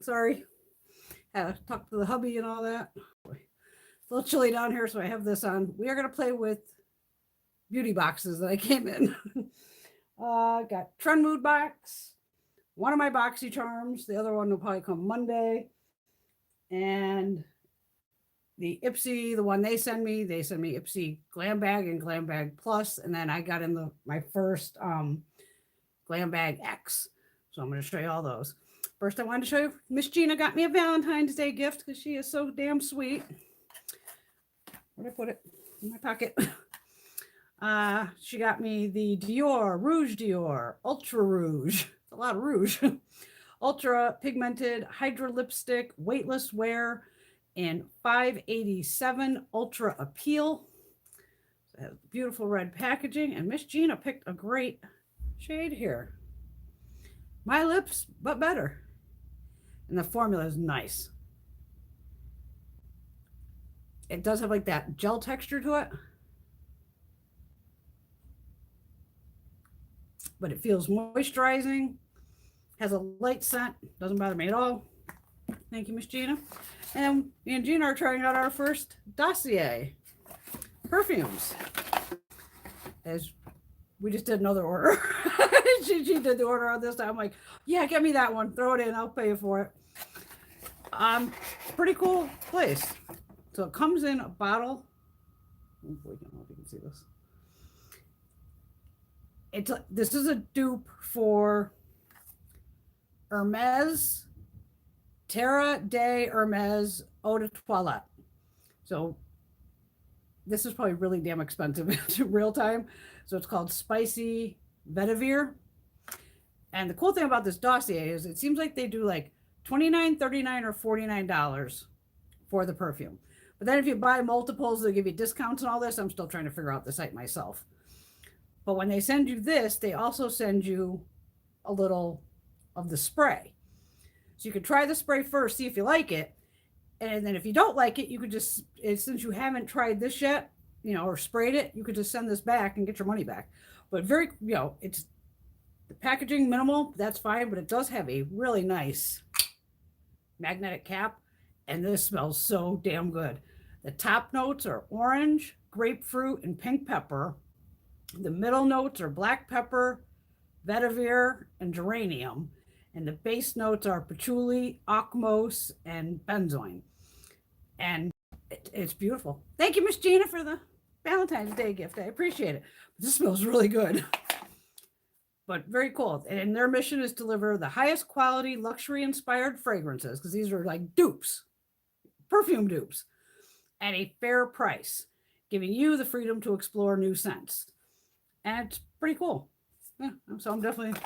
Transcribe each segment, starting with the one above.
Sorry. Had to talk to the hubby and all that. It's a little chilly down here, so I have this on. We are going to play with beauty boxes that I came in. Got Trendmood box, one of my Boxy charms. The other one will probably come Monday. And the IPSY, the one they send me IPSY Glam Bag and Glam Bag Plus. And then I got in my first Glam Bag X. So I'm going to show you all those. First, I wanted to show you, Miss Gina got me a Valentine's Day gift because she is so damn sweet. Where'd I put it? In my pocket. She got me the Rouge Dior, Ultra Rouge. It's a lot of rouge. Ultra Pigmented Hydra Lipstick, Weightless Wear, and 587 Ultra Appeal. So it has beautiful red packaging, and Miss Gina picked a great shade here. My lips, but better. And the formula is nice. It does have like that gel texture to it. But it feels moisturizing. Has a light scent. Doesn't bother me at all. Thank you, Miss Gina. And me and Gina are trying out our first dossier. Perfumes. As we just did another order. she did the order on this time. I'm like, yeah, get me that one. Throw it in. I'll pay you for it. Pretty cool place. So it comes in a bottle. I don't know if you can see this. This is a dupe for Hermes, Terra de Hermes Eau de Toilette. So this is probably really damn expensive in real time. So it's called Spicy Vetiver. And the cool thing about this dossier is it seems like they do like $29, $39, or $49 for the perfume. But then if you buy multiples, they'll give you discounts and all this. I'm still trying to figure out the site myself. But when they send you this, they also send you a little of the spray. So you could try the spray first, see if you like it. And then if you don't like it, you could just, since you haven't tried this yet, or sprayed it, you could just send this back and get your money back. But it's the packaging minimal, that's fine, but it does have a really nice magnetic cap. And this smells so damn good. The top notes are orange, grapefruit, and pink pepper. The middle notes are black pepper, vetiver, and geranium. And the base notes are patchouli, osmose, and benzoin. And it's beautiful. Thank you, Miss Gina, for the Valentine's Day gift. I appreciate it. This smells really good. But very cool. And their mission is to deliver the highest quality, luxury-inspired fragrances, because these are like dupes, perfume dupes, at a fair price, giving you the freedom to explore new scents. And it's pretty cool. Yeah, so I'm definitely,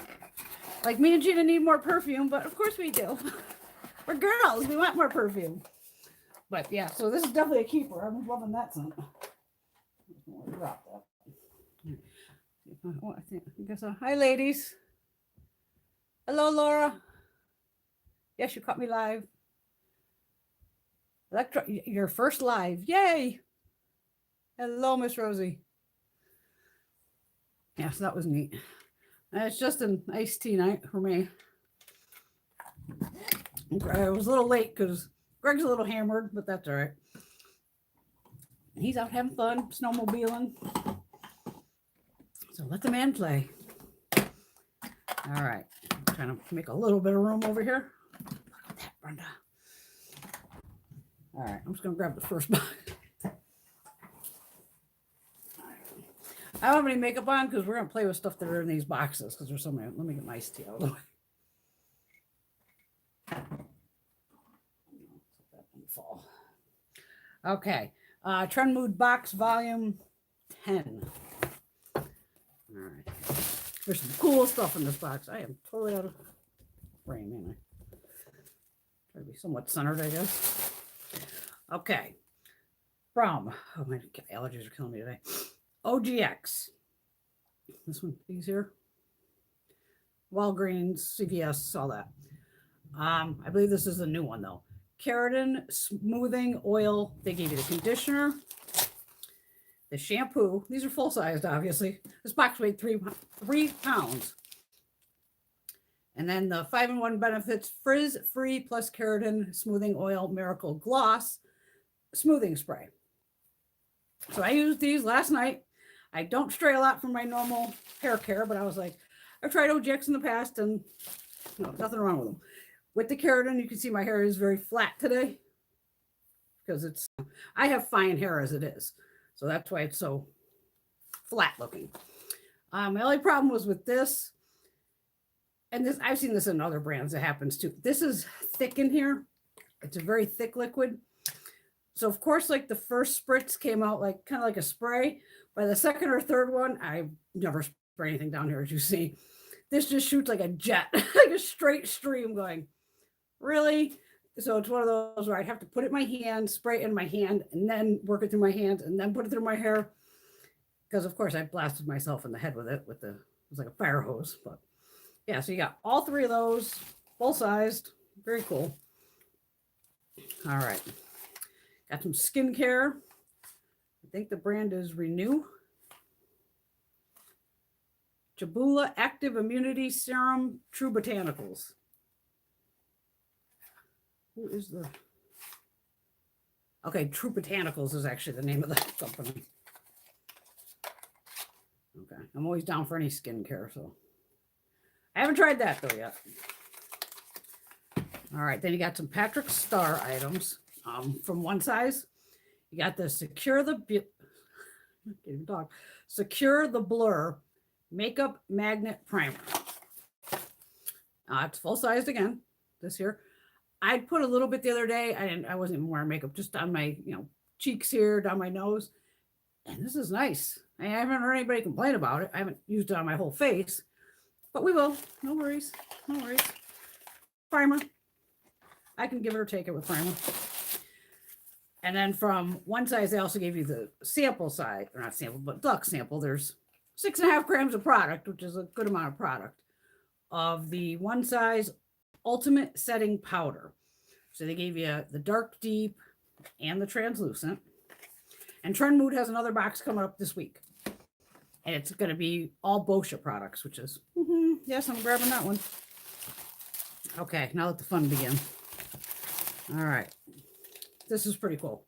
like, me and Gina need more perfume, but of course we do. We're girls. We want more perfume. But yeah, so this is definitely a keeper. I'm loving that scent. Drop that. Oh, I guess so. Hi, ladies. Hello, Laura. Yes, you caught me live. Your first live. Yay. Hello, Miss Rosie. Yes, that was neat. It's just an iced tea night for me. I was a little late because Greg's a little hammered, but that's all right. He's out having fun, snowmobiling. So let the man play. All right. I'm trying to make a little bit of room over here. Look at that, Brenda. All right. I'm just going to grab the first box. I don't have any makeup on because we're going to play with stuff that are in these boxes because there's so many. Let me get my iced tea out of the way. Fall. Okay. Trendmood box volume 10. All right. There's some cool stuff in this box. I am totally out of frame, ain't I? Try to be somewhat centered, I guess. Okay. From, oh my allergies are killing me today. OGX. This one, these here. Walgreens, CVS, all that. I believe this is the new one though. Keratin smoothing oil. They gave you the conditioner, the shampoo. These are full sized, obviously. This box weighed 3 pounds. And then the 5-in-1 Benefits Frizz Free Plus Keratin Smoothing Oil Miracle Gloss Smoothing Spray. So I used these last night. I don't stray a lot from my normal hair care, but I was like, I've tried OGX in the past and nothing wrong with them. With the keratin, you can see my hair is very flat today because I have fine hair as it is. So that's why it's so flat looking. My only problem was with this, and this, I've seen this in other brands, it happens too. This is thick in here. It's a very thick liquid. So of course, like the first spritz came out like kind of like a spray. By the second or third one, I never spray anything down here, as you see. This just shoots like a jet, like a straight stream going, really? So it's one of those where I'd have to put it in my hand, spray it in my hand, and then work it through my hands, and then put it through my hair. Because of course I blasted myself in the head with it, it was like a fire hose. But yeah, so you got all three of those, full sized, very cool. All right. Got some skincare. I think the brand is Renew. Jabula Active Immunity Serum True Botanicals. Who is the... Okay, True Botanicals is actually the name of the company. Okay, I'm always down for any skincare, so... I haven't tried that, though, yet. All right, then you got some Patrick Star items from One Size. You got the Secure the Blur Makeup Magnet Primer. It's full-sized again, this here. I'd put a little bit the other day. I wasn't even wearing makeup, just on my, cheeks here, down my nose. And this is nice. I haven't heard anybody complain about it. I haven't used it on my whole face, but we will. No worries. No worries. Primer. I can give it or take it with primer. And then from One Size, they also gave you the sample size, or not sample, but deluxe sample. There's 6.5 grams of product, which is a good amount of product, of the One Size Ultimate Setting Powder. So they gave you the dark, deep, and the translucent. And Trendmood has another box coming up this week. And it's going to be all Boscia products, which is, yes, I'm grabbing that one. Okay, now let the fun begin. All right. This is pretty cool.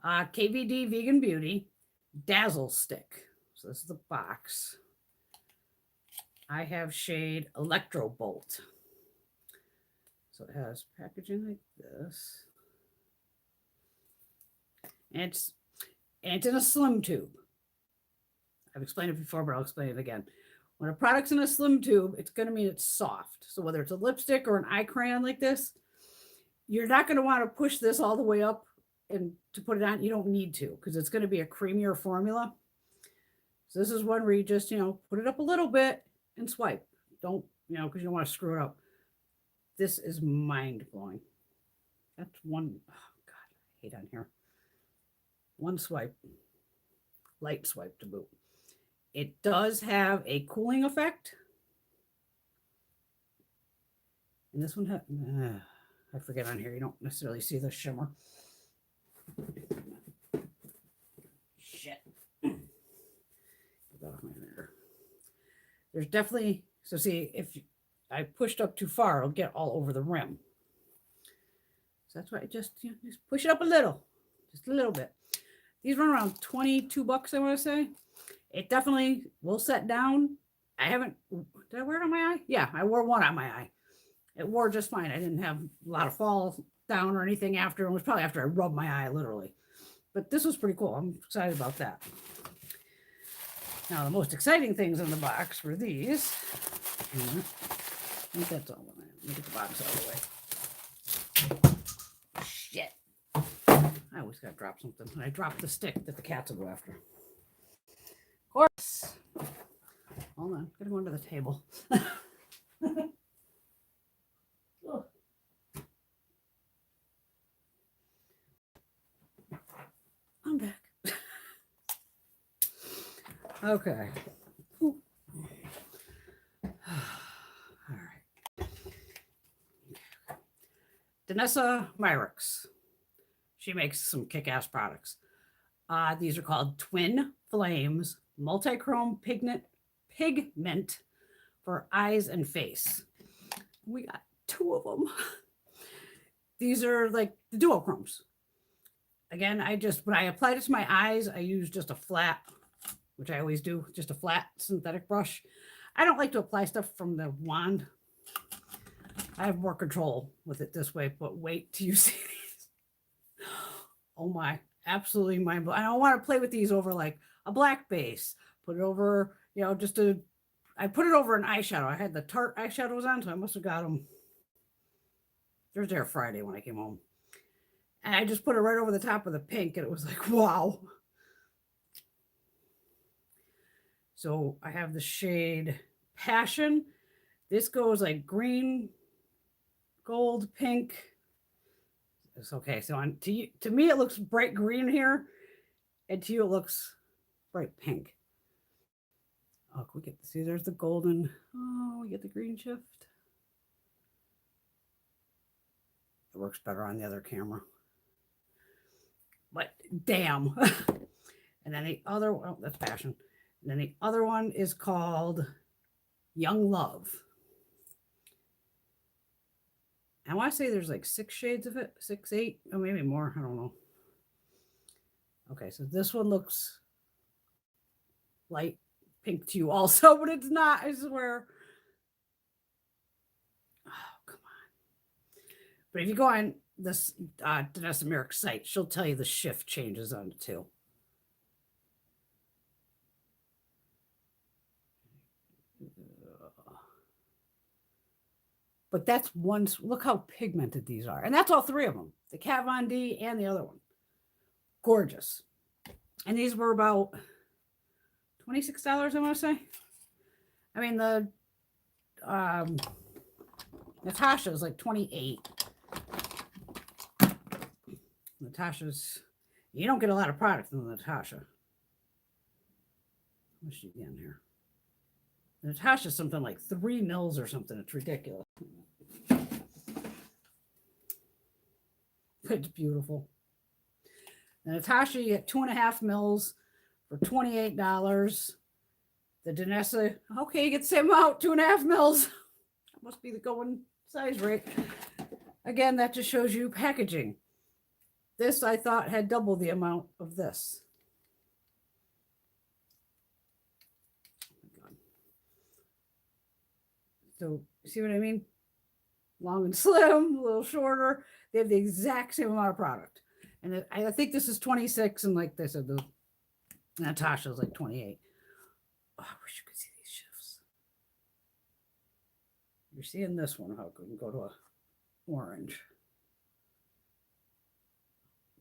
KVD Vegan Beauty Dazzle Stick. So this is the box. I have shade Electro Bolt. So it has packaging like this. And it's in a slim tube. I've explained it before, but I'll explain it again. When a product's in a slim tube, it's going to mean it's soft. So whether it's a lipstick or an eye crayon like this, you're not going to want to push this all the way up and to put it on. You don't need to, because it's going to be a creamier formula. So this is one where you just, put it up a little bit and swipe. Don't, because you don't want to screw it up. This is mind-blowing. That's one, oh God, I hate on here. One swipe, light swipe to boot. It does have a cooling effect. And this one, I forget on here, you don't necessarily see the shimmer. Shit. Get that off my finger. There's definitely, so see, if I pushed up too far, it'll get all over the rim. So that's why I just push it up a little, just a little bit. These run around $22, I want to say. It definitely will set down. I haven't, did I wear it on my eye? Yeah, I wore one on my eye. It wore just fine. I didn't have a lot of fall down or anything after. It was probably after I rubbed my eye, literally. But this was pretty cool. I'm excited about that. Now, the most exciting things in the box were these. I think that's all. Let me get the box out of the way. Shit. I always got to drop something. And I dropped the stick that the cats will go after. Of course. Hold on. Gotta go under the table. I'm back. Okay. Ooh. All right. Danessa Myricks. She makes some kick-ass products. These are called Twin Flames Multichrome Pigment for eyes and face. We got 2 of them. These are like the duochromes. Again, when I applied it to my eyes, I use just a flat, which I always do, just a flat synthetic brush. I don't like to apply stuff from the wand. I have more control with it this way, but wait till you see these. Oh my, absolutely mind blowing. I don't want to play with these over like a black base. Put it over, I put it over an eyeshadow. I had the Tarte eyeshadows on, so I must have got them Thursday or Friday when I came home. And I just put it right over the top of the pink, and it was like, wow. So I have the shade Passion. This goes like green, gold, pink. It's okay. So to me, it looks bright green here, and to you, it looks bright pink. Oh, can we get see? There's the golden. Oh, we get the green shift. It works better on the other camera. But damn. And then the other one, that's Passion. And then the other one is called Young Love. I want to say there's like 6 shades of it, 6, 8, or maybe more. I don't know. Okay, so this one looks light pink to you also, but it's not, I swear. Oh, come on. But if you go on this Danessa Merrick site, she'll tell you the shift changes on it too. But that's one, look how pigmented these are. And that's all 3 of them, the Kat Von D and the other one. Gorgeous. And these were about $26, I want to say. I mean, the Natasha is like 28. Natasha's, you don't get a lot of product in the Natasha. What's she getting here? Natasha's something like 3 mils or something. It's ridiculous. It's beautiful. The Natasha, you get 2.5 mils for $28. The Danessa, okay, you get the same amount, 2.5 mils. That must be the going size rate. Again, that just shows you packaging. This, I thought, had double the amount of this. So, see what I mean? Long and slim, a little shorter. They have the exact same amount of product. And I think this is 26, and like they said, the Natasha's like 28. Oh, I wish you could see these shifts. You're seeing this one, how we can go to a orange.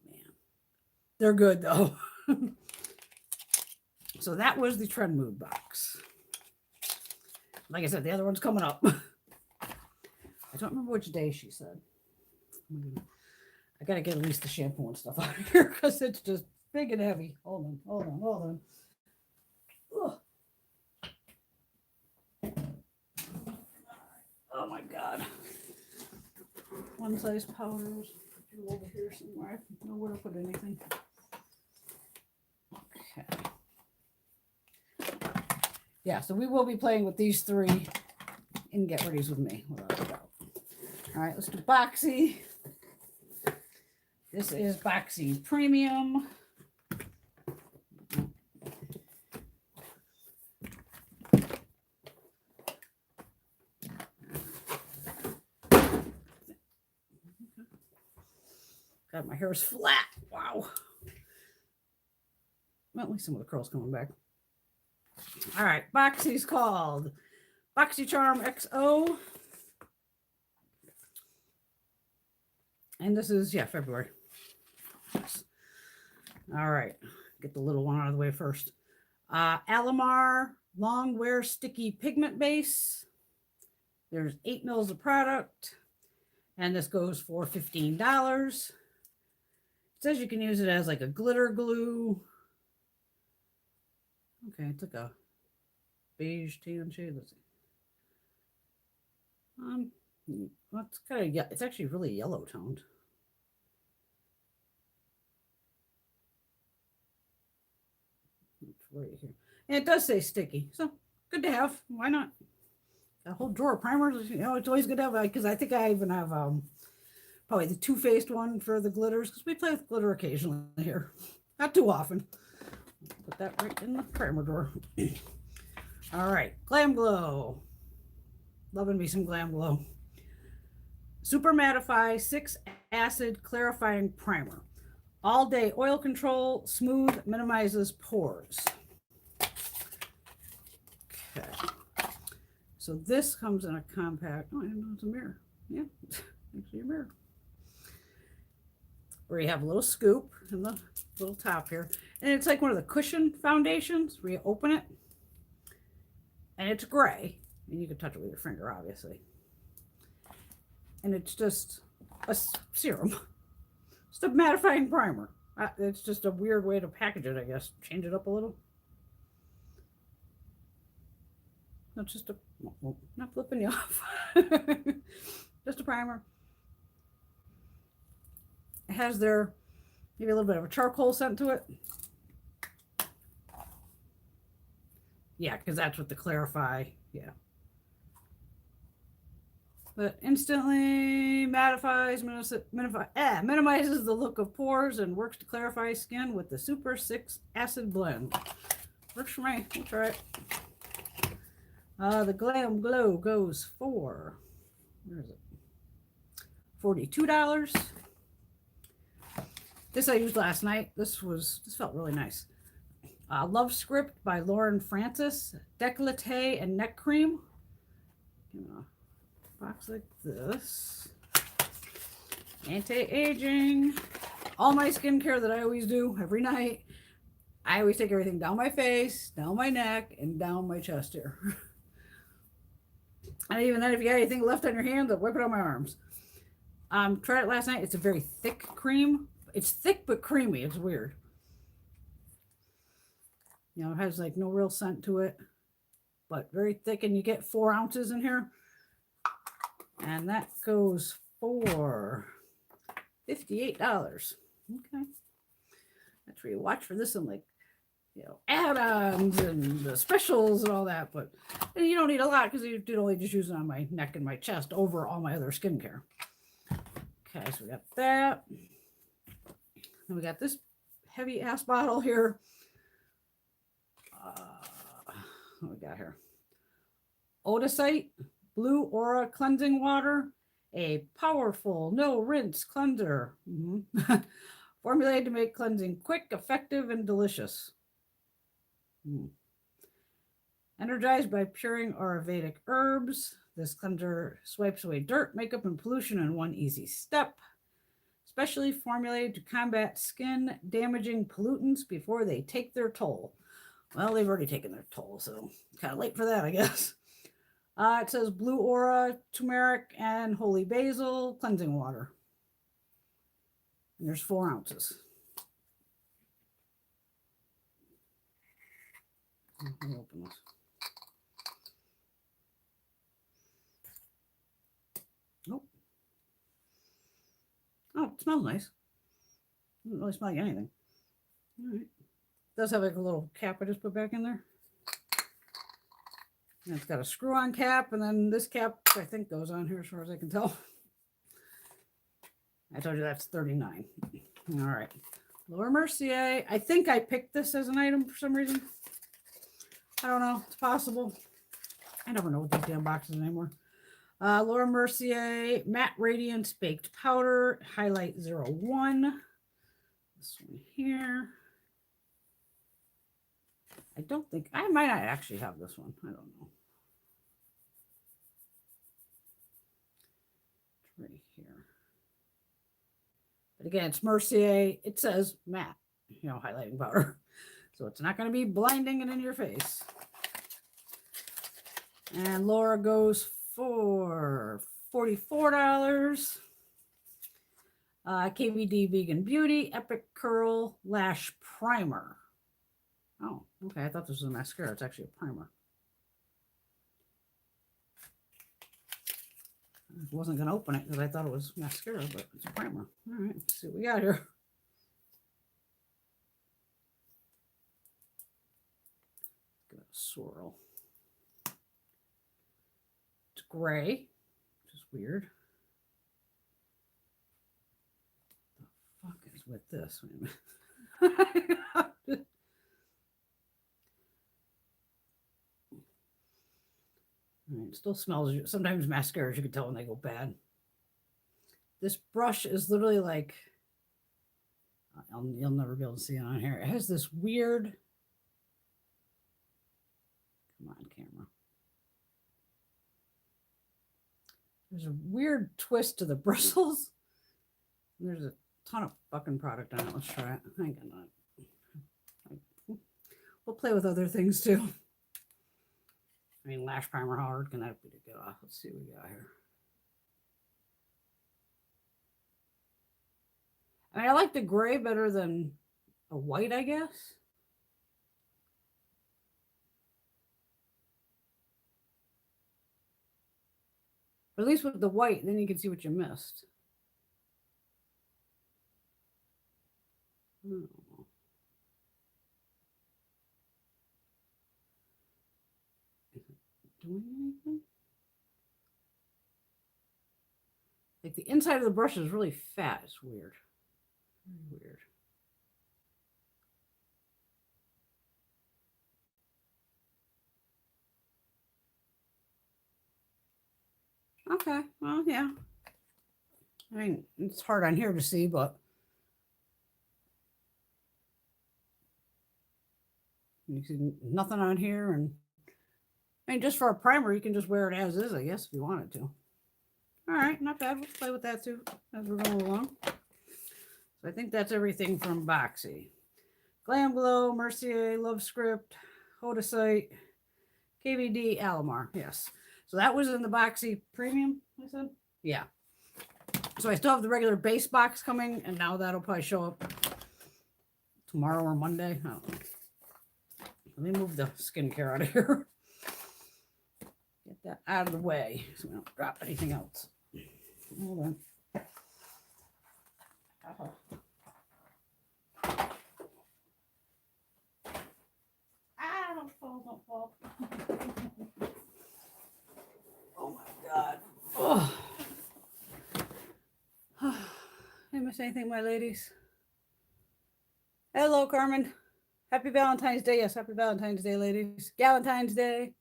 Man. They're good, though. So that was the Trendmood box. Like I said, the other one's coming up. I don't remember which day she said. I got to get at least the shampoo and stuff out of here because it's just big and heavy. Hold on. Ugh. Oh my God. One size powders. Over here somewhere. I don't know where to put anything. Okay. Yeah, so we will be playing with these 3 in Get Ready's with me. All right, let's do Boxy. This is Boxy Premium. God, my hair is flat. Wow. Well, at least some of the curls coming back. All right, Boxy's called Boxy Charm XO. And this is, February. All right, get the little one out of the way first. Alamar Long Wear Sticky Pigment Base. There's 8 mils of product. And this goes for $15. It says you can use it as like a glitter glue. Okay, it's like a beige tan shade. Let's see. Well, it's kind of, it's actually really yellow toned. It's right here. And it does say sticky, so good to have. Why not? a whole drawer of primers. You know, it's always good to have, because I think I even have probably the Too Faced one for the glitters, because we play with glitter occasionally here. Not too often. Put that right in the primer drawer. All right, Glam Glow. Loving me some Glam Glow. Super Mattify 6 Acid Clarifying Primer. All day oil control, smooth, minimizes pores. Okay. So this comes in a compact. Oh, I didn't know it's a mirror. Yeah, actually a mirror. Where you have a little scoop in the little top here. And it's like one of the cushion foundations where you open it. And it's gray. And you can touch it with your finger, obviously. And it's just a serum. Just a mattifying primer. It's just a weird way to package it, I guess. Change it up a little. Not just a, well, not flipping you off. Just a primer. It has their, maybe a little bit of a charcoal scent to it. Yeah, because that's what the Clarify, yeah. But instantly mattifies, minimizes the look of pores and works to clarify skin with the Super 6 Acid Blend. Works for me. We'll try it. The Glam Glow goes for, where is it? $42. This I used last night. This felt really nice. Love Script by Lauren Francis. Décolleté and Neck Cream. Box like this. Anti-aging. All my skincare that I always do every night. I always take everything down my face, down my neck, and down my chest here. And even then, if you got anything left on your hand, I'll wipe it on my arms. Tried it last night. It's a very thick cream. It's thick but creamy. It's weird. You know, it has like no real scent to it, but very thick, and you get 4 ounces in here. And that goes for $58. Okay. That's where you watch for this and like, you know, add-ons and the specials and all that, but and you don't need a lot because you did only just use it on my neck and my chest over all my other skincare. Okay, so we got that. And we got this heavy ass bottle here. What we got here? Odocite Blue Aura Cleansing Water, a powerful no rinse cleanser. Formulated to make cleansing quick, effective, and delicious. Energized by puring Ayurvedic herbs, this cleanser swipes away dirt, makeup, and pollution in one easy step. Specially formulated to combat skin damaging pollutants before they take their toll. Well, they've already taken their toll, so kind of late for that, I guess. It says Blue Aura, turmeric, and holy basil cleansing water. And there's 4 ounces. Let me open this. Nope. Oh, it smells nice. Doesn't really smell like anything. All right. It does have like a little cap I just put back in there. And it's got a screw-on cap, and then this cap I think goes on here as far as I can tell. I told you that's $39. All right. Laura Mercier. I think I picked this as an item for some reason. I don't know. It's possible. I never know with these damn boxes anymore. Laura Mercier Matte Radiance Baked Powder Highlight 01. This one here. I don't think, I might not actually have this one. I don't know. It's right here. But again, it's Mercier. It says matte, you know, highlighting powder. So it's not going to be blinding it in your face. And Laura goes for $44. KVD Vegan Beauty Epic Curl Lash Primer. Oh, okay. I thought this was a mascara. It's actually a primer. I wasn't going to open it because I thought it was mascara, but it's a primer. All right, let's see what we got here. Give it a swirl. gray, which is weird. What the fuck is with this? Wait a minute. It still smells. Sometimes mascaras, you can tell when they go bad. This brush is literally like, you'll never be able to see it on here. It has this weird, come on camera. There's a weird twist to the bristles. There's a ton of fucking product on it. Let's try it. I ain't gonna. We'll play with other things too. I mean, lash primer, how hard can that be to get off? Let's see what we got here. I mean, I like the gray better than a white, I guess. But at least with the white, then you can see what you missed. Is it doing anything? Like the inside of the brush is really fat. It's weird. Very weird. Okay, well, yeah. I mean, it's hard on here to see, but you see nothing on here. And I mean, just for a primer, you can just wear it as is, I guess, if you wanted to. All right, not bad. Let's play with that too as we're going along. So I think that's everything from Boxy. Glam Glow, Mercier, Love Script, Odocite, KVD, Alamar. Yes. So that was in the Boxy Premium, I said? Yeah. So I still have the regular base box coming, and now that'll probably show up tomorrow or Monday. I don't know. Let me move the skincare out of here. Get that out of the way so we don't drop anything else. Hold on. Don't fall. Oh my God. Oh. Did I miss anything, my ladies? Hello, Carmen. Happy Valentine's Day. Yes, happy Valentine's Day, ladies. Galentines Day.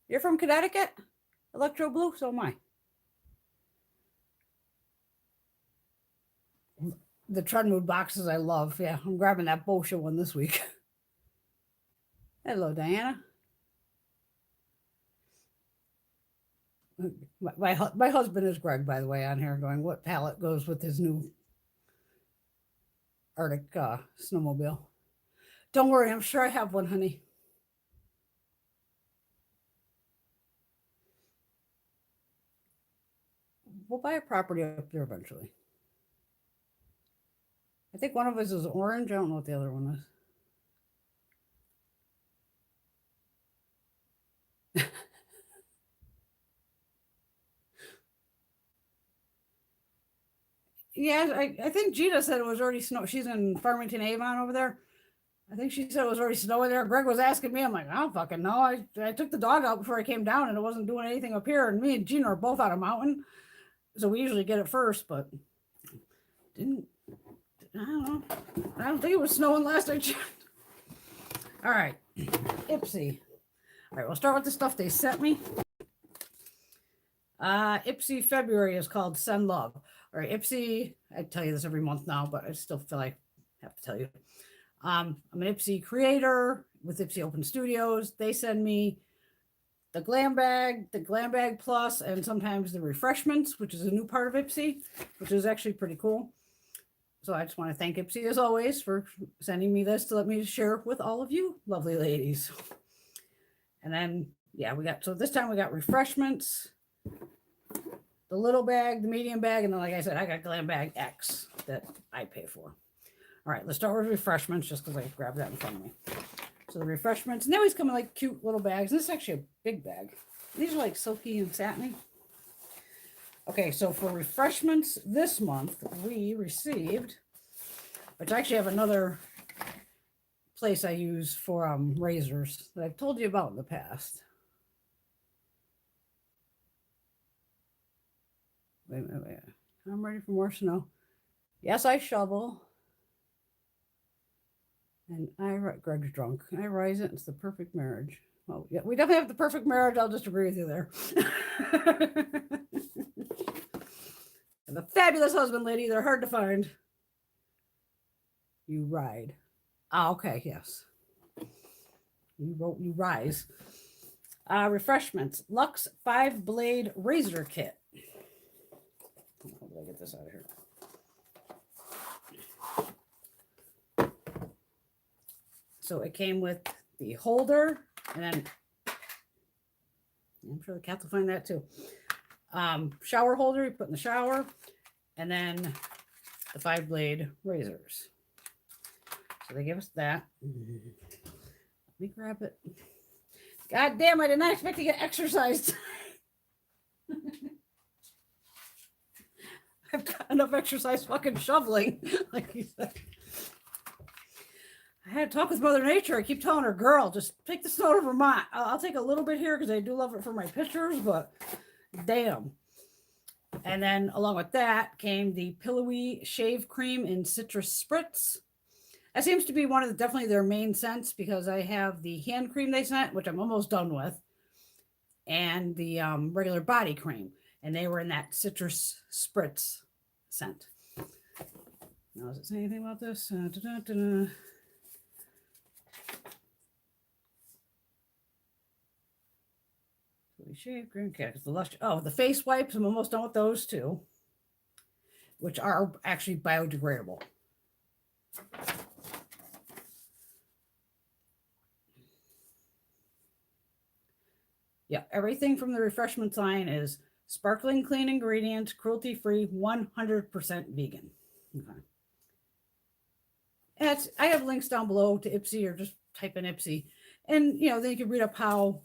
You're from Connecticut? Electro Blue? So am I. The Trendmood boxes I love. Yeah, I'm grabbing that bullshit one this week. Hello, Diana. My husband is Greg, by the way, on here going, what palette goes with his new Arctic snowmobile? Don't worry, I'm sure I have one, honey. We'll buy a property up there eventually. I think one of us is orange. I don't know what the other one is. Yeah, I think Gina said it was already snow. She's in Farmington Avon over there. I think she said it was already snowing there. Greg was asking me. I'm like, I don't fucking know. I took the dog out before I came down and it wasn't doing anything up here. And me and Gina are both out of mountain. So we usually get it first, but didn't. I don't know. I don't think it was snowing last I checked. All right. IPSY. All right, we'll start with the stuff they sent me. IPSY February is called Send Love. All right, IPSY, I tell you this every month now, but I still feel like I have to tell you. I'm an IPSY creator with IPSY Open Studios. They send me the Glam Bag Plus, and sometimes the Refreshments, which is a new part of IPSY, which is actually pretty cool. So I just want to thank IPSY as always for sending me this to let me share with all of you lovely ladies. And then, yeah, so this time we got Refreshments, the little bag, the medium bag, and then like I said, I got Glam Bag X that I pay for. All right, let's start with Refreshments just because I grabbed that in front of me. So the Refreshments, and they always come in like cute little bags. This is actually a big bag. These are like silky and satiny. Okay, so for Refreshments this month, we received which I actually have another place I use for razors that I've told you about in the past. Wait a minute, wait. I'm ready for more snow. Yes, I shovel. And Greg's drunk. I rise it. It's the perfect marriage. Oh, yeah, we definitely have the perfect marriage. I'll just agree with you there. And a fabulous husband, lady. They're hard to find. You ride. Ah, okay, yes. You wrote you rise. Refreshments. Luxe 5-blade razor kit. How did I get this out of here? So it came with the holder, and then I'm sure the cats will find that too. Shower holder you put in the shower, and then the 5-blade razors. So they give us that. Let me grab it. God damn, I did not expect to get exercised. I've got enough exercise fucking shoveling, like you said. I had to talk with Mother Nature. I keep telling her, girl, just take the snow to Vermont. I'll take a little bit here because I do love it for my pictures, but damn. And then along with that came the Pillowy Shave Cream in Citrus Spritz. That seems to be one of the, definitely their main scents, because I have the hand cream they sent, which I'm almost done with, and the regular body cream. And they were in that Citrus Spritz scent. Now, does it say anything about this? Shave cream cat. The lush. Oh, the face wipes. I'm almost done with those too, which are actually biodegradable. Yeah, everything from the Refreshments line is sparkling clean ingredients, cruelty free, 100% vegan. Okay. And I have links down below to IPSY, or just type in IPSY, and then you can read up how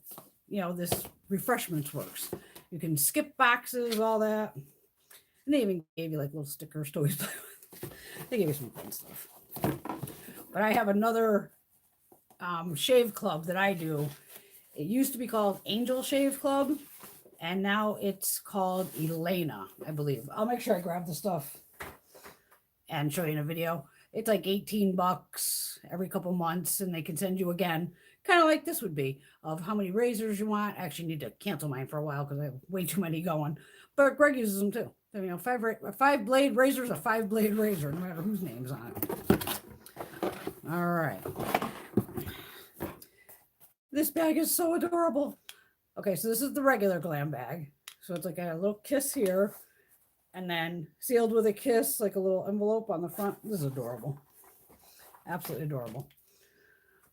this Refreshments works. You can skip boxes, all that. And they even gave you like little stickers to always play with. They gave you some fun stuff. But I have another shave club that I do. It used to be called Angel Shave Club, and now it's called Elena, I believe. I'll make sure I grab the stuff and show you in a video. It's like $18 every couple months, and they can send you again, kind of like this would be, of how many razors you want. I actually need to cancel mine for a while because I have way too many going. But Greg uses them too. So, 5-blade razor is a 5-blade razor, no matter whose name's on it. All right. This bag is so adorable. Okay, so this is the regular Glam bag. So it's like a little kiss here, and then sealed with a kiss, like a little envelope on the front. This is adorable. Absolutely adorable.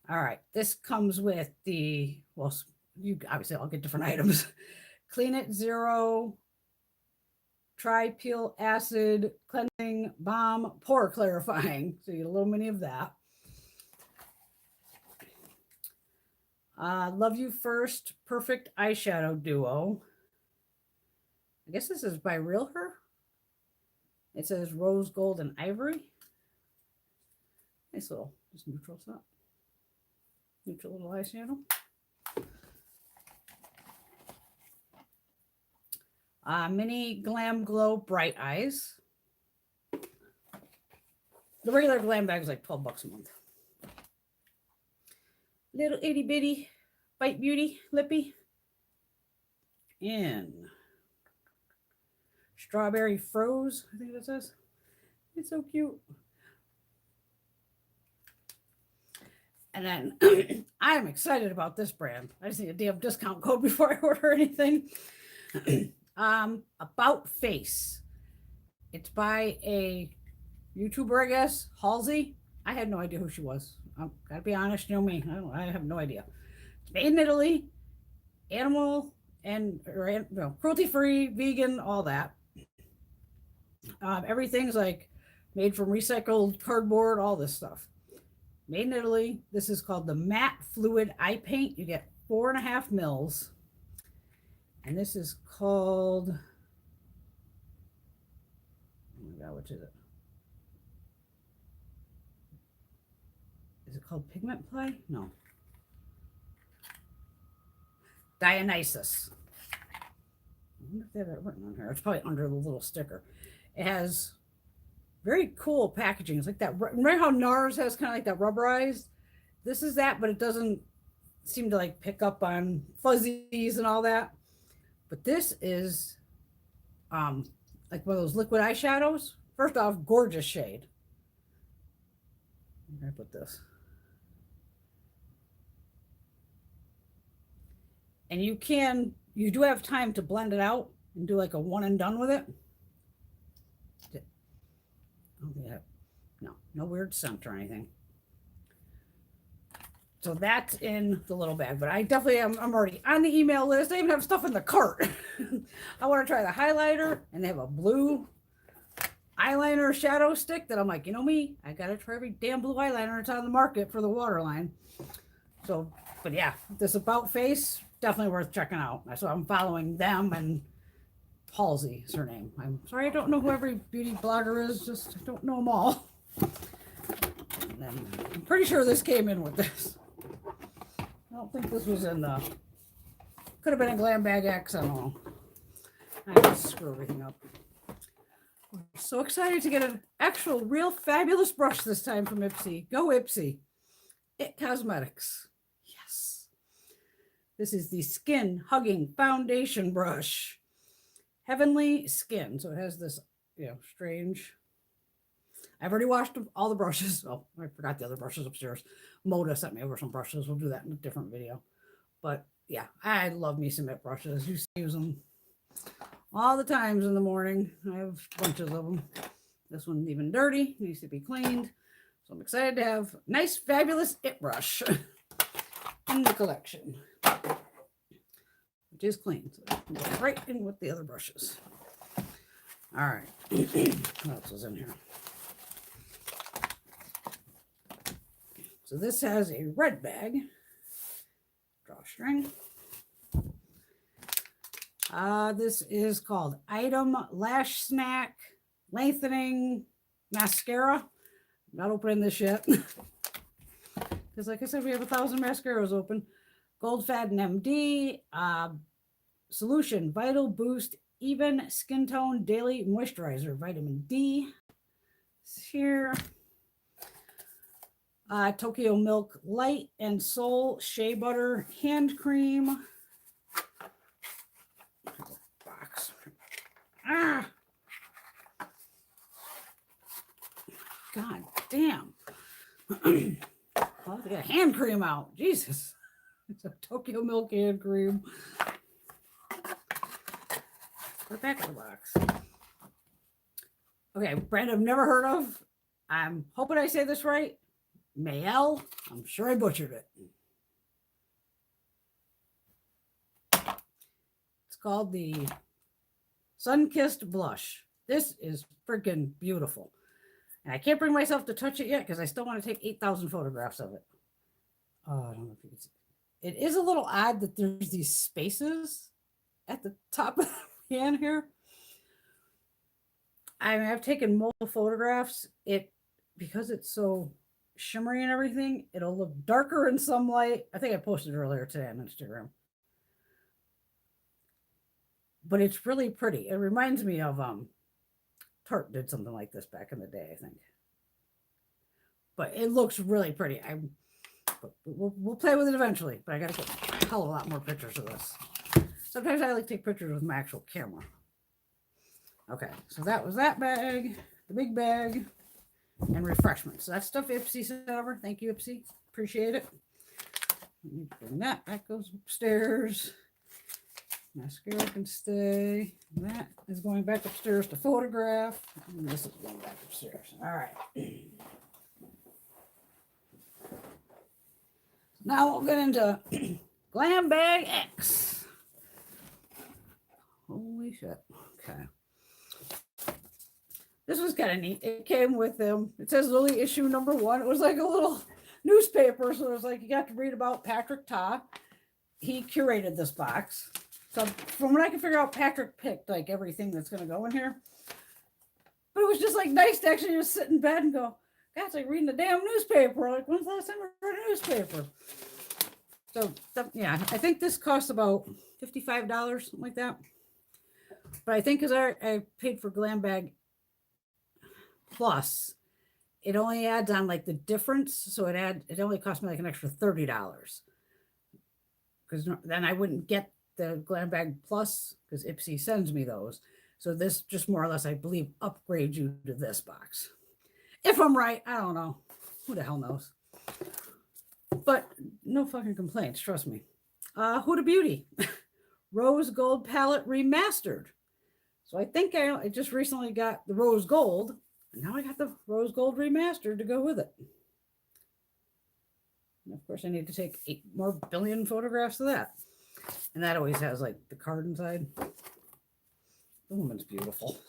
All right, this comes with the, well, you obviously I'll get different items. Clean It Zero Tri-Peel Acid Cleansing Balm Pore Clarifying. So you get a little mini of that. Love You First Perfect Eyeshadow Duo. I guess this is by Real Her. It says Rose Gold and Ivory. Nice little, just neutral stuff. Neutral little eyeshadow. Mini Glam Glow Bright Eyes. The regular Glam bag is like $12 a month. Little itty bitty Bite Beauty Lippy in Strawberry Froze, I think that says. It's so cute. And then I'm excited about this brand. I just need a damn discount code before I order anything. About Face. It's by a YouTuber, I guess, Halsey. I had no idea who she was. Gotta be honest, you know me. I have no idea. It's made in Italy, animal and cruelty-free, vegan, all that. Everything's like made from recycled cardboard, all this stuff. Made in Italy. This is called the Matte Fluid Eye Paint. You get 4.5 mils. And this is called, oh my God, what is it? Is it called Pigment Play? No. Dionysus. I wonder if they have it written on here. It's probably under the little sticker. It has very cool packaging. It's like that. Remember how NARS has kind of like that rubberized? This is that, but it doesn't seem to like pick up on fuzzies and all that. But this is like one of those liquid eyeshadows. First off, gorgeous shade. Where did I put this? And you do have time to blend it out and do like a one and done with it. Oh, yeah. No weird scent or anything. So that's in the little bag, but I definitely I'm already on the email list. I even have stuff in the cart. I want to try the highlighter, and they have a blue eyeliner shadow stick that I'm like, you know me, I gotta try every damn blue eyeliner that's on the market for the waterline. So, but yeah, this About Face, definitely worth checking out. So I'm following them, and Halsey is her name. I'm sorry, I don't know who every beauty blogger is, just I don't know them all. And then I'm pretty sure this came in with this. I don't think this was in the, could have been a Glam Bag X, I don't know. I just screw everything up. We're so excited to get an actual real fabulous brush this time from IPSY. Go IPSY. It Cosmetics. Yes. This is the Skin Hugging Foundation Brush. Heavenly Skin. So it has this, strange. I've already washed all the brushes. Oh, I forgot the other brushes upstairs. MODA sent me over some brushes. We'll do that in a different video. But yeah, I love me some IT brushes. You use them all the times in the morning. I have bunches of them. This one's even dirty. Needs to be cleaned. So I'm excited to have a nice, fabulous IT brush in the collection. Which is clean. So I can go right in with the other brushes. All right. What else was in here? So this has a red bag, drawstring. This is called Item Lash Snack Lengthening Mascara. I'm not opening this yet. Because like I said, we have 1,000 mascaras open. Gold Faden MD, Solution Vital Boost Even Skin Tone Daily Moisturizer, Vitamin D. It's here. Tokyo Milk Light and Soul Shea Butter Hand Cream. Box. Ah! God damn. Well, they got hand cream out. Jesus. It's a Tokyo Milk hand cream. Put it back in the box. Okay, brand I've never heard of. I'm hoping I say this right. Mayel. I'm sure I butchered it. It's called the Sun-Kissed Blush. This is freaking beautiful. And I can't bring myself to touch it yet because I still want to take 8,000 photographs of it. Oh, I don't know if you can see. It is a little odd that there's these spaces at the top of the hand here. I mean, I've taken multiple photographs. Because it's so shimmery and everything, it'll look darker in some light. I think I posted it earlier today on Instagram. But it's really pretty. It reminds me of Tarte did something like this back in the day, I think. But it looks really pretty. We'll play with it eventually, but I gotta get a hell of a lot more pictures of this. Sometimes I like to take pictures with my actual camera. Okay, so that was that bag, the big bag, and refreshments. So that's stuff IPSY sent over. Thank you, IPSY. Appreciate it. Bring that. That goes upstairs. Mascara can stay. That is going back upstairs to photograph. And this is going back upstairs. All right. Now we'll get into Glam Bag X. Holy shit. Okay. This was kind of neat. It came with them. It says Lily issue number 1. It was like a little newspaper. So it was like you got to read about Patrick Ta. He curated this box. So from what I can figure out, Patrick picked like everything that's going to go in here. But it was just like nice to actually just sit in bed and go, God, it's like reading the damn newspaper. Like, when's the last time I read a newspaper? So, yeah, I think this costs about $55, something like that. But I think because I paid for Glam Bag Plus, it only adds on like the difference. So it only cost me like an extra $30. Because then I wouldn't get the Glam Bag Plus because IPSY sends me those. So this just more or less, I believe, upgrades you to this box. If I'm right, I don't know. Who the hell knows? But no fucking complaints, trust me. Huda Beauty. Rose Gold Palette Remastered. So I think I just recently got the Rose Gold. And now I got the Rose Gold Remastered to go with it. And of course, I need to take 8 more billion photographs of that. And that always has like the card inside. The woman's beautiful.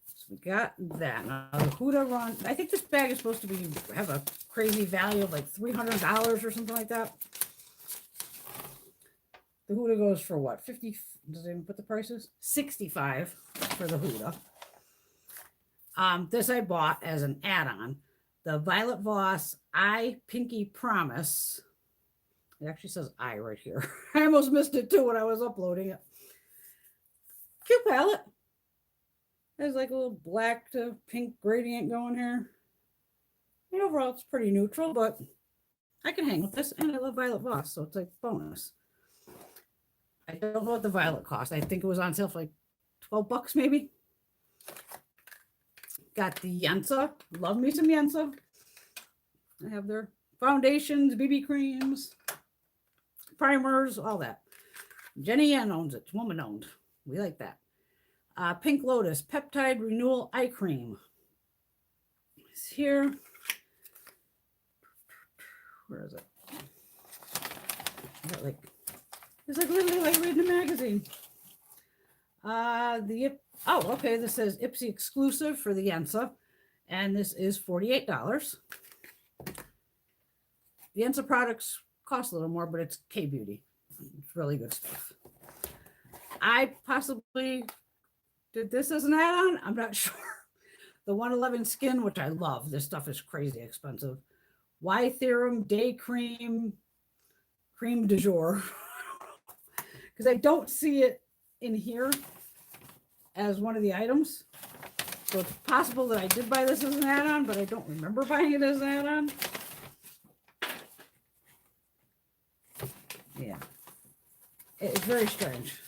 So we got that. Now the Huda Run. I think this bag is supposed to have a crazy value of like $300 or something like that. The Huda goes for what? 50? Does it even put the prices? 65 for the Huda. This I bought as an add-on. The Violet Voss I Pinky Promise. It actually says I right here. I almost missed it too when I was uploading it. Cute palette. There's like a little black to pink gradient going here. And overall, it's pretty neutral, but I can hang with this. And I love Violet Voss, so it's like bonus. I don't know what the Violet cost. I think it was on sale for like $12 maybe. Got the Yensa. Love me some Yensa. I have their foundations, BB creams, primers, all that. Jenny Yen owns it. It's woman owned. We like that. Pink Lotus Peptide Renewal Eye Cream. It's here. Where is it? It's like literally like reading a magazine. Okay, this says IPSY exclusive for the Yensa, and this is $48. The Yensa products cost a little more, but it's K-Beauty. It's really good stuff. I possibly did this as an add-on. I'm not sure. The 111 Skin, which I love. This stuff is crazy expensive. Y Theorem Day Cream du Jour. Because I don't see it in here as one of the items. So it's possible that I did buy this as an add-on, but I don't remember buying it as an add-on. Yeah. It's very strange.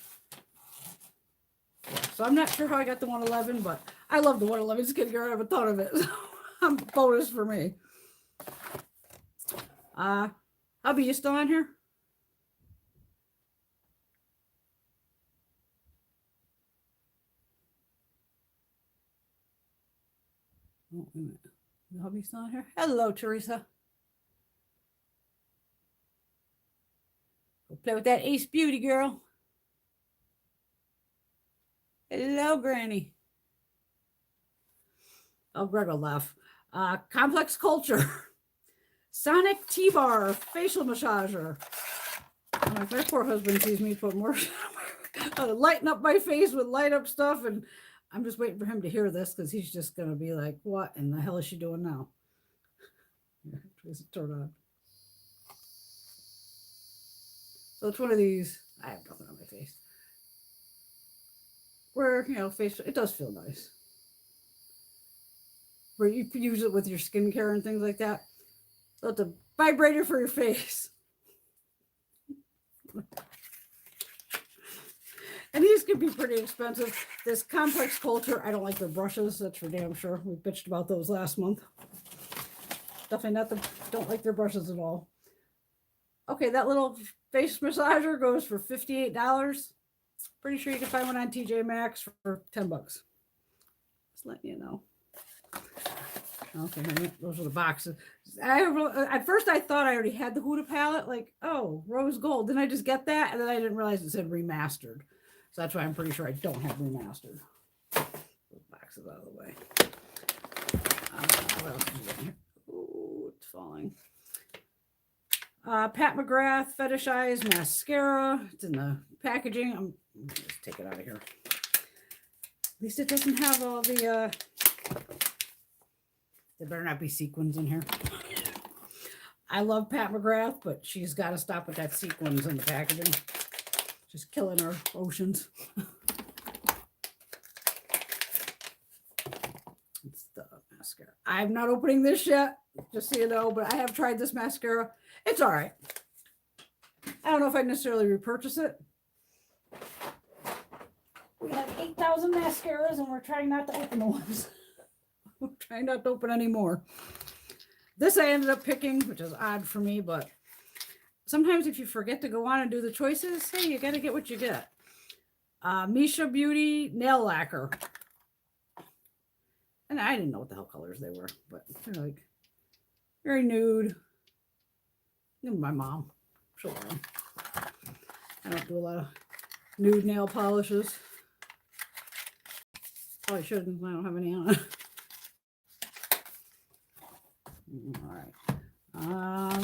Yeah, so I'm not sure how I got the 111, but I love the 111 skincare. I have a ton of it. So bonus for me. Hubby, you still on here? Oh, wait a minute. The hubby's still on here? Hello, Teresa. Go play with that Ace Beauty girl. Hello, Granny. Oh, Greg will laugh. Complex Culture. Sonic T-Bar Facial Massager. My poor husband sees me put more lighten up my face with light up stuff, and I'm just waiting for him to hear this because he's just going to be like, what in the hell is she doing now? Please turn on. So it's one of these. I have nothing on my face. Where, facial, it does feel nice. Where you can use it with your skincare and things like that. So it's a vibrator for your face. And these could be pretty expensive. This Complex Culture, I don't like their brushes. That's for damn sure. We bitched about those last month. Definitely don't like their brushes at all. Okay, that little face massager goes for $58. Pretty sure you can find one on TJ Maxx for $10. Just letting you know. Okay, those are the boxes. At first I thought I already had the Huda palette, like, oh, rose gold. Then I just get that, and then I didn't realize it said remastered. So that's why I'm pretty sure I don't have remastered. Those boxes out of the way. What else is in here? Oh, it's falling. Pat McGrath Fetish Eyes Mascara. It's in the packaging. I'm just take it out of here. At least it doesn't have all the, there better not be sequins in here. I love Pat McGrath, but she's got to stop with that sequins in the packaging. Just killing our oceans. It's the mascara. I'm not opening this yet, just so you know, but I have tried this mascara. It's all right. I don't know if I'd necessarily repurchase it. We have 8,000 mascaras and we're trying not to open the ones. We're trying not to open any more. This I ended up picking, which is odd for me, but sometimes if you forget to go on and do the choices, hey, you got to get what you get. Misha Beauty Nail Lacquer. And I didn't know what the hell colors they were, but they're like very nude. Even my mom, she'll wear them. I don't do a lot of nude nail polishes. Probably shouldn't. I don't have any on. All right. I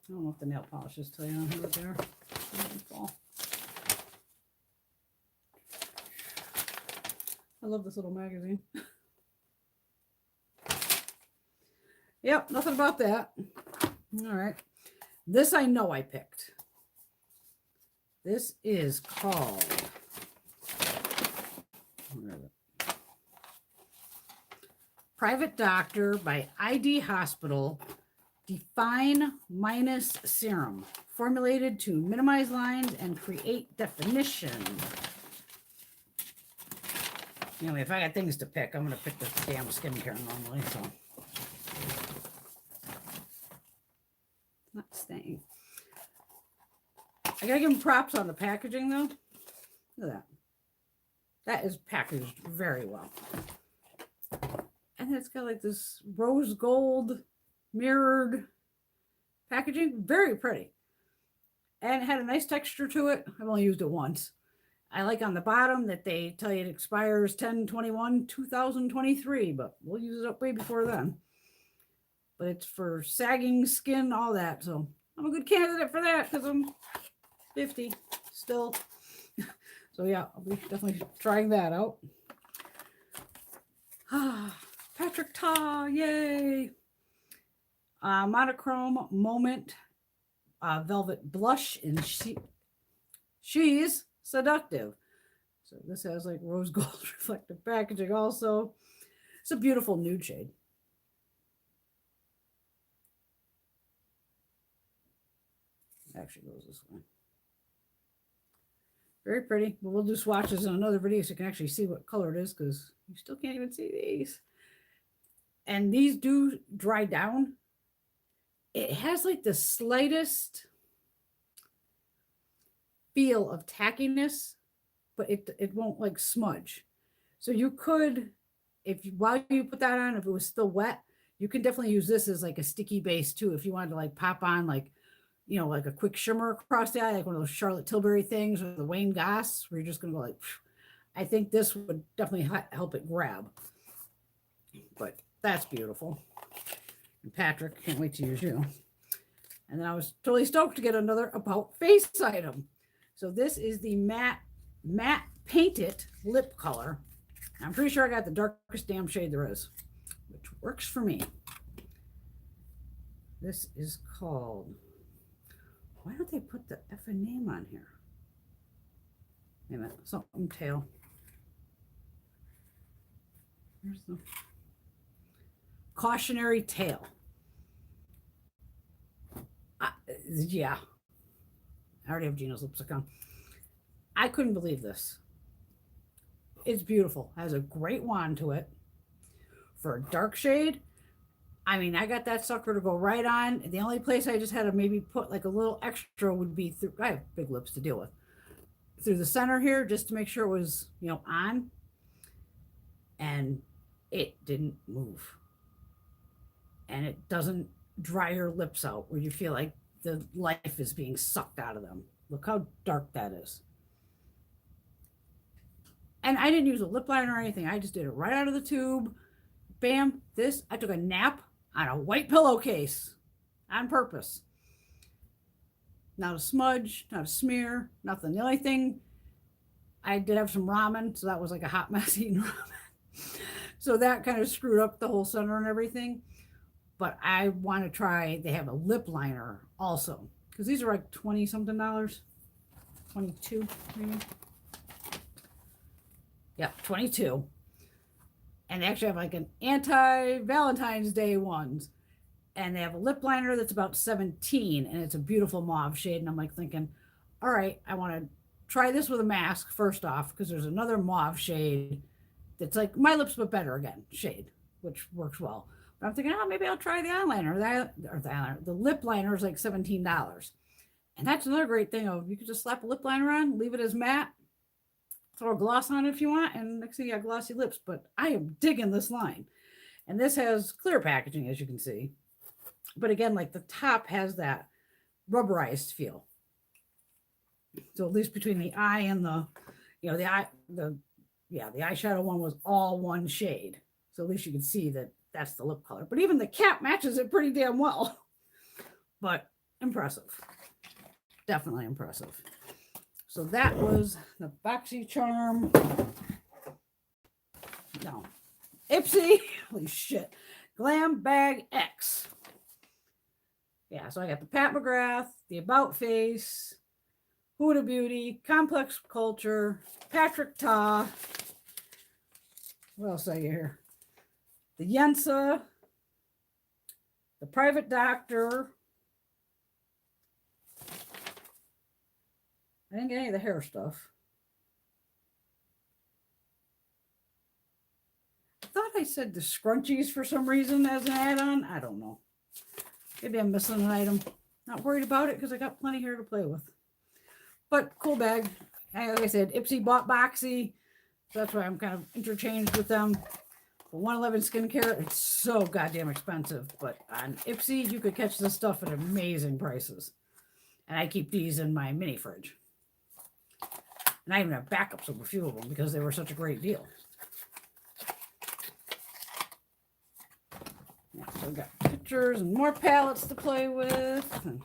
don't know if the nail polishes tell you on here what they are. I love this little magazine. Yep, nothing about that. All right. This I know I picked. This is called, where is it? Private Doctor by ID Hospital Define Minus Serum, formulated to minimize lines and create definition. Anyway, if I got things to pick, I'm going to pick the damn skincare normally, so. Not staying. I gotta give them props on the packaging though. Look at that. That is packaged very well. And it's got like this rose gold mirrored packaging. Very pretty. And it had a nice texture to it. I've only used it once. I like on the bottom that they tell you it expires 10/21/2023, but we'll use it up way before then. But it's for sagging skin, all that. So I'm a good candidate for that because I'm 50 still. So yeah, I'll be definitely trying that out. Patrick Ta, yay. Monochrome Moment Velvet Blush in She's Seductive. So this has like rose gold reflective packaging also. It's a beautiful nude shade. Actually goes this way. Very pretty. But we'll do swatches in another video so you can actually see what color it is because you still can't even see these. And these do dry down. It has like the slightest feel of tackiness, but it won't like smudge. So you could, while you put that on, if it was still wet, you can definitely use this as like a sticky base too. If you wanted to like pop on like, you know, like a quick shimmer across the eye, like one of those Charlotte Tilbury things or the Wayne Goss, where you're just going to go like, phew. I think this would definitely help it grab. But that's beautiful. And Patrick, can't wait to use you. And then I was totally stoked to get another About Face item. So this is the matte Paint It lip color. I'm pretty sure I got the darkest damn shade there is, which works for me. This is called, why don't they put the effing name on here? Wait a minute, something tail. Here's the Cautionary Tale. Yeah. I already have Gina's lipstick on. I couldn't believe this. It's beautiful. It has a great wand to it. For a dark shade, I mean, I got that sucker to go right on. The only place I just had to maybe put like a little extra would be through, I have big lips to deal with, through the center here, just to make sure it was, you know, on. And it didn't move. And it doesn't dry your lips out where you feel like the life is being sucked out of them. Look how dark that is. And I didn't use a lip liner or anything. I just did it right out of the tube. Bam, this, I took a nap on a white pillowcase on purpose. Not a smudge, not a smear, nothing. The only thing I did have some ramen, so that was like a hot mess eating ramen. So that kind of screwed up the whole center and everything. But I want to try, they have a lip liner also. Because these are like 20 something dollars. 22 maybe. Yep, 22. And they actually have like an anti-Valentine's Day ones. And they have a lip liner that's about 17 and it's a beautiful mauve shade. And I'm like thinking, all right, I want to try this with a mask first off, because there's another mauve shade that's like my lips but better again shade, which works well. But I'm thinking, oh, maybe I'll try the eyeliner. The lip liner is like $17. And that's another great thing of you could just slap a lip liner on, leave it as matte, throw a gloss on it if you want, and next thing you got glossy lips. But I am digging this line. And this has clear packaging, as you can see. But again, like the top has that rubberized feel. So at least between the eye and the eyeshadow one was all one shade. So at least you can see that that's the lip color. But even the cap matches it pretty damn well. But impressive. Definitely impressive. So that was the Boxy Charm. No. IPSY. Holy shit. Glam Bag X. Yeah, so I got the Pat McGrath, the About Face, Huda Beauty, Complex Culture, Patrick Ta. What else I get here? The Yensa, the Private Doctor. I didn't get any of the hair stuff. I thought I said the scrunchies for some reason as an add-on. I don't know. Maybe I'm missing an item. Not worried about it because I got plenty here to play with. But cool bag. Like I said, IPSY bought Boxy. So that's why I'm kind of interchanged with them. For 111 skincare, it's so goddamn expensive. But on IPSY, you could catch this stuff at amazing prices. And I keep these in my mini fridge. And I even have backups of a few of them because they were such a great deal. Yeah, so we got pictures and more palettes to play with. And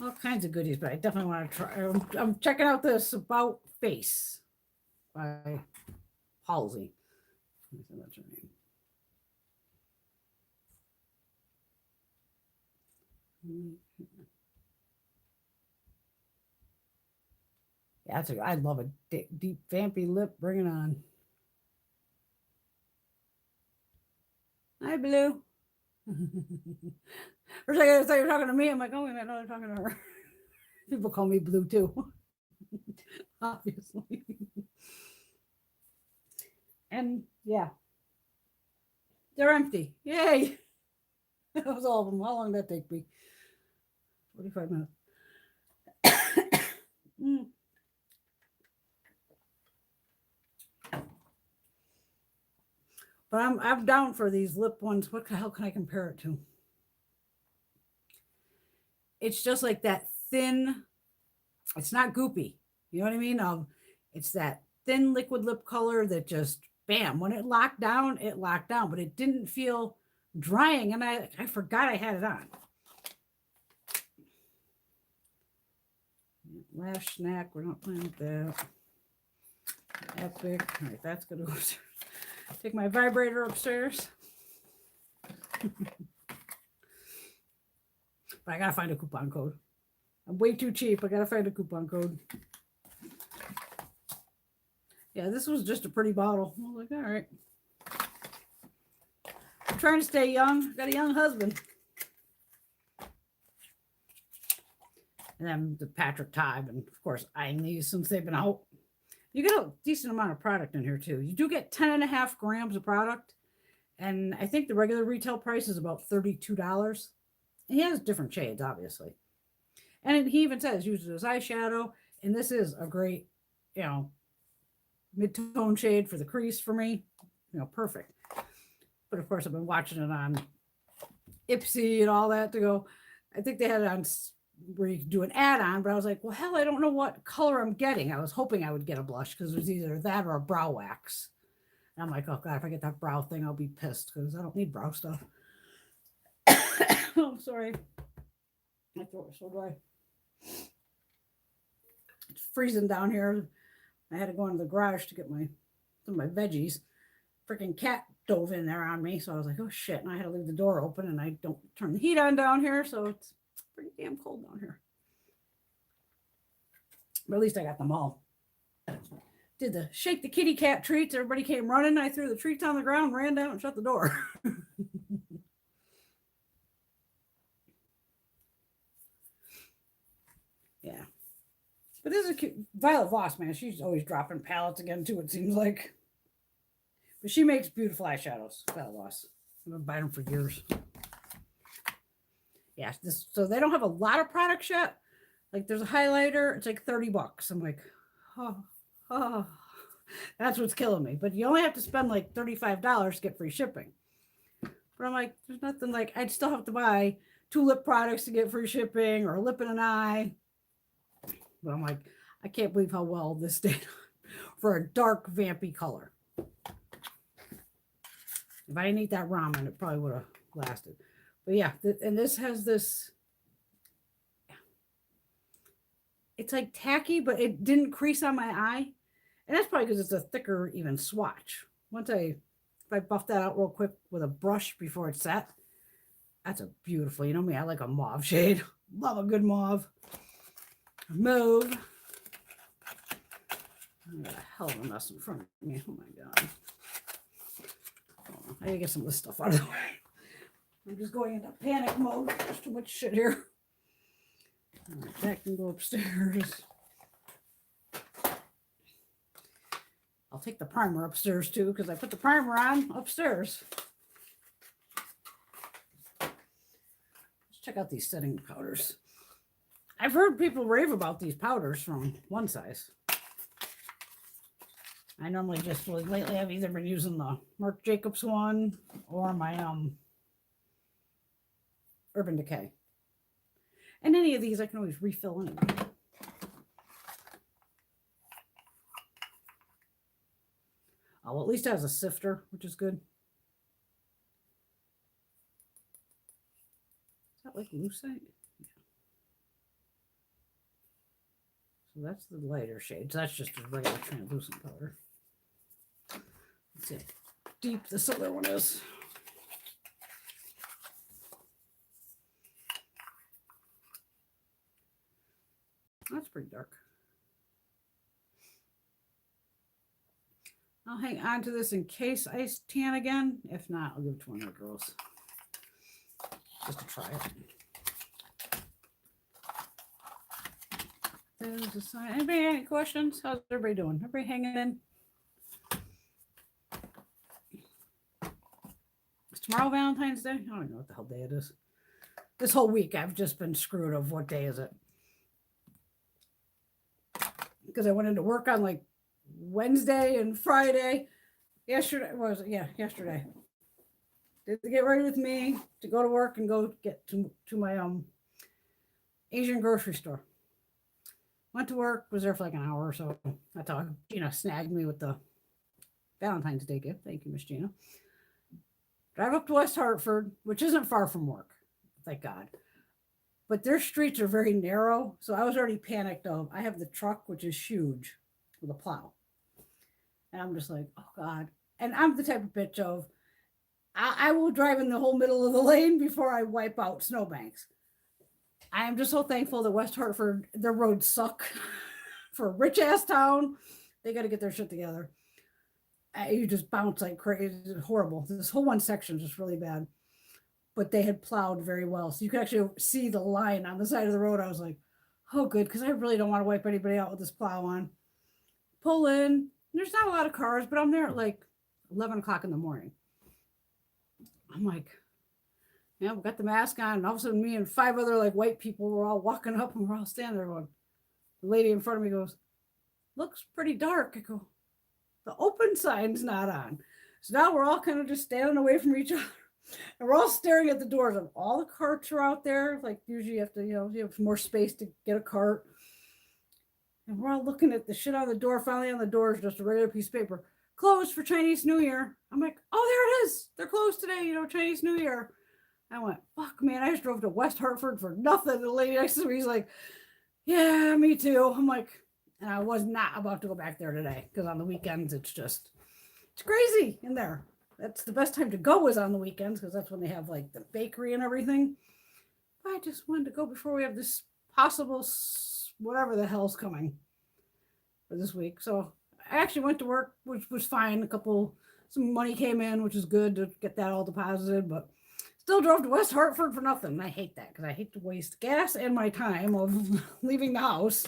all kinds of goodies, but I definitely want to try. I'm checking out this About Face by Halsey. That's her name. Yeah, I love a deep vampy lip. Bring it on. Hi, Blue. First I thought you were talking to me. I'm like, oh, wait a minute, no, they're talking to her. People call me Blue too, obviously. And yeah, they're empty. Yay! That was all of them. How long did that take me? 45 minutes. But I'm down for these lip ones. What the hell can I compare it to? It's just like that thin, it's not goopy. You know what I mean? It's that thin liquid lip color that just, bam, when it locked down, but it didn't feel drying. And I forgot I had it on. Lash Snack, we're not playing with that. Epic, all right, that's gonna go. Take my vibrator upstairs. But I gotta find a coupon code. I'm way too cheap. I gotta find a coupon code. Yeah, this was just a pretty bottle. I was like, all right. I'm trying to stay young. Got a young husband. And then the Patrick Tide, and of course, eyeing these since they've been out. You get a decent amount of product in here too. You do get 10.5 grams of product. And I think the regular retail price is about $32. And he has different shades, obviously. And he even says use it as eyeshadow. And this is a great, mid-tone shade for the crease for me. Perfect. But of course, I've been watching it on IPSY and all that to go. I think they had it on where you could do an add-on, but I was like, well, hell, I don't know what color I'm getting. I was hoping I would get a blush because it was either that or a brow wax. And I'm like, oh God, if I get that brow thing, I'll be pissed because I don't need brow stuff. Oh, sorry. My throat is so dry. It's freezing down here. I had to go into the garage to get some of my veggies. Freaking cat dove in there on me. So I was like, oh shit. And I had to leave the door open and I don't turn the heat on down here. So it's pretty damn cold down here. But at least I got them all. Did the shake the kitty cat treats. Everybody came running. I threw the treats on the ground, ran down and shut the door. Yeah. But this is a cute. Violet Voss, man. She's always dropping palettes again, too, it seems like. But she makes beautiful eyeshadows. Violet Voss. I've been buying them for years. Yeah. So they don't have a lot of products yet. Like there's a highlighter. It's like $30. I'm like, oh, that's what's killing me. But you only have to spend like $35 to get free shipping. But I'm like, there's nothing like, I'd still have to buy 2 lip products to get free shipping or a lip and an eye. But I'm like, I can't believe how well this stayed for a dark, vampy color. If I didn't eat that ramen, it probably would have lasted. But yeah, and this has this, it's like tacky, but it didn't crease on my eye. And that's probably because it's a thicker, even swatch. If I buff that out real quick with a brush before it's set, that's a beautiful, you know me, I like a mauve shade. Love a good mauve. Mauve. I got a hell of a mess in front of me. Oh my God. I gotta get some of this stuff out of the way. I'm just going into panic mode. There's too much shit here. All right, that can go upstairs. I'll take the primer upstairs too, because I put the primer on upstairs. Let's check out these setting powders. I've heard people rave about these powders from One Size. I normally just, lately I've either been using the Marc Jacobs one or my Urban Decay. And any of these I can always refill in. Oh, well, at least it has a sifter, which is good. Is that like lucite? Yeah. So that's the lighter shade. So that's just a regular translucent powder. Let's see how deep this other one is. That's pretty dark. I'll hang on to this in case I tan again. If not, I'll give it to one of the girls. Just to try it. There's a sign. Anybody have any questions? How's everybody doing? Everybody hanging in? Is tomorrow Valentine's Day? I don't even know what the hell day it is. This whole week I've just been screwed of what day is it. Because I went into work on like Wednesday and Friday. Yesterday. Did they get ready with me to go to work and go get to my Asian grocery store. Went to work, was there for like an hour or so. That's how Gina snagged me with the Valentine's Day gift. Thank you, Miss Gina. Drive up to West Hartford, which isn't far from work, thank God. But their streets are very narrow, so I was already panicked of, I have the truck, which is huge, with a plow. And I'm just like, oh God. And I'm the type of bitch of, I will drive in the whole middle of the lane before I wipe out snowbanks. I am just so thankful that West Hartford, their roads suck. For a rich ass town, they got to get their shit together. You just bounce like crazy. It's horrible. This whole one section is just really bad. But they had plowed very well. So you could actually see the line on the side of the road. I was like, oh, good, because I really don't want to wipe anybody out with this plow on. Pull in. There's not a lot of cars, but I'm there at like 11 o'clock in the morning. I'm like, yeah, we got the mask on. And all of a sudden, me and 5 other like white people were all walking up and we're all standing there going, the lady in front of me goes, looks pretty dark. I go, the open sign's not on. So now we're all kind of just standing away from each other. And we're all staring at the doors of all the carts are out there. Like usually you have to, you have more space to get a cart. And we're all looking at the shit on the door. Finally on the door is just a regular piece of paper. Closed for Chinese New Year. I'm like, oh, there it is. They're closed today, Chinese New Year. I went, fuck, man, I just drove to West Hartford for nothing. The lady next to me is like, yeah, me too. I'm like, And I was not about to go back there today because on the weekends it's crazy in there. That's the best time to go is on the weekends because that's when they have like the bakery and everything. But I just wanted to go before we have this possible whatever the hell's coming for this week. So I actually went to work, which was fine. Some money came in, which is good to get that all deposited, but still drove to West Hartford for nothing. I hate that because I hate to waste gas and my time of leaving the house.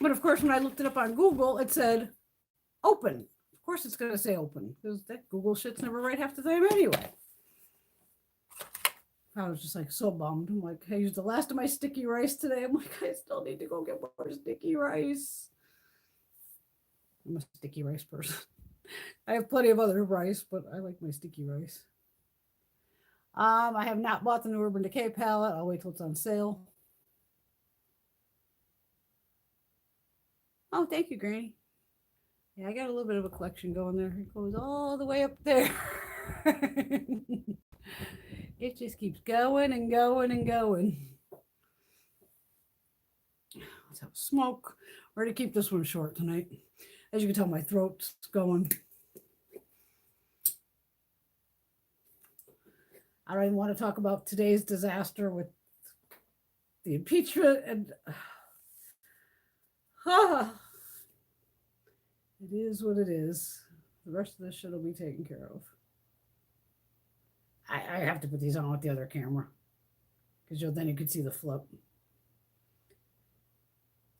But of course, when I looked it up on Google, it said open. Of course, it's going to say open because that Google shit's never right half the time anyway. I was just like so bummed. I'm like, I used the last of my sticky rice today. I'm like, I still need to go get more sticky rice. I'm a sticky rice person. I have plenty of other rice, but I like my sticky rice. I have not bought the new Urban Decay palette. I'll wait till it's on sale. Oh, thank you, Granny. Yeah, I got a little bit of a collection going there. It goes all the way up there. It just keeps going and going and going. Let's have a smoke. We're going to keep this one short tonight. As you can tell, my throat's going. I don't even want to talk about today's disaster with the impeachment and it is what it is. The rest of this shit will be taken care of. I have to put these on with the other camera because then you could see the flip.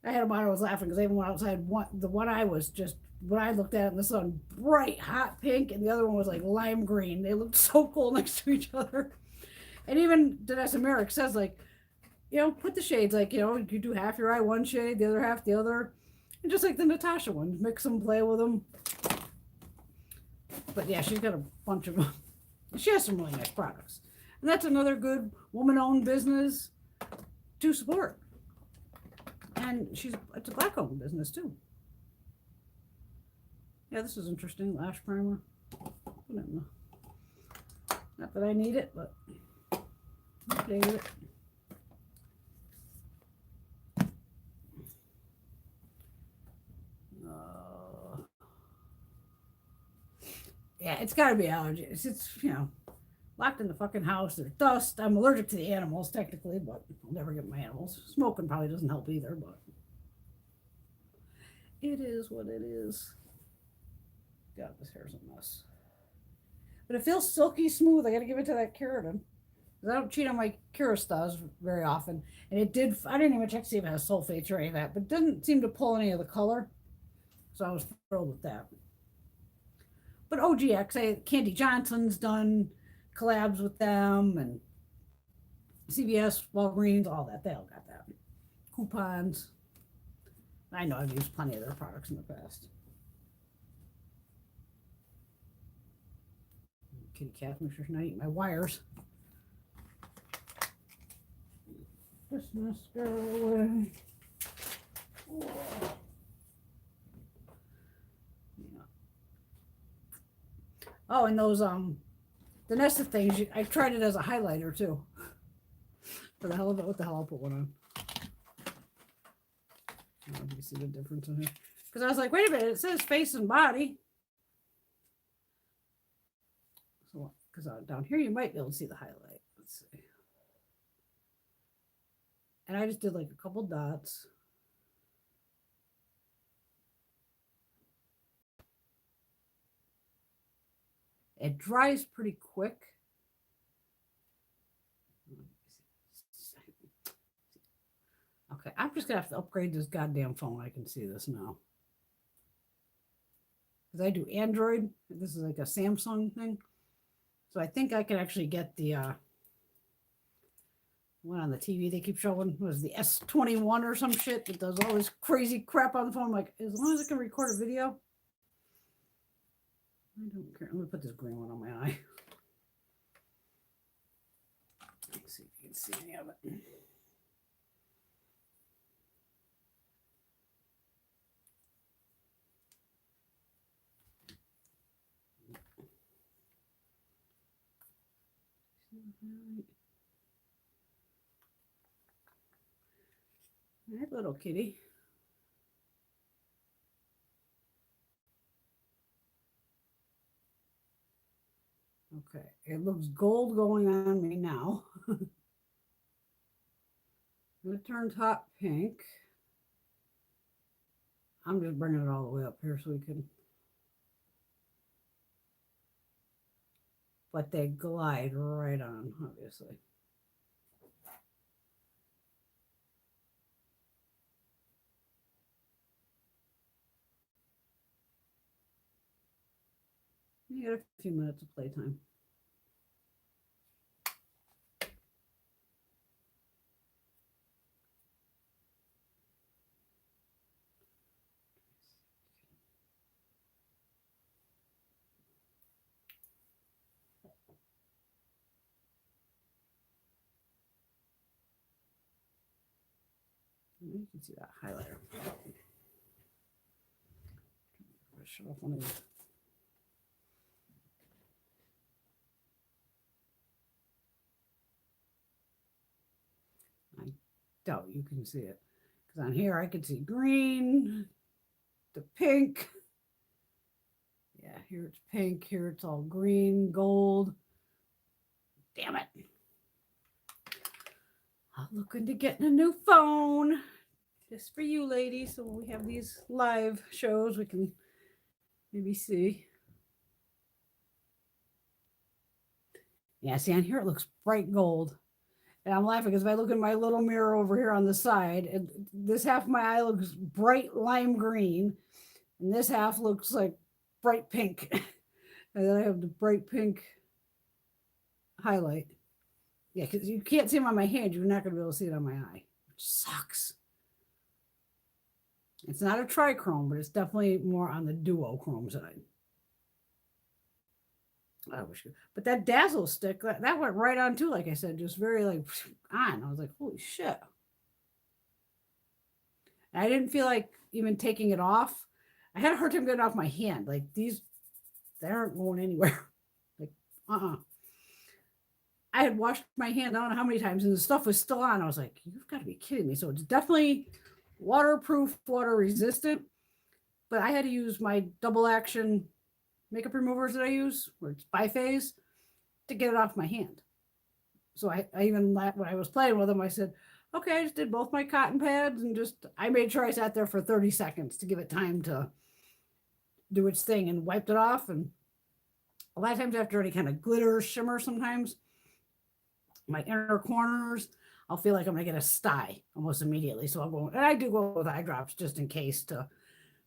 I had them on. I was laughing because they even went outside. The one I was just, when I looked at it in the sun, bright hot pink, and the other one was like lime green. They looked so cool next to each other. And even Vanessa Merrick says, like, put the shades, like, you do half your eye one shade, the other half the other. And just like the Natasha one, mix them, play with them. But yeah, she's got a bunch of them. She has some really nice products. And that's another good woman-owned business to support. And it's a black-owned business, too. Yeah, this is interesting. Lash primer. Not that I need it, but I'll play with it. Yeah, it's got to be allergies. It's, locked in the fucking house. There's dust. I'm allergic to the animals, technically, but I'll never get my animals. Smoking probably doesn't help either, but it is what it is. God, this hair's a mess. But it feels silky smooth. I got to give it to that keratin. I don't cheat on my Kerastase very often. And I didn't even check to see if it has sulfates or any of that, but it didn't seem to pull any of the color. So I was thrilled with that. But OGX, Candy Johnson's done collabs with them, and CVS, Walgreens, all that. They all got that. Coupons. I know I've used plenty of their products in the past. Kitty cat, make sure she's not eating my wires. This mascara away. Whoa. Oh, and those the Nesta things, I tried it as a highlighter too. For the hell of it, what the hell, I'll put one on. I don't know if you see the difference in here. Because I was like, wait a minute, it says face and body. So, because down here you might be able to see the highlight. Let's see. And I just did like a couple dots. It dries pretty quick. Okay, I'm just gonna have to upgrade this goddamn phone. I can see this now. Because I do Android. This is like a Samsung thing. So I think I can actually get the one on the TV they keep showing. What is the S21 or some shit that does all this crazy crap on the phone? I'm like, as long as it can record a video. I don't care. I'm going to put this green one on my eye. Let's see if you can see any of it. That little kitty. Okay, it looks gold going on me now. I'm going to turn top pink. I'm just bringing it all the way up here so we can. But they glide right on, obviously. You got a few minutes of playtime. You can see that highlighter. Show off one of these. I doubt you can see it. Because on here I can see green, the pink. Yeah, here it's pink, here it's all green, gold. Damn it. I'm looking to getting a new phone. Just for you ladies. So when we have these live shows, we can maybe see. Yeah, see on here it looks bright gold. And I'm laughing because if I look in my little mirror over here on the side, and this half of my eye looks bright lime green, and this half looks like bright pink. And then I have the bright pink highlight. Yeah, because you can't see them on my hand. You're not going to be able to see it on my eye, which sucks. It's not a trichrome, but it's definitely more on the duochrome side. I wish, but that Dazzle stick, that went right on too, like I said, just very like on. I was like, holy shit. And I didn't feel like even taking it off. I had a hard time getting off my hand. Like these, they aren't going anywhere. Like, I had washed my hand, I don't know how many times, and the stuff was still on. I was like, you've got to be kidding me. So it's definitely waterproof, water resistant. But I had to use my double action makeup removers that I use, where it's biphase, to get it off my hand. So I even, when I was playing with them, I said, okay, I just did both my cotton pads and I made sure I sat there for 30 seconds to give it time to do its thing and wiped it off. And a lot of times after any kind of glitter shimmer, sometimes my inner corners, I'll feel like I'm going to get a sty almost immediately. So I'll go, and I do go with eye drops just in case to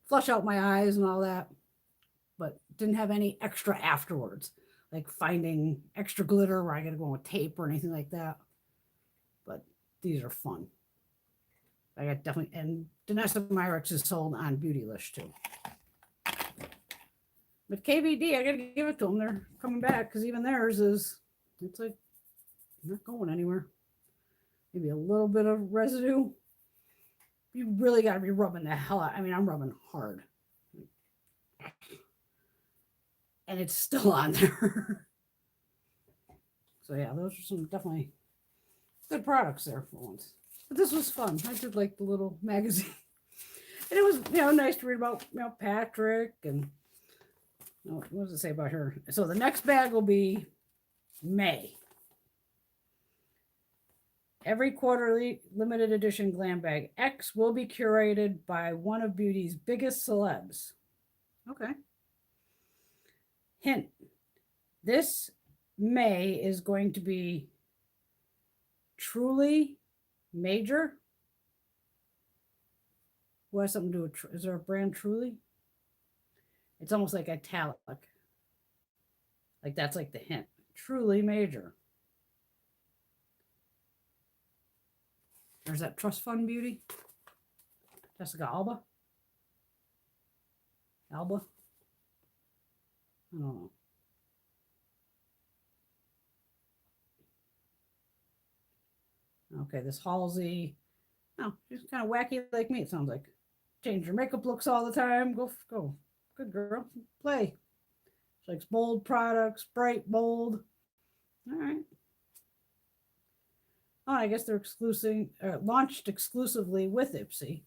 flush out my eyes and all that. But didn't have any extra afterwards, like finding extra glitter where I got to go with tape or anything like that. But these are fun. I got definitely, and Danessa Myricks is sold on Beautylish too. But KVD, I got to give it to them. They're coming back because even theirs is, it's like not going anywhere. Maybe a little bit of residue. You really got to be rubbing the hell out. I mean, I'm rubbing hard. And it's still on there. So yeah, those are some definitely good products there for once. But this was fun. I did like the little magazine. And it was, nice to read about, Patrick and what does it say about her? So the next bag will be May. Every quarterly limited edition glam bag X will be curated by one of beauty's biggest celebs. Okay. Hint, this May is going to be truly major. What has something to do with, is there a brand Truly? It's almost like italic. Like that's like the hint. Truly major. There's that Trust Fund Beauty. Jessica Alba. I don't know. Okay, this Halsey. Oh, she's kind of wacky like me, it sounds like. Change your makeup looks all the time. Go. Good girl. Play. She likes bold products, bright, bold. All right. Oh, I guess they're launched exclusively with IPSY.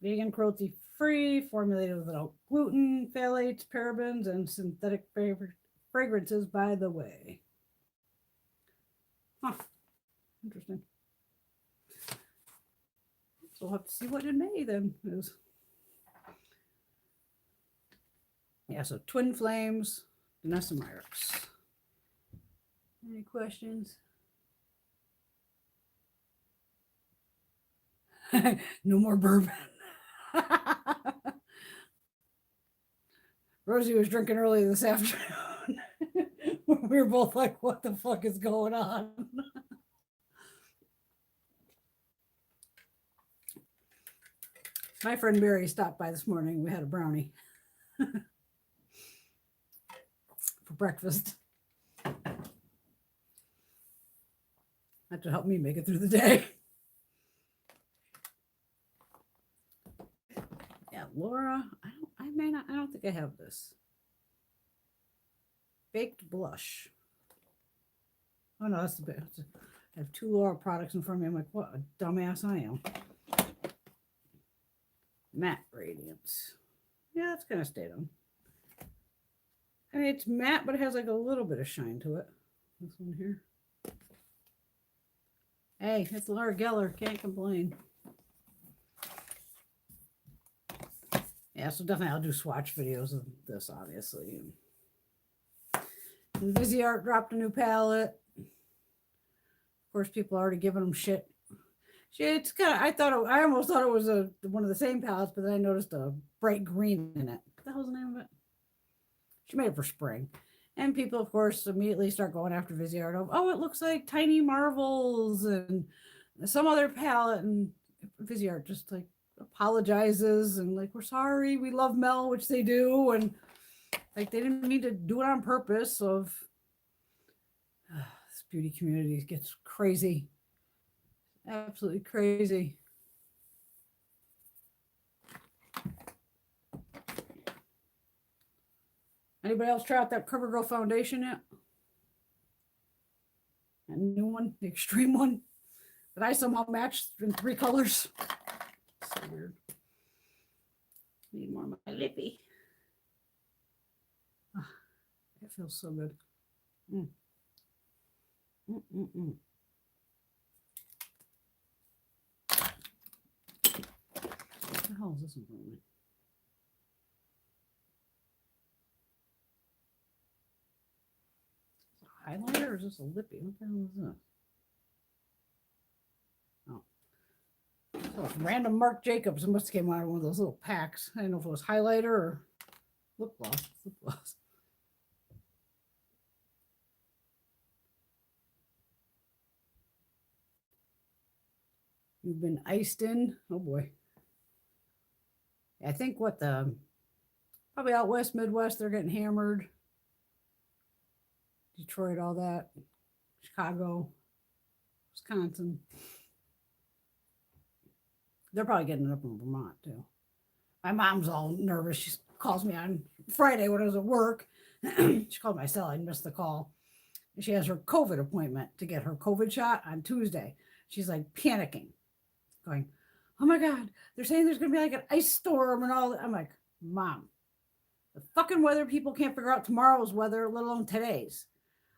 Vegan, cruelty free, formulated without gluten, phthalates, parabens, and synthetic fragrances, by the way. Huh. Interesting. So we'll have to see what in May then is. Yeah, so Twin Flames, Vanessa Myrick's. Any questions? No more bourbon. Rosie was drinking early this afternoon. We were both like, what the fuck is going on? My friend Mary stopped by this morning. We had a brownie for breakfast. That to help me make it through the day. Yeah, Laura, I don't think I have this. Baked blush. Oh no, that's the bit. I have two Laura products in front of me. I'm like, what a dumbass I am. Matte Radiance. Yeah, that's kind of stayed on. I mean, it's matte, but it has like a little bit of shine to it. This one here. Hey, it's Laura Geller. Can't complain. Yeah, so definitely I'll do swatch videos of this, obviously. And Viseart dropped a new palette. Of course, people are already giving them shit. It's kind of, I almost thought it was one of the same palettes, but then I noticed a bright green in it. What the hell's the name of it? She made it for spring. And people, of course, immediately start going after Viseart. Oh, it looks like Tiny Marvels and some other palette. And Viseart just like apologizes and like, we're sorry, we love Mel, which they do. And like, they didn't mean to do it on purpose. This beauty community gets crazy. Absolutely crazy. Anybody else try out that CoverGirl foundation yet? That new one, the extreme one, that I somehow matched in 3 colors. So weird. Need more of my lippy. Ah, it feels so good. What the hell is this one for me? Highlighter or is this a lippy? What the hell is this? Oh. So it's random Marc Jacobs. It must have came out of one of those little packs. I didn't know if it was highlighter or lip gloss. Lip gloss. You've been iced in. Oh boy. I think probably out west, Midwest, they're getting hammered. Detroit, all that. Chicago, Wisconsin. They're probably getting it up in Vermont too. My mom's all nervous. She calls me on Friday when I was at work. She called my cell. I missed the call. And she has her COVID appointment to get her COVID shot on Tuesday. She's like panicking, going, oh my God, they're saying there's going to be like an ice storm and all that. I'm like, Mom, the fucking weather people can't figure out tomorrow's weather, let alone today's.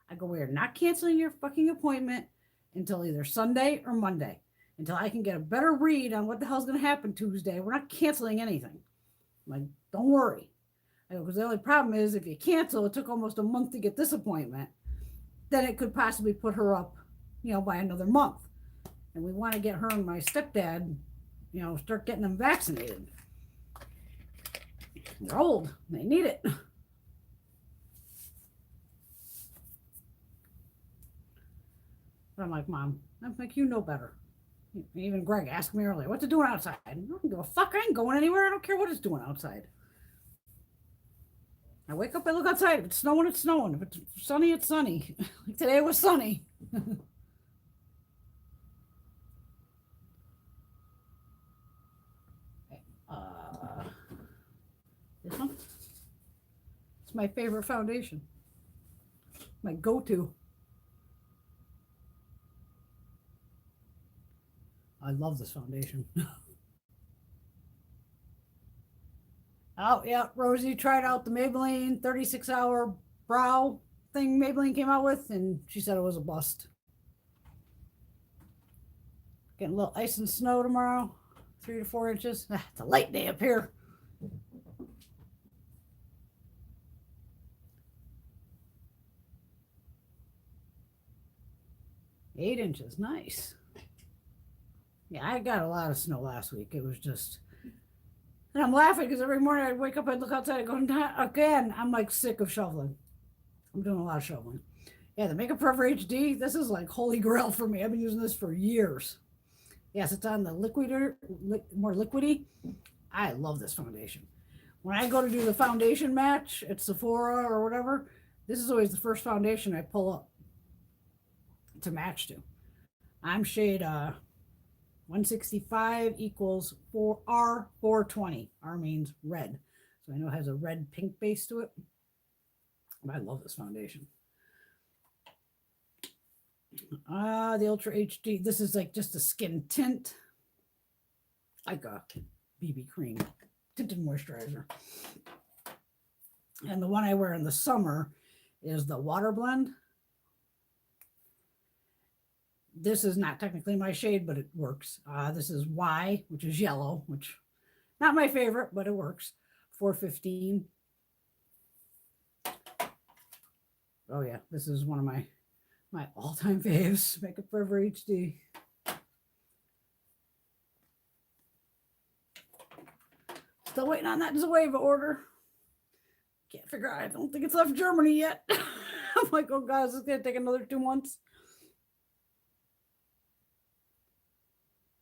I go, we are not canceling your fucking appointment until either Sunday or Monday, until I can get a better read on what the hell's going to happen Tuesday. We're not canceling anything. I'm like, don't worry. I go, because the only problem is if you cancel, it took almost a month to get this appointment, then it could possibly put her up, by another month. And we want to get her and my stepdad, start getting them vaccinated. They're old. They need it. But I'm like, Mom, I'm like, you know better. Even Greg asked me earlier, what's it doing outside? I don't give a fuck. I ain't going anywhere. I don't care what it's doing outside. I wake up, I look outside. If it's snowing, it's snowing. If it's sunny, it's sunny. Like today it was sunny. This one? It's my favorite foundation. My go-to. I love this foundation. Oh, yeah. Rosie tried out the Maybelline 36-hour brow thing Maybelline came out with, and she said it was a bust. Getting a little ice and snow tomorrow, 3 to 4 inches. It's a light day up here. Eight inches, nice. Yeah, I got a lot of snow last week. It was just, and I'm laughing because every morning I'd wake up, I'd look outside, I'd go, again, I'm like sick of shoveling. I'm doing a lot of shoveling. Yeah, the Makeup Forever HD, this is like holy grail for me. I've been using this for years. Yes, it's on the more liquidy. I love this foundation. When I go to do the foundation match at Sephora or whatever, this is always the first foundation I pull up to match to. I'm shade 165 equals 4R420. R means red. So I know it has a red pink base to it. I love this foundation. The Ultra HD. This is like just a skin tint. Like a BB cream. Tinted moisturizer. And the one I wear in the summer is the Water Blend. This is not technically my shade, but it works. This is Y, which is yellow, which not my favorite, but it works. 415. Oh yeah, this is one of my all-time faves. Makeup Forever HD. Still waiting on that Zoeva order. Can't figure out. I don't think it's left Germany yet. I'm like, oh God, this is gonna take another 2 months.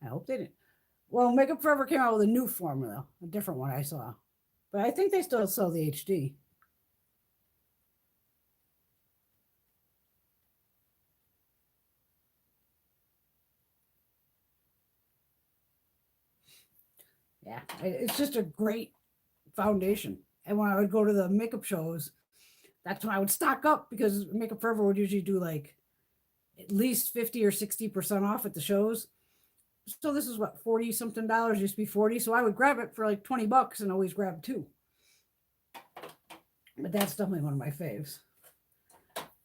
I hope they didn't. Well, Makeup Forever came out with a new formula, a different one I saw. But I think they still sell the HD. Yeah, it's just a great foundation. And when I would go to the makeup shows, that's when I would stock up because Makeup Forever would usually do like at least 50 or 60% off at the shows. So this is what, 40 something dollars, used to be 40. So I would grab it for like 20 bucks and always grab two. But that's definitely one of my faves.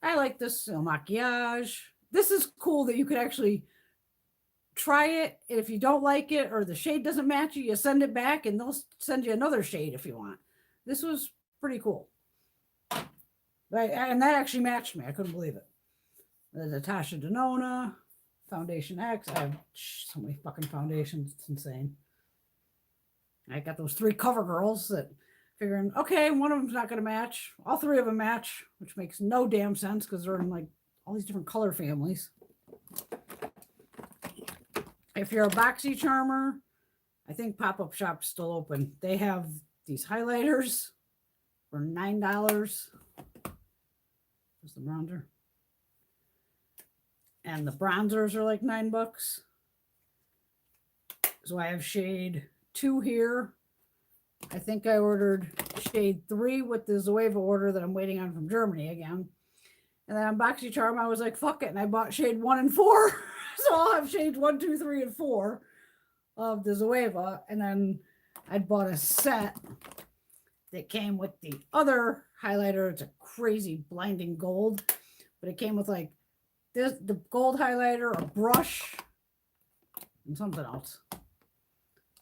I like this maquillage. This is cool that you could actually try it. If you don't like it or the shade doesn't match you, you send it back and they'll send you another shade if you want. This was pretty cool. And that actually matched me. I couldn't believe it. The Natasha Denona, Foundation X. I have so many fucking foundations. It's insane. I got those 3 cover girls that figuring, okay, one of them's not going to match. All 3 of them match, which makes no damn sense because they're in like all these different color families. If you're a Boxy charmer, I think Pop-Up Shop's still open. They have these highlighters for $9. There's the bronzer. And the bronzers are like $9. So I have shade 2 here. I think I ordered shade 3 with the Zoeva order that I'm waiting on from Germany again. And then on Boxy Charm, I was like, fuck it. And I bought shade 1 and 4. So I'll have shades 1, 2, 3, and 4 of the Zoeva. And then I bought a set that came with the other highlighter. It's a crazy blinding gold. But it came with like this, the gold highlighter, a brush, and something else.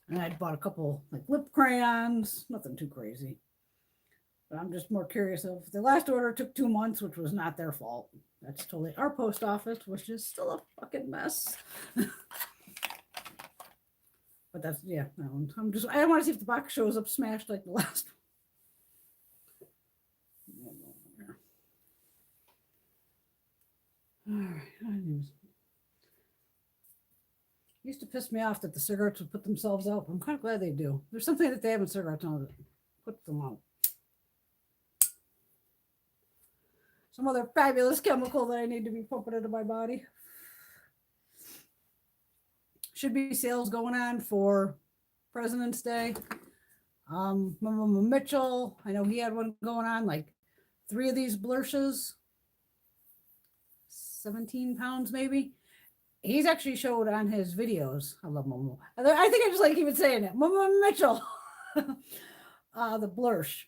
And I bought a couple like lip crayons. Nothing too crazy. But I'm just more curious of the last order took 2 months, which was not their fault. That's totally our post office, which is still a fucking mess. But that's, yeah, no, I want to see if the box shows up smashed like the last one. All right. It used to piss me off that the cigarettes would put themselves out. I'm kind of glad they do. There's something that they have in cigarettes now that puts them out. Some other fabulous chemical that I need to be pumping into my body. Should be sales going on for President's Day. Mitchell, I know he had one going on, like 3 of these blushes, 17 pounds maybe. He's actually showed on his videos. I love Momo. I think I just like even saying it. Momo Mitchell. the blush.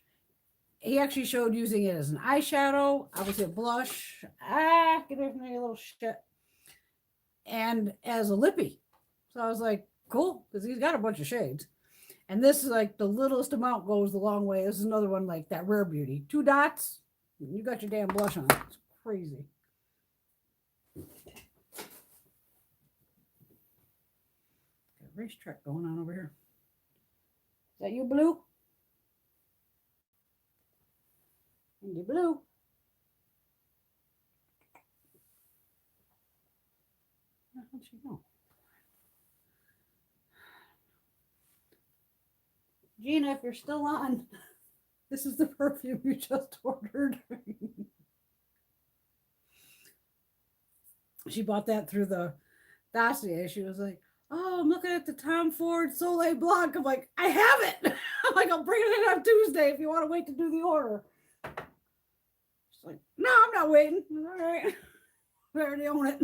He actually showed using it as an eyeshadow, obviously a blush. Get away from me, little shit. And as a lippy. So I was like, cool, because he's got a bunch of shades. And this is like the littlest amount goes the long way. This is another one like that Rare Beauty. 2 dots, you got your damn blush on. It's crazy. Got a racetrack going on over here. Is that you, Blue? Indy Blue. Where did she go? Gina, if you're still on, this is the perfume you just ordered. She bought that through the dossier. She was like, oh, I'm looking at the Tom Ford Soleil Blanc. I'm like, I have it. I'm like, I'll bring it in on Tuesday if you want to wait to do the order. She's like, no, I'm not waiting. All right. I already own it.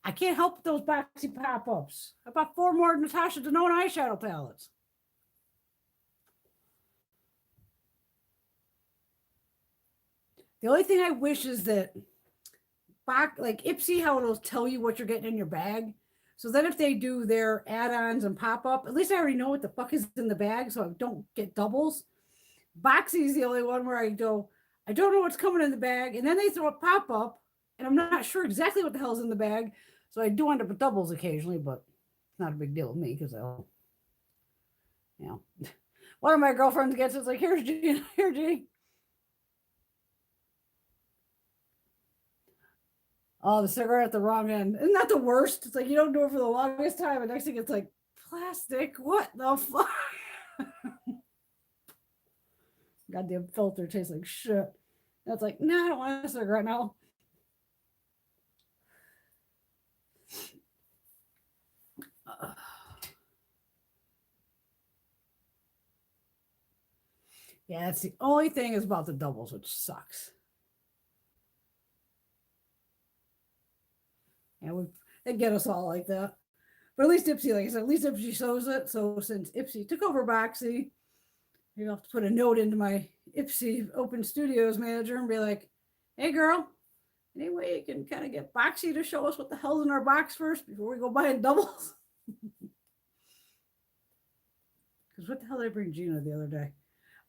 I can't help those Boxy pop-ups. I bought 4 more Natasha Denona eyeshadow palettes. The only thing I wish is that like IPSY, how it'll tell you what you're getting in your bag. So then if they do their add-ons and pop-up, at least I already know what the fuck is in the bag, so I don't get doubles. Boxy is the only one where I go, I don't know what's coming in the bag, and then they throw a pop-up, and I'm not sure exactly what the hell's in the bag. So I do end up with doubles occasionally, but it's not a big deal with me because I'll, you know, one of my girlfriends gets it, it's like, here's G, here, G. Oh, the cigarette at the wrong end. Isn't that the worst? It's like you don't do it for the longest time, and next thing it's like, plastic, what the fuck? Goddamn filter tastes like shit. And it's like, no, I don't want a cigarette now. Yeah, it's the only thing is about the doubles, which sucks. Yeah, they get us all like that. But at least IPSY, like I said, at least IPSY shows it. So since IPSY took over Boxy, you'll have to put a note into my IPSY Open Studios manager and be like, hey girl, any way you can kind of get Boxy to show us what the hell's in our box first before we go buying doubles? Because what the hell did I bring Gina the other day?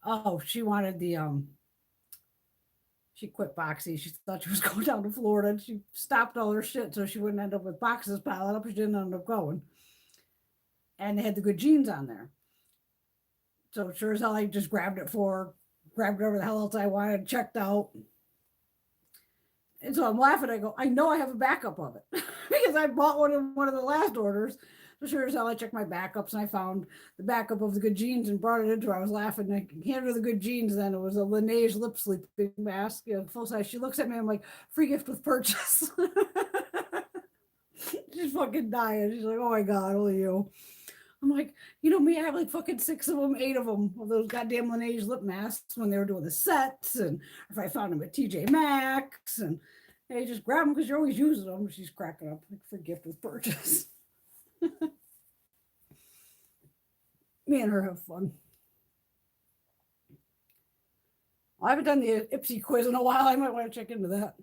Oh, she wanted the she quit Boxy. She thought she was going down to Florida, and she stopped all her shit so she wouldn't end up with boxes piled up. She didn't end up going. And they had the good jeans on there. So sure as hell, I just grabbed it for her, grabbed whatever the hell else I wanted, checked out. And so I'm laughing. I go, I know I have a backup of it because I bought one in one of the last orders. So sure as hell, I checked my backups and I found the backup of the good jeans and brought it into her. I was laughing. I handed her the good jeans. Then it was a Laneige lip sleeping mask, you know, full size. She looks at me. I'm like, free gift with purchase. She's fucking dying. She's like, oh my God, only you. I'm like, you know me, I have like fucking 6 of them, 8 of them, of those goddamn Laneige lip masks when they were doing the sets. And if I found them at TJ Maxx, and hey, just grab them because you're always using them. She's cracking up like free gift with purchase. Me and her have fun. I haven't done the IPSY quiz in a while. I might want to check into that.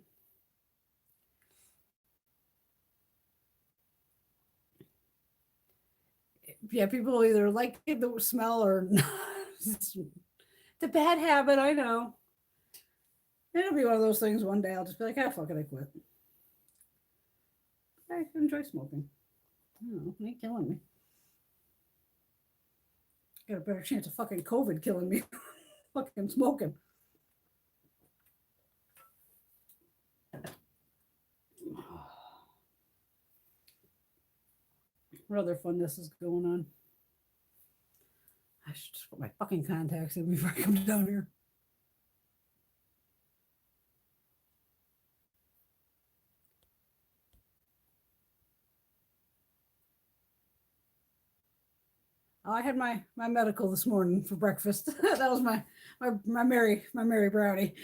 Yeah, people either like the smell or not. It's a bad habit, I know. It'll be one of those things one day I'll just be like, ah, fuck it, I quit. I enjoy smoking. I don't know, it ain't killing me. Got a better chance of fucking COVID killing me. Fucking smoking. What other funness is going on? I should just put my fucking contacts in before I come down here. Oh, I had my medical this morning for breakfast. That was my Mary brownie.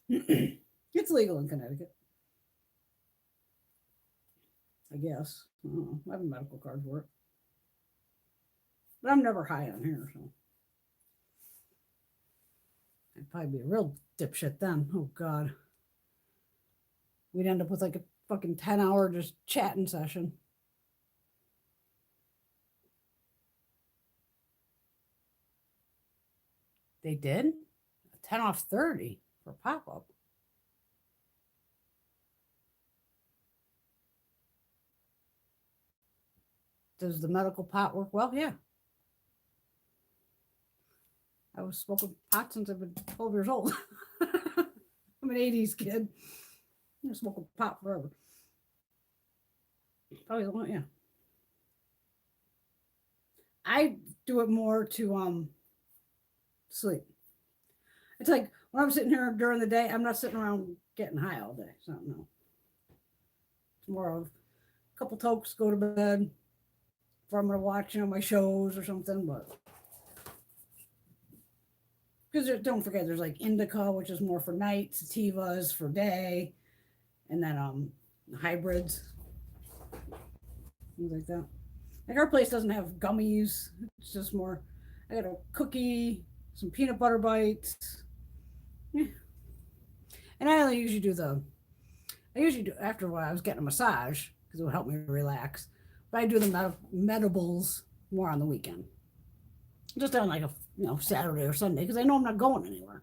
It's legal in Connecticut. I guess. I don't know. I have a medical card for it. But I'm never high on here, so. I'd probably be a real dipshit then. Oh, God. We'd end up with like a fucking 10-hour just chatting session. They did? 10 off 30 for pop-up. Does the medical pot work well? Yeah. I was smoking pot since I've been 12 years old. I'm an 80s kid. I'm smoking pot forever. Probably the one, yeah. I do it more to sleep. It's like when I'm sitting here during the day, I'm not sitting around getting high all day. So no. It's more of a couple tokes, go to bed. If I'm gonna watch, my shows or something, but because don't forget there's like indica, which is more for night, sativas for day, and then hybrids, things like that. Like our place doesn't have gummies. It's just more. I got a cookie, some peanut butter bites. Yeah. And I usually do after a while I was getting a massage because it would help me relax. But I do the medibles more on the weekend. Just on like a Saturday or Sunday because I know I'm not going anywhere.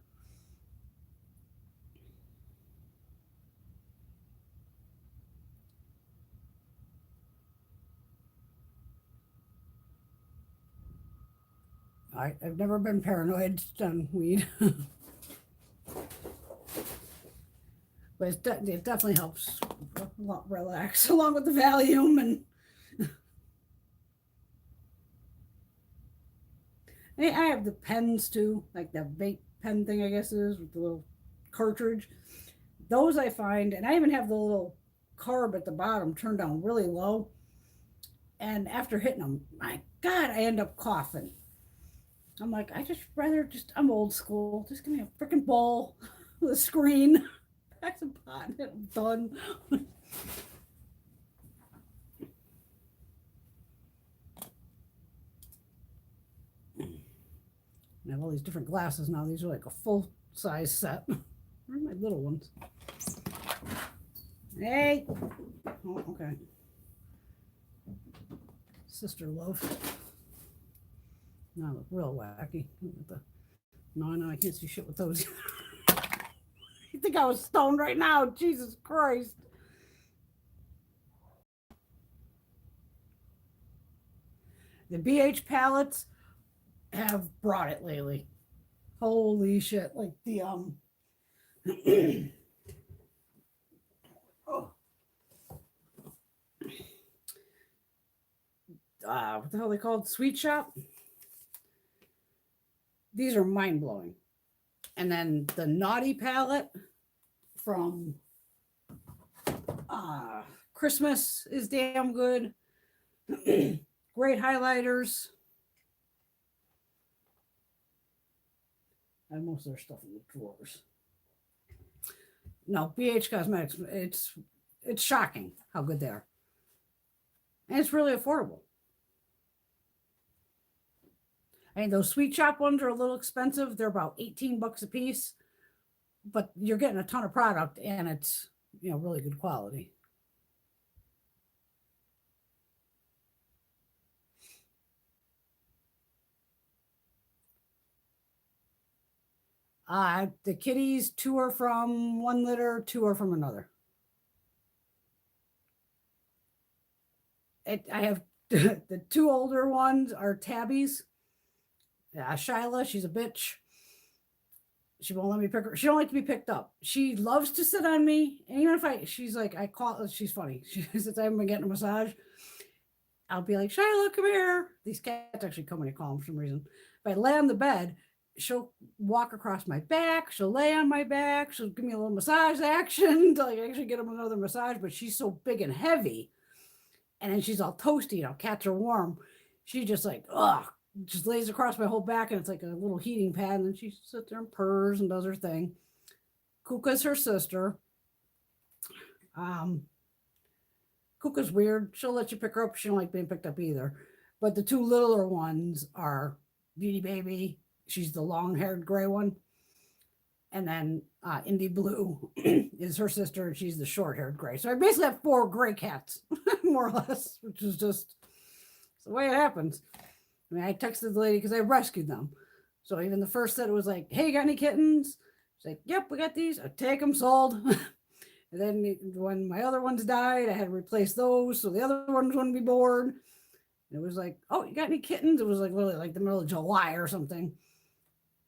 I've never been paranoid on weed. But it definitely helps relax along with the Valium and I have the pens too, like the vape pen thing I guess it is with the little cartridge. Those I find, and I even have the little carb at the bottom turned down really low. And after hitting them, my God, I end up coughing. I'm like, I'm old school. Just give me a freaking bowl with a screen. Pack some pot and I'm done. I have all these different glasses now. These are like a full size set. Where are my little ones? Hey. Oh, okay. Sister love. No, real wacky. No, I can't see shit with those. You think I was stoned right now? Jesus Christ. The BH palettes have brought it lately. Holy shit. Like the oh. What the hell are they called? Sweet Shop. These are mind blowing. And then the Naughty palette from Christmas is damn good. Great highlighters. I have most of their stuff in the drawers. No, BH Cosmetics, it's shocking how good they are. And it's really affordable. I mean, those Sweet Shop ones are a little expensive. They're about $18 a piece, but you're getting a ton of product and it's, really good quality. The kitties, 2 are from one litter, 2 are from another. I have the 2 older ones are tabbies. Shyla, she's a bitch. She won't let me pick her. She don't like to be picked up. She loves to sit on me. And even if she's like, she's funny. She says I haven't been getting a massage. I'll be like, Shyla, come here. These cats actually come when I call them for some reason. If I lay on the bed, she'll walk across my back. She'll lay on my back. She'll give me a little massage action to actually get them another massage. But she's so big and heavy. And then she's all toasty. Cats are warm. She just like, just lays across my whole back and it's like a little heating pad. And then she sits there and purrs and does her thing. Kuka's her sister. Kuka's weird. She'll let you pick her up. She don't like being picked up either. But the two littler ones are Beauty Baby. She's the long-haired gray one. And then Indie Blue is her sister, and she's the short-haired gray. So I basically have 4 gray cats, more or less, which is just the way it happens. I mean, I texted the lady because I rescued them. So even the first set, it was like, hey, you got any kittens? She's like, yep, we got these. I take them, sold. And then when my other ones died, I had to replace those. So the other ones wouldn't be bored. And it was like, oh, you got any kittens? It was like really like the middle of July or something.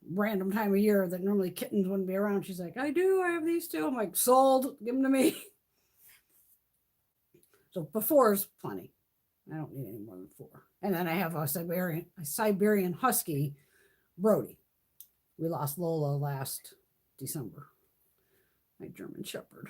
Random time of year that normally kittens wouldn't be around. She's like, I do. I have these too. I'm like, sold. Give them to me. So before is plenty. I don't need any more than 4. And then I have a Siberian Husky Brody. We lost Lola last December. My German Shepherd.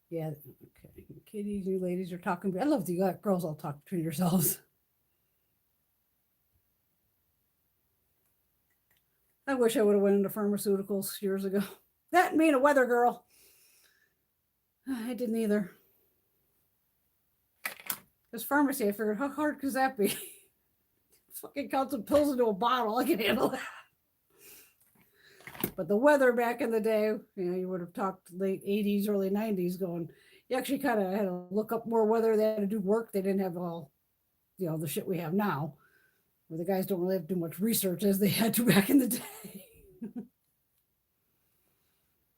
Yeah, okay. Kitties, you ladies are talking. I love you girls all talk between yourselves. I wish I would have went into pharmaceuticals years ago. That and being a weather girl. I didn't either. This pharmacy, I figured, how hard could that be? Fucking count some pills into a bottle. I can handle that. But the weather back in the day, you would have talked late 80s, early 90s going, you actually kind of had to look up more weather. They had to do work. They didn't have all, the shit we have now, where the guys don't really have to do much research as they had to back in the day.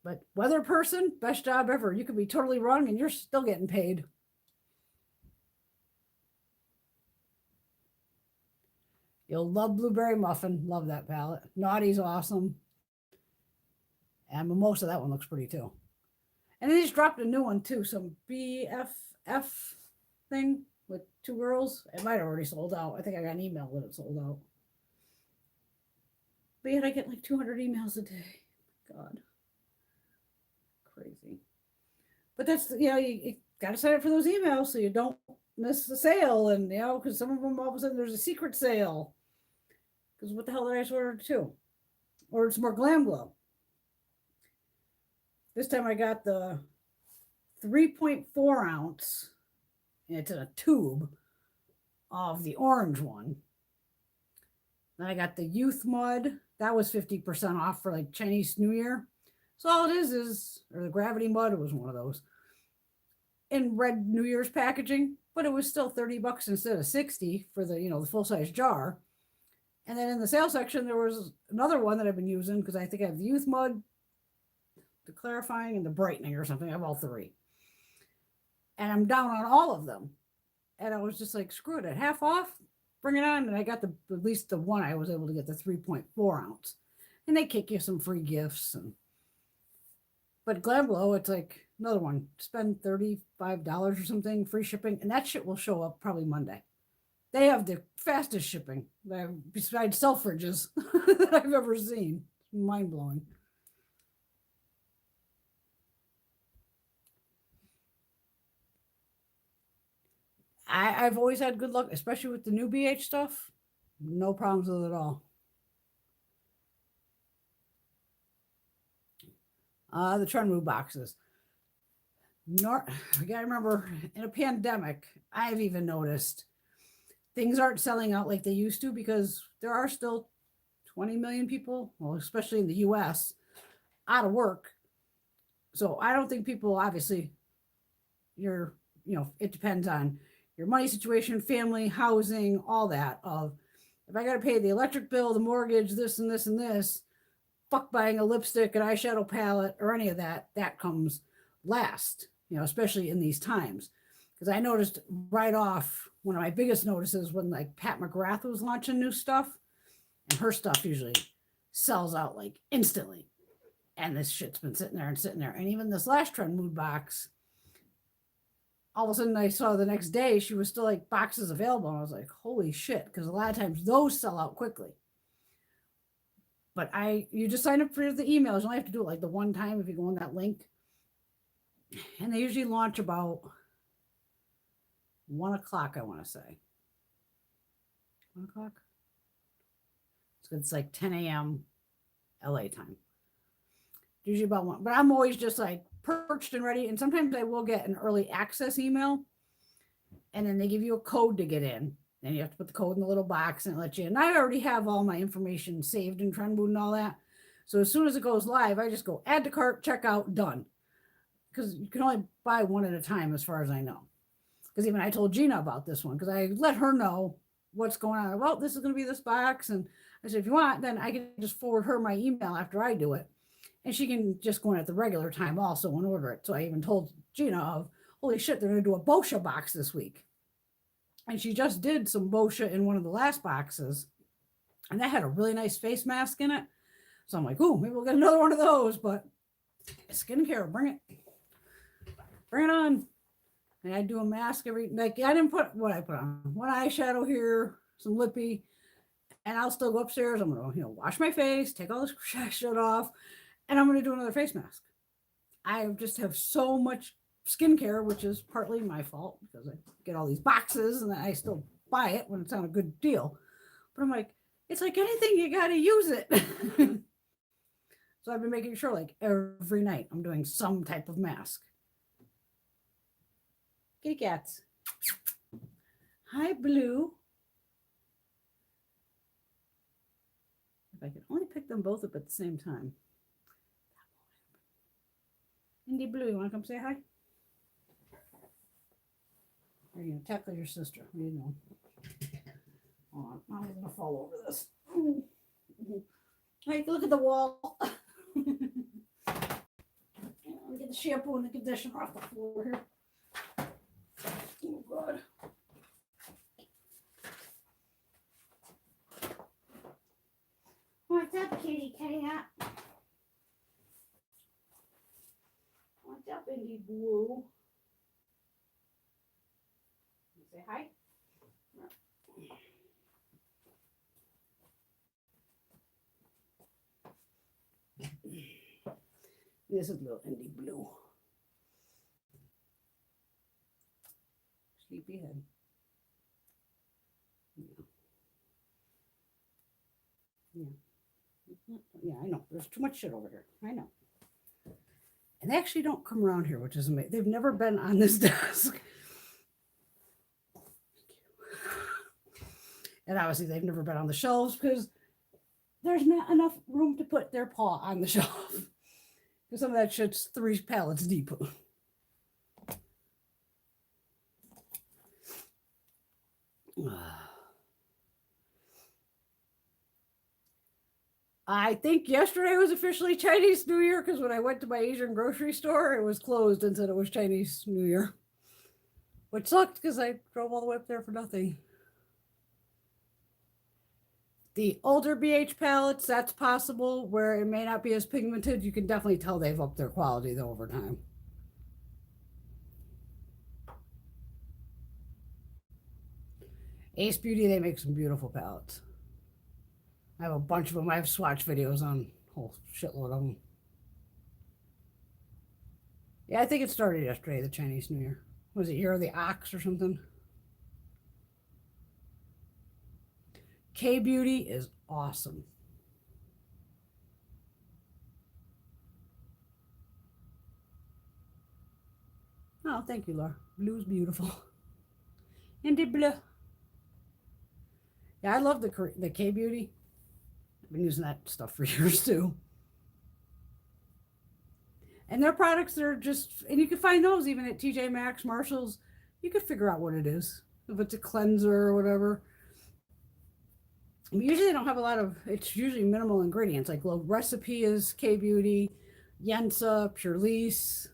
But weather person, best job ever. You could be totally wrong and you're still getting paid. You'll love Blueberry Muffin. Love that palette. Naughty's awesome. And Mimosa, that one looks pretty too. And they just dropped a new one too, some BFF thing with 2 girls. It might have already sold out. I think I got an email that it sold out. But yet I get like 200 emails a day. God. Crazy. But that's, you got to sign up for those emails so you don't miss the sale. And, because some of them all of a sudden there's a secret sale. Because what the hell did I just order too? Ordered some more Glam Glow. This time I got the 3.4 ounce, and it's in a tube, of the orange one. Then I got the Youth Mud. That was 50% off for like Chinese New Year. So all it is, or the Gravity Mud, it was one of those, in red New Year's packaging, but it was still $30 instead of 60 for the, the full-size jar. And then in the sale section, there was another one that I've been using because I think I have the Youth Mud, the clarifying, and the brightening or something. I have all 3. And I'm down on all of them. And I was just like, screw it, at half off, bring it on. And I got at least the one I was able to get the 3.4 ounce. And they kick you some free gifts. But Glam Glow, it's like another one. Spend $35 or something, free shipping. And that shit will show up probably Monday. They have the fastest shipping, besides Selfridges, that I've ever seen. It's mind-blowing. I've always had good luck, especially with the new BH stuff. No problems with it at all. The Trendmood boxes. I gotta remember, in a pandemic, I've even noticed things aren't selling out like they used to because there are still 20 million people, well, especially in the US, out of work. So I don't think people, obviously, it depends on your money situation, family, housing, all that. If I got to pay the electric bill, the mortgage, this and this and this, fuck buying a lipstick, an eyeshadow palette, or any of that, that comes last, especially in these times. Because I noticed right off, one of my biggest notices when like Pat McGrath was launching new stuff, and her stuff usually sells out like instantly. And this shit's been sitting there and sitting there. And even this last Trendmood box, all of a sudden I saw the next day she was still like boxes available. And I was like, holy shit. Because a lot of times those sell out quickly. But you just sign up for the emails. You only have to do it like the one time if you go on that link. And they usually launch about 1 o'clock, I want to say. 1 o'clock? So it's like 10 a.m. LA time. Usually about 1. But I'm always just like perched and ready. And sometimes I will get an early access email. And then they give you a code to get in. Then you have to put the code in the little box and it lets you in. I already have all my information saved in Trendmood and all that. So as soon as it goes live, I just go add to cart, checkout, done. Because you can only buy one at a time as far as I know. Because even I told Gina about this one because I let her know what's going on. Well, this is going to be this box. And I said, if you want, then I can just forward her my email after I do it. And she can just go in at the regular time also and order it. So I even told Gina of, holy shit, they're going to do a Boscia box this week. And she just did some Boscia in one of the last boxes. And that had a really nice face mask in it. So I'm like, ooh, maybe we'll get another one of those. But skincare, bring it. Bring it on. And I do a mask every, like, I didn't put what I put on. One eyeshadow here, some lippy. And I'll still go upstairs. I'm going to, wash my face, take all this shit off. And I'm going to do another face mask. I just have so much skincare, which is partly my fault because I get all these boxes and I still buy it when it's on a good deal. But I'm like, it's like anything, you got to use it. So I've been making sure like every night I'm doing some type of mask. Kitty cats. Hi, Blue. If I could only pick them both up at the same time. Indy Blue, you want to come say hi? Or are you going to tackle your sister? You know. Hold on. I'm going to fall over this. Hey, look at the wall. Let me get the shampoo and the conditioner off the floor here. Oh, God. What's up, kitty cat? What's up, Indy Blue? Say hi. This is little Indy Blue. Sleepyhead. Yeah, I know. There's too much shit over here. I know. And they actually don't come around here, which is amazing. They've never been on this desk. And obviously they've never been on the shelves because there's not enough room to put their paw on the shelf. Because some of that shit's 3 pallets deep. I think yesterday was officially Chinese New Year because when I went to my Asian grocery store, it was closed and said it was Chinese New Year. Which sucked because I drove all the way up there for nothing. The older BH palettes, that's possible, where it may not be as pigmented. You can definitely tell they've upped their quality though over time. Ace Beauty, they make some beautiful palettes. I have a bunch of them. I have swatch videos on a whole shitload of them. Yeah, I think it started yesterday, the Chinese New Year. Was it Year of the Ox or something? K Beauty is awesome. Oh, thank you, Laura. Blue's beautiful. Indy Blue. Yeah, I love the K Beauty. I've been using that stuff for years too. And their products are just, and you can find those even at TJ Maxx, Marshalls. You can figure out what it is. If it's a cleanser or whatever. Usually they don't have a lot of, it's usually minimal ingredients. Like Recipe is K Beauty, Yensa, Pure Lisse.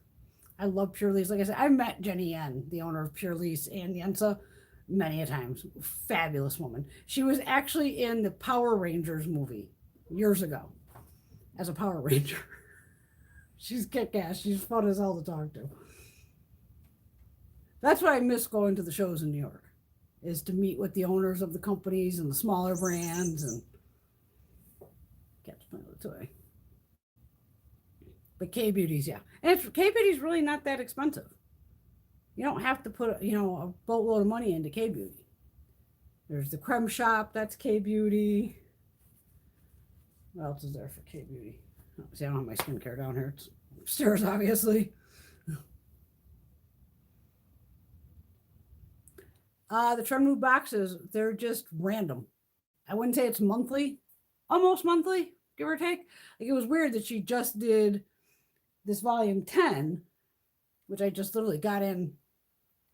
I love Pure Lisse. Like I said, I met Jenny Yen, the owner of Pure Lisse and Yensa, many a times. Fabulous woman. She was actually in the Power Rangers movie years ago as a Power Ranger. She's kick-ass. She's fun as hell to talk to. That's why I miss going to the shows in New York, is to meet with the owners of the companies and the smaller brands and get to play with the toy. But K Beauty's, yeah. And K Beauty's really not that expensive. You don't have to put, you know, a boatload of money into K-Beauty. There's the Creme Shop, that's K-Beauty. What else is there for K-Beauty? Oh, see, I don't have my skincare down here. It's upstairs, obviously. The Trendmood boxes, they're just random. I wouldn't say it's monthly, almost monthly, give or take. Like, it was weird that she just did this volume 10, which I just literally got in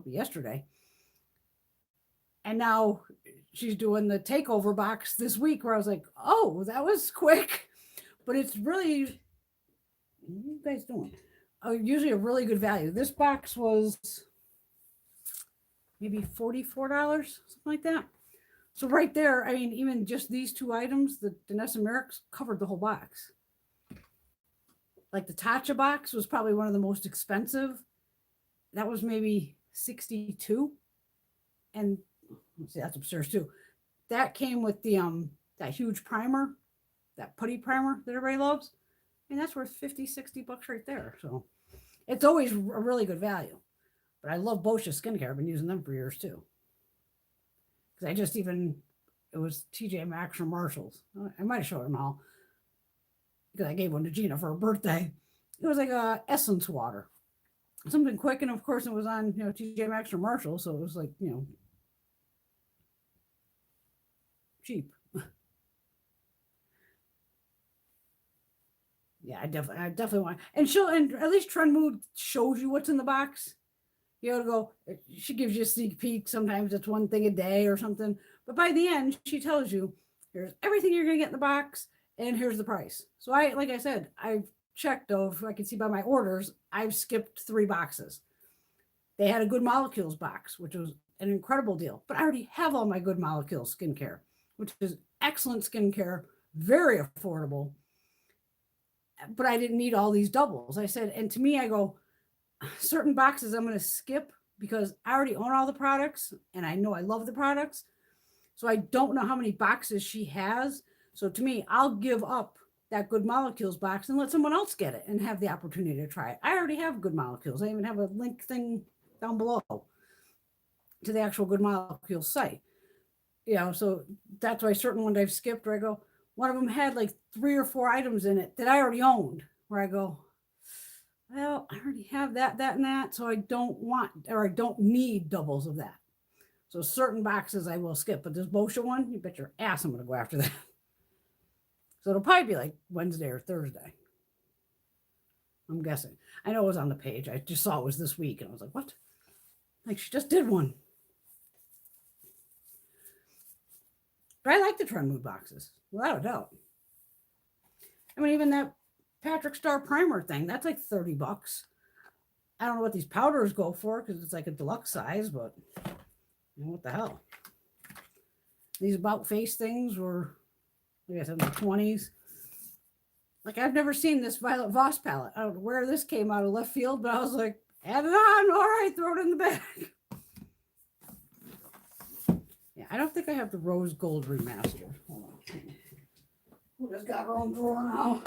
yesterday. And now she's doing the takeover box this week, where I was like, oh, that was quick. But it's really, what are you guys doing? Usually a really good value. This box was maybe $44, something like that. So right there, I mean, even just these two items, the Danessa Merrick's covered the whole box. Like the Tatcha box was probably one of the most expensive. That was maybe $62. And let's see, that's upstairs too. That came with the that huge primer, that putty primer that everybody loves. And that's worth $50-$60 right there. So it's always a really good value. But I love Boscia skincare. I've been using them for years too. Because I just even, it was TJ Maxx or Marshall's. I might have showed them all. Because I gave one to Gina for her birthday. It was like a essence water. Something quick, and of course it was on, you know, TJ Maxx or Marshall, so it was like, you know, cheap. Yeah, I definitely want. And at least Trendmood shows you what's in the box. You know, to go, she gives you a sneak peek. Sometimes it's one thing a day or something. But by the end, she tells you, here's everything you're going to get in the box, and here's the price. So like I said, I've checked over, I can see by my orders, I've skipped 3 boxes. They had a Good Molecules box, which was an incredible deal. But I already have all my Good Molecules skincare, which is excellent skincare, very affordable. But I didn't need all these doubles. I said, and to me, I go, certain boxes I'm going to skip because I already own all the products and I know I love the products. So I don't know how many boxes she has. So to me, I'll give up that Good Molecules box and let someone else get it and have the opportunity to try it. I already have Good Molecules. I even have a link thing down below to the actual Good Molecules site. You know, so that's why certain ones I've skipped where I go, one of them had like 3 or 4 items in it that I already owned, where I go, well, I already have that, and that, so I don't want, or I don't need doubles of that. So certain boxes I will skip, but this Boscia one, you bet your ass I'm going to go after that. So it'll probably be like Wednesday or Thursday. I'm guessing. I know it was on the page. I just saw it was this week, and I was like, what? Like, she just did one. But I like the Trendmood boxes, without a doubt. I mean, even that Patrick Star primer thing, that's like $30. I don't know what these powders go for because it's like a deluxe size, but you know, what the hell? These About Face things were, like I said, in the 20s. Like, I've never seen this Violet Voss palette. I don't know where this came out of left field, but I was like, add it on. All right, throw it in the bag. Yeah, I don't think I have the Rose Gold Remastered. Hold on. Who just got her own drawer now?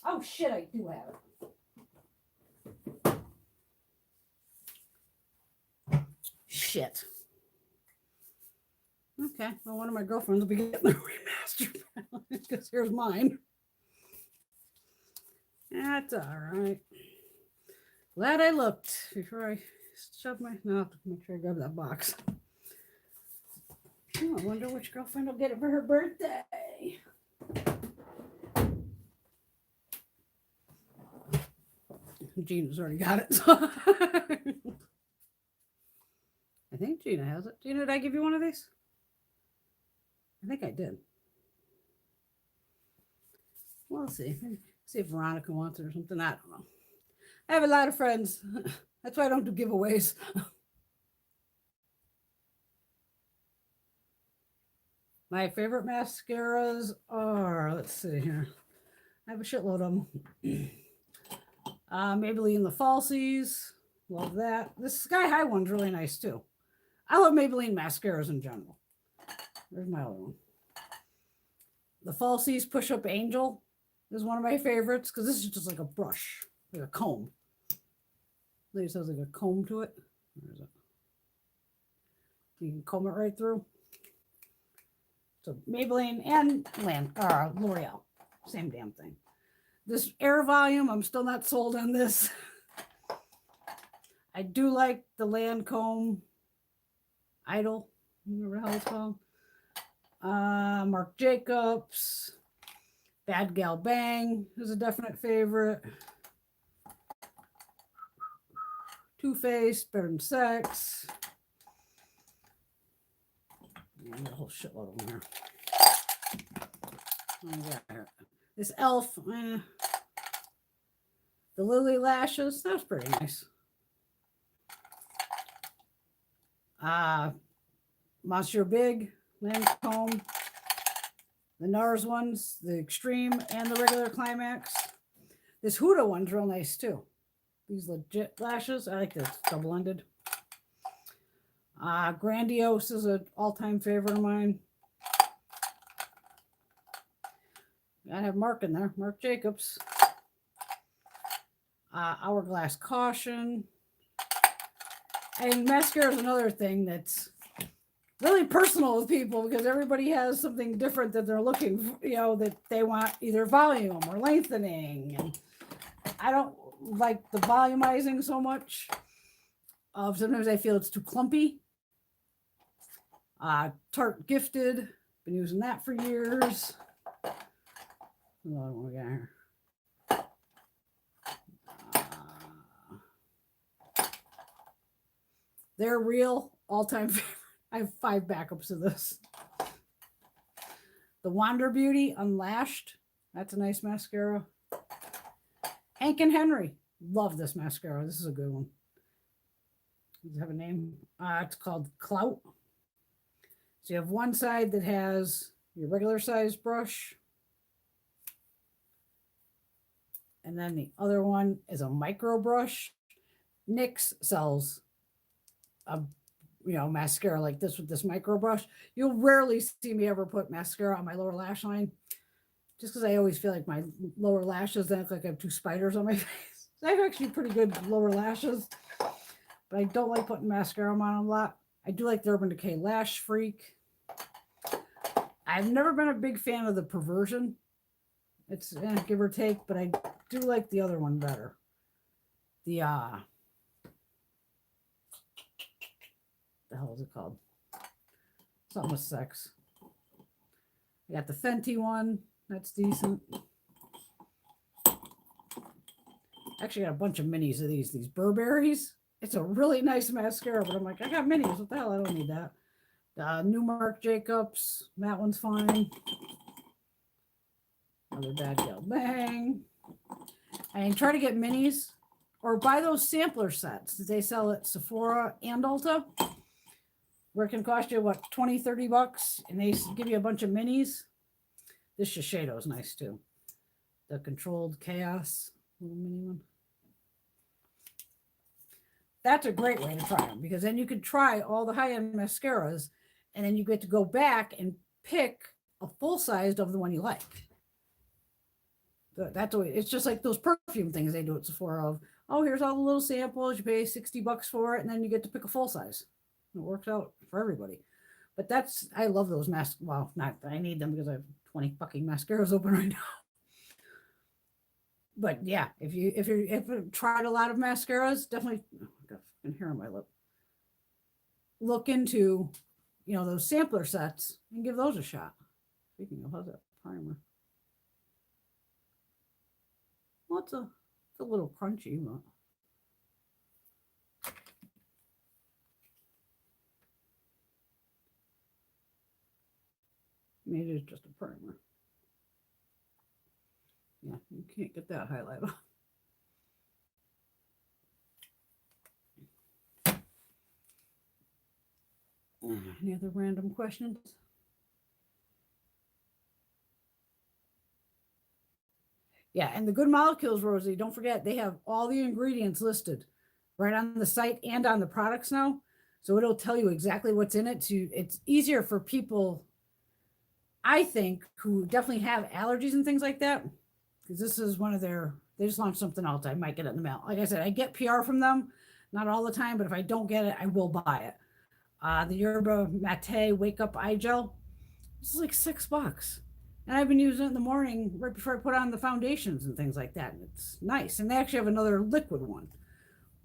Oh, shit, I do have it. Shit. Okay, well, one of my girlfriends will be getting the remastered because here's mine. That's all right. Glad I looked before I shoved my... No, I have to make sure I grab that box. Oh, I wonder which girlfriend will get it for her birthday. Gina's already got it. So I think Gina has it. Gina, did I give you one of these? I think I did. Well, let's see. See if Veronica wants it or something. I don't know. I have a lot of friends. That's why I don't do giveaways. My favorite mascaras are, let's see here. I have a shitload of them. Maybelline the Falsies. Love that. This Sky High one's really nice too. I love Maybelline mascaras in general. There's my other one. The Falsies Push Up Angel is one of my favorites because this is just like a brush, like a comb. This has like a comb to it. Where is it? You can comb it right through. So Maybelline and L'Oreal, same damn thing. This Air Volume, I'm still not sold on this. I do like the Lancome Idol, whatever the hell it's called. Marc Jacobs, Bad Gal Bang is a definite favorite. Too Faced, Better Than Sex. Yeah, a whole shitload of them here. This Elf, the Lily Lashes, that was pretty nice. Monsieur Big, Lancome, the NARS ones, the Extreme and the regular Climax. This Huda one's real nice too. These legit lashes, I like this double-ended. Grandiose is an all-time favorite of mine. Gotta have Marc in there, Marc Jacobs. Hourglass Caution. And mascara is another thing that's really personal with people because everybody has something different that they're looking for, that they want either volume or lengthening. And I don't like the volumizing so much. Sometimes I feel it's too clumpy. Tarte Gifted, been using that for years. What we got here? They're real all-time favorite. I have 5 backups of this. The Wander Beauty Unlashed. That's a nice mascara. Hank and Henry. Love this mascara. This is a good one. Does it have a name? It's called Clout. So you have one side that has your regular size brush. And then the other one is a micro brush. NYX sells a mascara like this with this micro brush. You'll rarely see me ever put mascara on my lower lash line, just because I always feel like my lower lashes look like I have 2 spiders on my face. I have actually pretty good lower lashes, but I don't like putting mascara on them a lot. I do like the Urban Decay Lash Freak. I've never been a big fan of the Perversion. It's give or take, but I do like the other one better. The hell is it called? Something with sex. I got the Fenty one. That's decent. Actually got a bunch of minis of these Burberrys. It's a really nice mascara, but I'm like, I got minis. What the hell? I don't need that. New Marc Jacobs. That one's fine. Another Bad Gal Bang. And try to get minis or buy those sampler sets that they sell at Sephora and Ulta, where it can cost you, what, 20, 30 bucks, and they give you a bunch of minis. This Shiseido is nice too. The Controlled Chaos little mini one. That's a great way to try them, because then you could try all the high-end mascaras, and then you get to go back and pick a full-sized of the one you like. That's the way. It's just like those perfume things they do at Sephora of, oh, here's all the little samples. You pay 60 bucks for it, and then you get to pick a full size. It works out for everybody. But I love those masks. Well, not that I need them because I have 20 fucking mascaras open right now. But yeah, if you've tried a lot of mascaras, definitely, oh, I got fucking hair on my lip. Look into, those sampler sets and give those a shot. Speaking of, how's that primer? Well, it's a little crunchy, but maybe it's just a primer. Yeah, you can't get that highlight off. Any other random questions? Yeah, and the Good Molecules, Rosie, don't forget, they have all the ingredients listed right on the site and on the products now. So it'll tell you exactly what's in it. It's easier for people, I think, who definitely have allergies and things like that, because this is one of they just launched something else. I might get it in the mail. Like I said, I get PR from them, Not all the time, but if I don't get it, I will buy it. The Yerba Mate Wake Up Eye Gel. This is like $6. And I've been using it in the morning right before I put on the foundations and things like that. And it's nice. And they actually have another liquid one.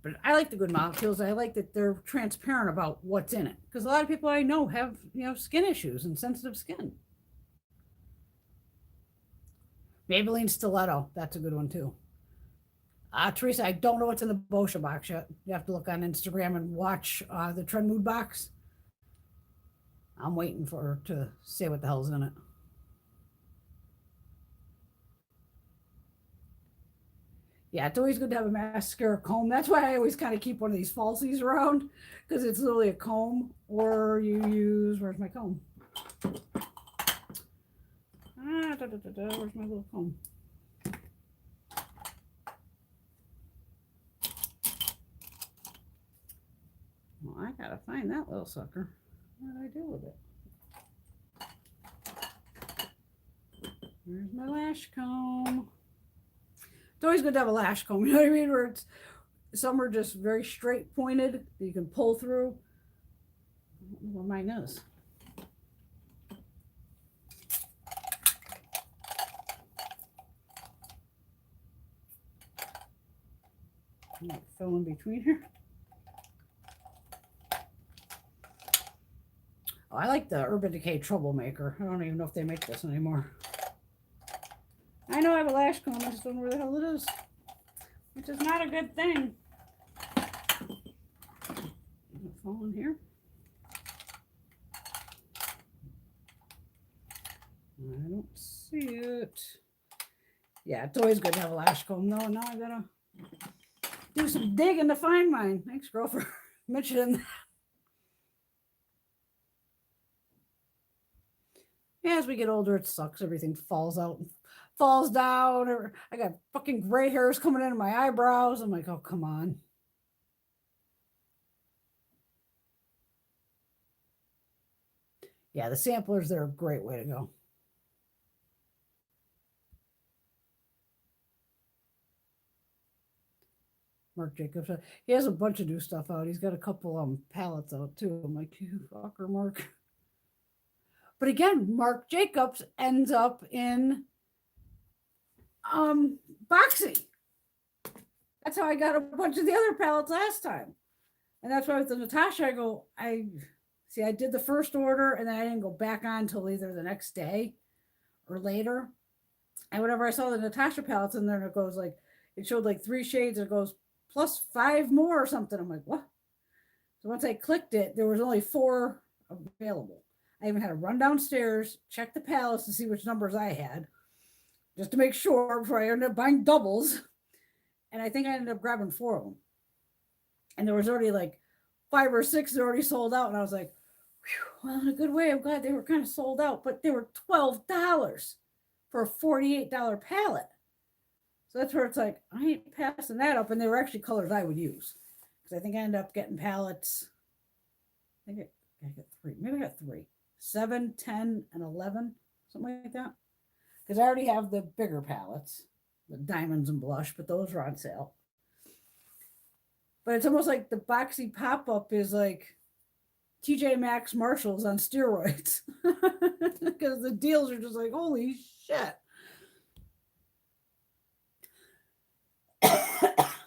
But I like the good molecules. I like that they're transparent about what's in it. Because a lot of people I know have, skin issues and sensitive skin. Maybelline Stiletto. That's a good one too. Teresa, I don't know what's in the Boscia box yet. You have to look on Instagram and watch the Trendmood box. I'm waiting for her to say what the hell's in it. Yeah, it's always good to have a mascara comb. That's why I always kind of keep one of these falsies around, because it's literally a comb, or you use, where's my comb? Where's my little comb? Well, I gotta find that little sucker. What did I do with it? Where's my lash comb? It's always good to have a lash comb, you know what I mean? Where it's, some are just very straight pointed that you can pull through. I don't know where mine is. Fill in between here. Oh, I like the Urban Decay Troublemaker. I don't even know if they make this anymore. I know I have a lash comb, I just don't know where the hell it is. Which is not a good thing. Fall in here. I don't see it. Yeah, it's always good to have a lash comb. No, now I gotta do some digging to find mine. Thanks, girl, for mentioning that. Yeah, as we get older, it sucks. Everything falls out and falls down. Or I got fucking gray hairs coming into my eyebrows. I'm like, oh, come on. Yeah, the samplers, they're a great way to go. Marc Jacobs, he has a bunch of new stuff out. He's got a couple palettes out too. I'm like, you fucker, Marc. But again, Marc Jacobs ends up in Boxy. That's how I got a bunch of the other palettes last time. And that's why with the Natasha, I go, I did the first order and then I didn't go back on until either the next day or later. And whenever I saw the Natasha palettes in there, it goes like, it showed like 3 shades, and it goes plus 5 more or something. I'm like, what? So once I clicked it, there was only 4 available. I even had to run downstairs, check the palettes to see which numbers I had, just to make sure before I ended up buying doubles. And I think I ended up grabbing 4 of them. And there was already like 5 or 6 that already sold out. And I was like, well, in a good way, I'm glad they were kind of sold out. But they were $12 for a $48 palette. So that's where it's like, I ain't passing that up. And they were actually colors I would use. Because I think I ended up getting palettes. I got 3. Maybe I got 3. 7, 10, and 11. Something like that. Because I already have the bigger palettes. The diamonds and blush. But those are on sale. But it's almost like the Boxy pop-up is like TJ Maxx Marshalls on steroids. Because the deals are just like, holy shit.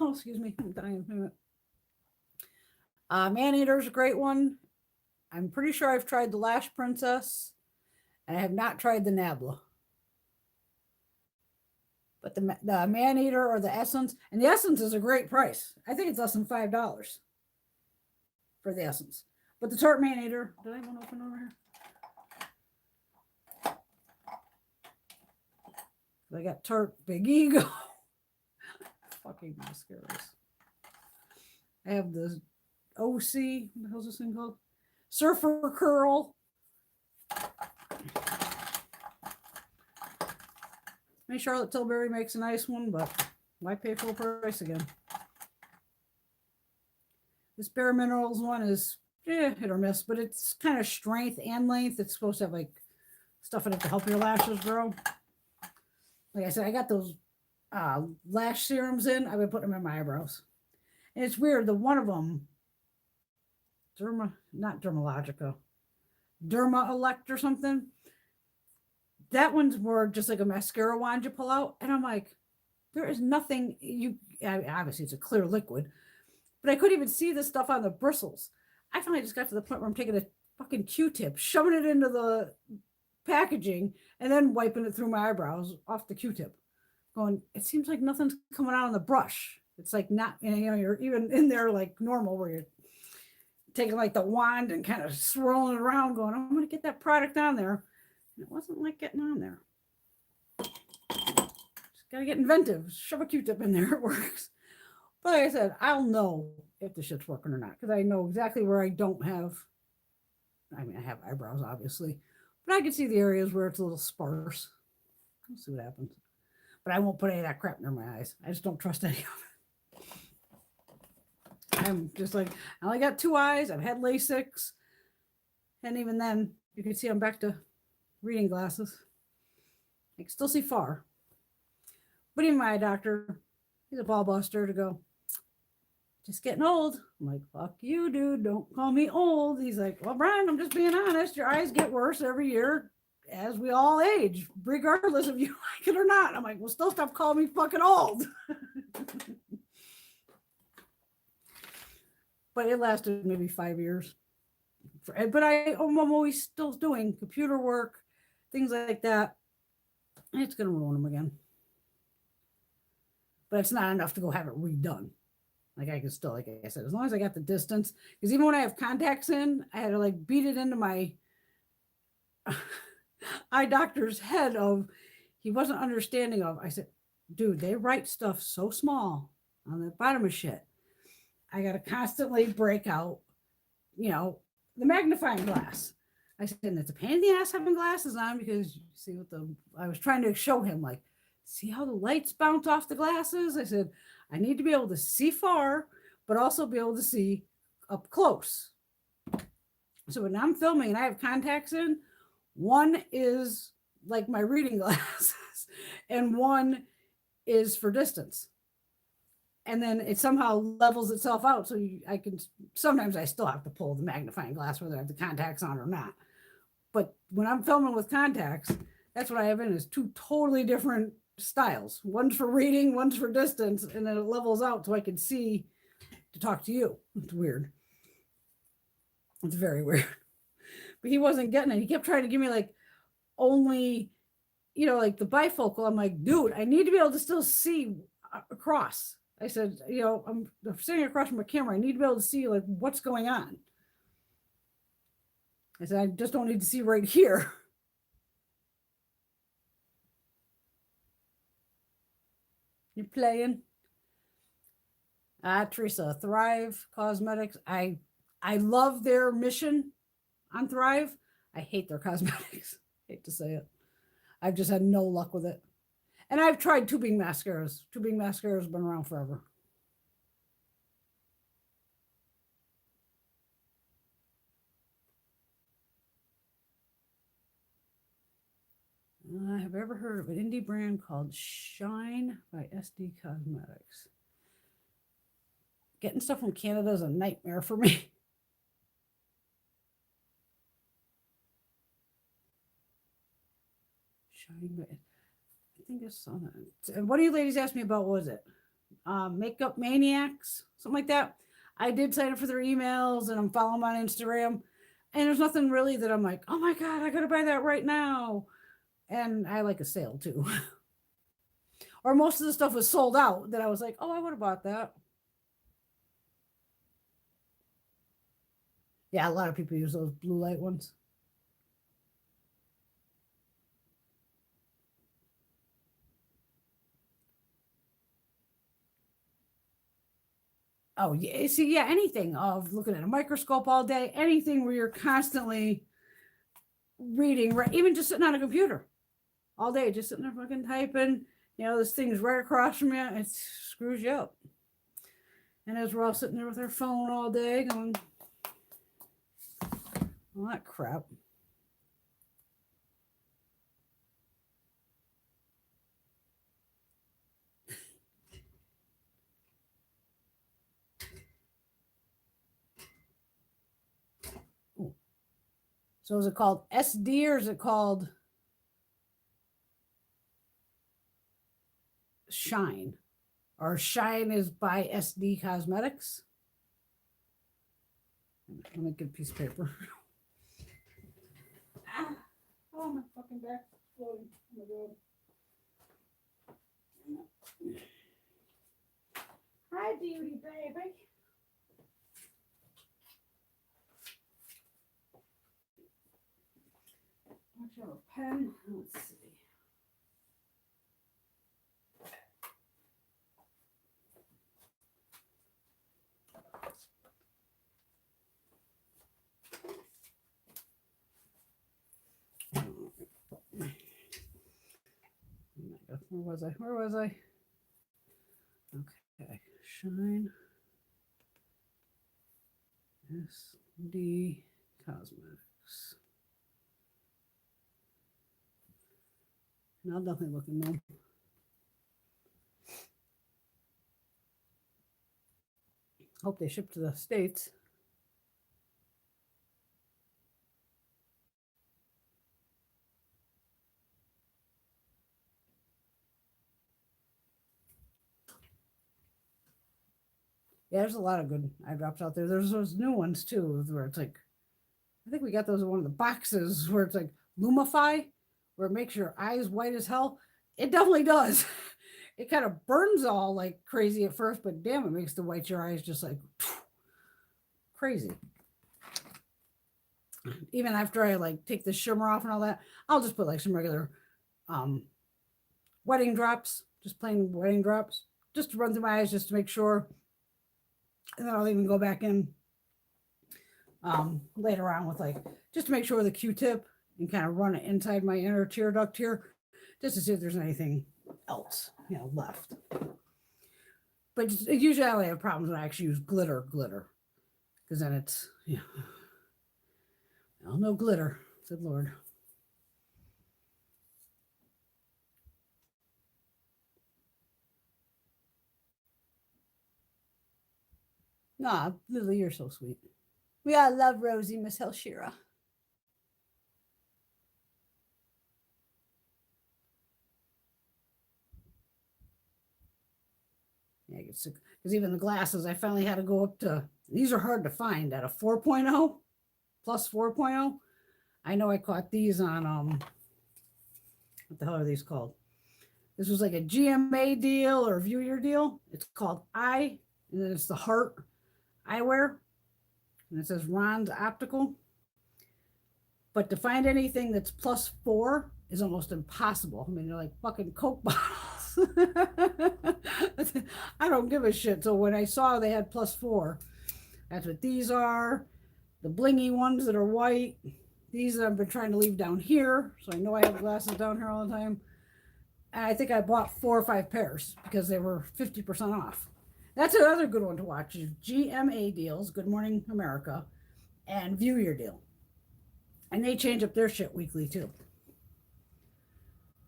Oh, excuse me. I'm dying. Maneater's a great one. I'm pretty sure I've tried the Lash Princess. And I have not tried the Nabla. But the Maneater or the Essence, and the Essence is a great price. I think it's less than $5 for the Essence. But the Tarte Maneater, did I have one open over here? I got Tarte Big Ego. Fucking mascaras. I have the OC, what the hell's this thing called? Surfer Curl. Maybe Charlotte Tilbury makes a nice one, but why pay full price again? This Bare Minerals one is hit or miss, but it's kind of strength and length. It's supposed to have like stuff in it to help your lashes grow. Like I said, I got those lash serums in. I've been putting them in my eyebrows. And it's weird. The one of them, not Dermalogica, Derma Elect or something. That one's more just like a mascara wand you pull out. And I'm like, there is nothing obviously it's a clear liquid, but I couldn't even see the stuff on the bristles. I finally just got to the point where I'm taking a fucking Q-tip, shoving it into the packaging, and then wiping it through my eyebrows off the Q-tip. Going, it seems like nothing's coming out on the brush. It's like not, you're even in there like normal where you're taking like the wand and kind of swirling it around going, I'm going to get that product on there. And it wasn't like getting on there. Just got to get inventive. Shove a Q-tip in there. It works. But like I said, I'll know if the shit's working or not because I know exactly where I don't have, I mean, I have eyebrows, obviously, but I can see the areas where it's a little sparse. We'll see what happens. But I won't put any of that crap near my eyes. I just don't trust any of it. I'm just like, I only got 2 eyes. I've had LASIK. And even then, you can see I'm back to reading glasses. I can still see far. But even my eye doctor, he's a ball buster to go, just getting old. I'm like, fuck you, dude. Don't call me old. He's like, well, Brian, I'm just being honest. Your eyes get worse every year as we all age, regardless if you like it or not. I'm like, well, still stop calling me fucking old. But it lasted maybe 5 years. But I'm always still doing computer work, things like that. It's going to ruin them again. But it's not enough to go have it redone. Like I can still, like I said, as long as I got the distance, because even when I have contacts in, I had to like beat it into my eye doctor's head of, he wasn't understanding of, I said, dude, they write stuff so small on the bottom of shit. I got to constantly break out, the magnifying glass. I said, and it's a pain in the ass having glasses on because you see I was trying to show him like, see how the lights bounce off the glasses? I said, I need to be able to see far, but also be able to see up close. So when I'm filming and I have contacts in, one is like my reading glasses and one is for distance. And then it somehow levels itself out. So sometimes I still have to pull the magnifying glass whether I have the contacts on or not. But when I'm filming with contacts, that's what I have in is 2 totally different styles. One's for reading, one's for distance, and then it levels out so I can see to talk to you. It's weird. It's very weird. But he wasn't getting it. He kept trying to give me like only, like the bifocal. I'm like, dude, I need to be able to still see across. I said, I'm sitting across from a camera. I need to be able to see like what's going on. I said, I just don't need to see right here. You're playing. Teresa, Thrive Cosmetics. I love their mission on Thrive. I hate their cosmetics. Hate to say it. I've just had no luck with it. And I've tried tubing mascaras. Tubing mascaras have been around forever. I have ever heard of an indie brand called Shine by SD Cosmetics. Getting stuff from Canada is a nightmare for me. Shine by, I think I saw that. What do you ladies ask me about? What was it? Makeup Maniacs, something like that. I did sign up for their emails and I'm following them on Instagram. And there's nothing really that I'm like, oh my God, I gotta buy that right now. And I like a sale too. Or most of the stuff was sold out that I was like, oh, I would have bought that. Yeah, a lot of people use those blue light ones. Oh, yeah. See, yeah, anything of looking at a microscope all day, anything where you're constantly reading, right? Even just sitting on a computer all day, just sitting there fucking typing, this thing's right across from you, it screws you up. And as we're all sitting there with our phone all day going, all that crap. So is it called SD or is it called Shine? Or Shine is by SD Cosmetics? Let me get a piece of paper. Oh, my fucking back's exploding. Oh my god. Hi, beauty baby. I have a pen. Let's see. Where was I? Where was I? Okay, Shine SD Cosmetics. No, nothing looking no. Hope they ship to the States. Yeah, there's a lot of good eye drops out there. There's those new ones too, where it's like, I think we got those in one of the boxes where it's like Lumify, where it makes your eyes white as hell. It definitely does. It kind of burns all like crazy at first, but damn, it makes the white your eyes just like crazy. Even after I like take the shimmer off and all that, I'll just put like some regular wedding drops, just plain wedding drops, just to run through my eyes just to make sure. And then I'll even go back in later on with like, just to make sure with a Q-tip and kind of run it inside my inner tear duct here, just to see if there's anything else, left. But usually I only have problems when I actually use glitter, because then it's, well, no glitter, good Lord. Nah, Lily, you're so sweet. We all love Rosie, Miss Helshira. Yeah, I get sick. Because even the glasses, I finally had to go up to, these are hard to find at a 4.0, plus 4.0. I know I caught these on, what the hell are these called? This was like a GMA deal or View Your deal. It's called and then it's the heart eyewear. And it says Ron's Optical. But to find anything that's plus 4 is almost impossible. I mean, they're like fucking Coke bottles. I don't give a shit. So when I saw they had plus 4, that's what these are. The blingy ones that are white. These that I've been trying to leave down here. So I know I have glasses down here all the time. And I think I bought 4 or 5 pairs because they were 50% off. That's another good one to watch. Is GMA deals, Good Morning America, and View Your deal. And they change up their shit weekly too.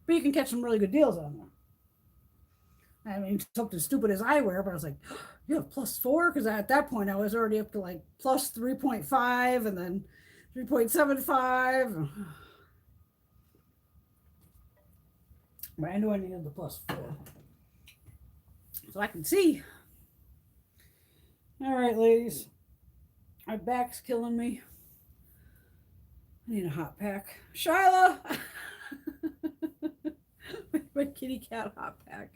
But you can catch some really good deals on there. I mean, something stupid as eyewear, but I was like, oh, you have plus 4? Because at that point I was already up to like plus 3.5 and then 3.75. But I knew I needed the plus 4. So I can see. All right, ladies. My back's killing me. I need a hot pack. Shyla! My kitty cat hot pack.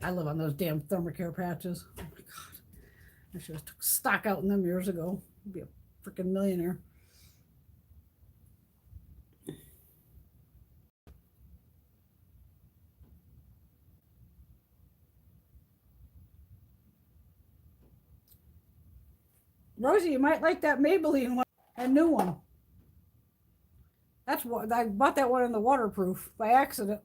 I live on those damn Thermacare patches. Oh my god. I should have took stock out in them years ago. I'd be a freaking millionaire. Rosie, you might like that Maybelline one. A new one. That's what I bought that one in the waterproof by accident.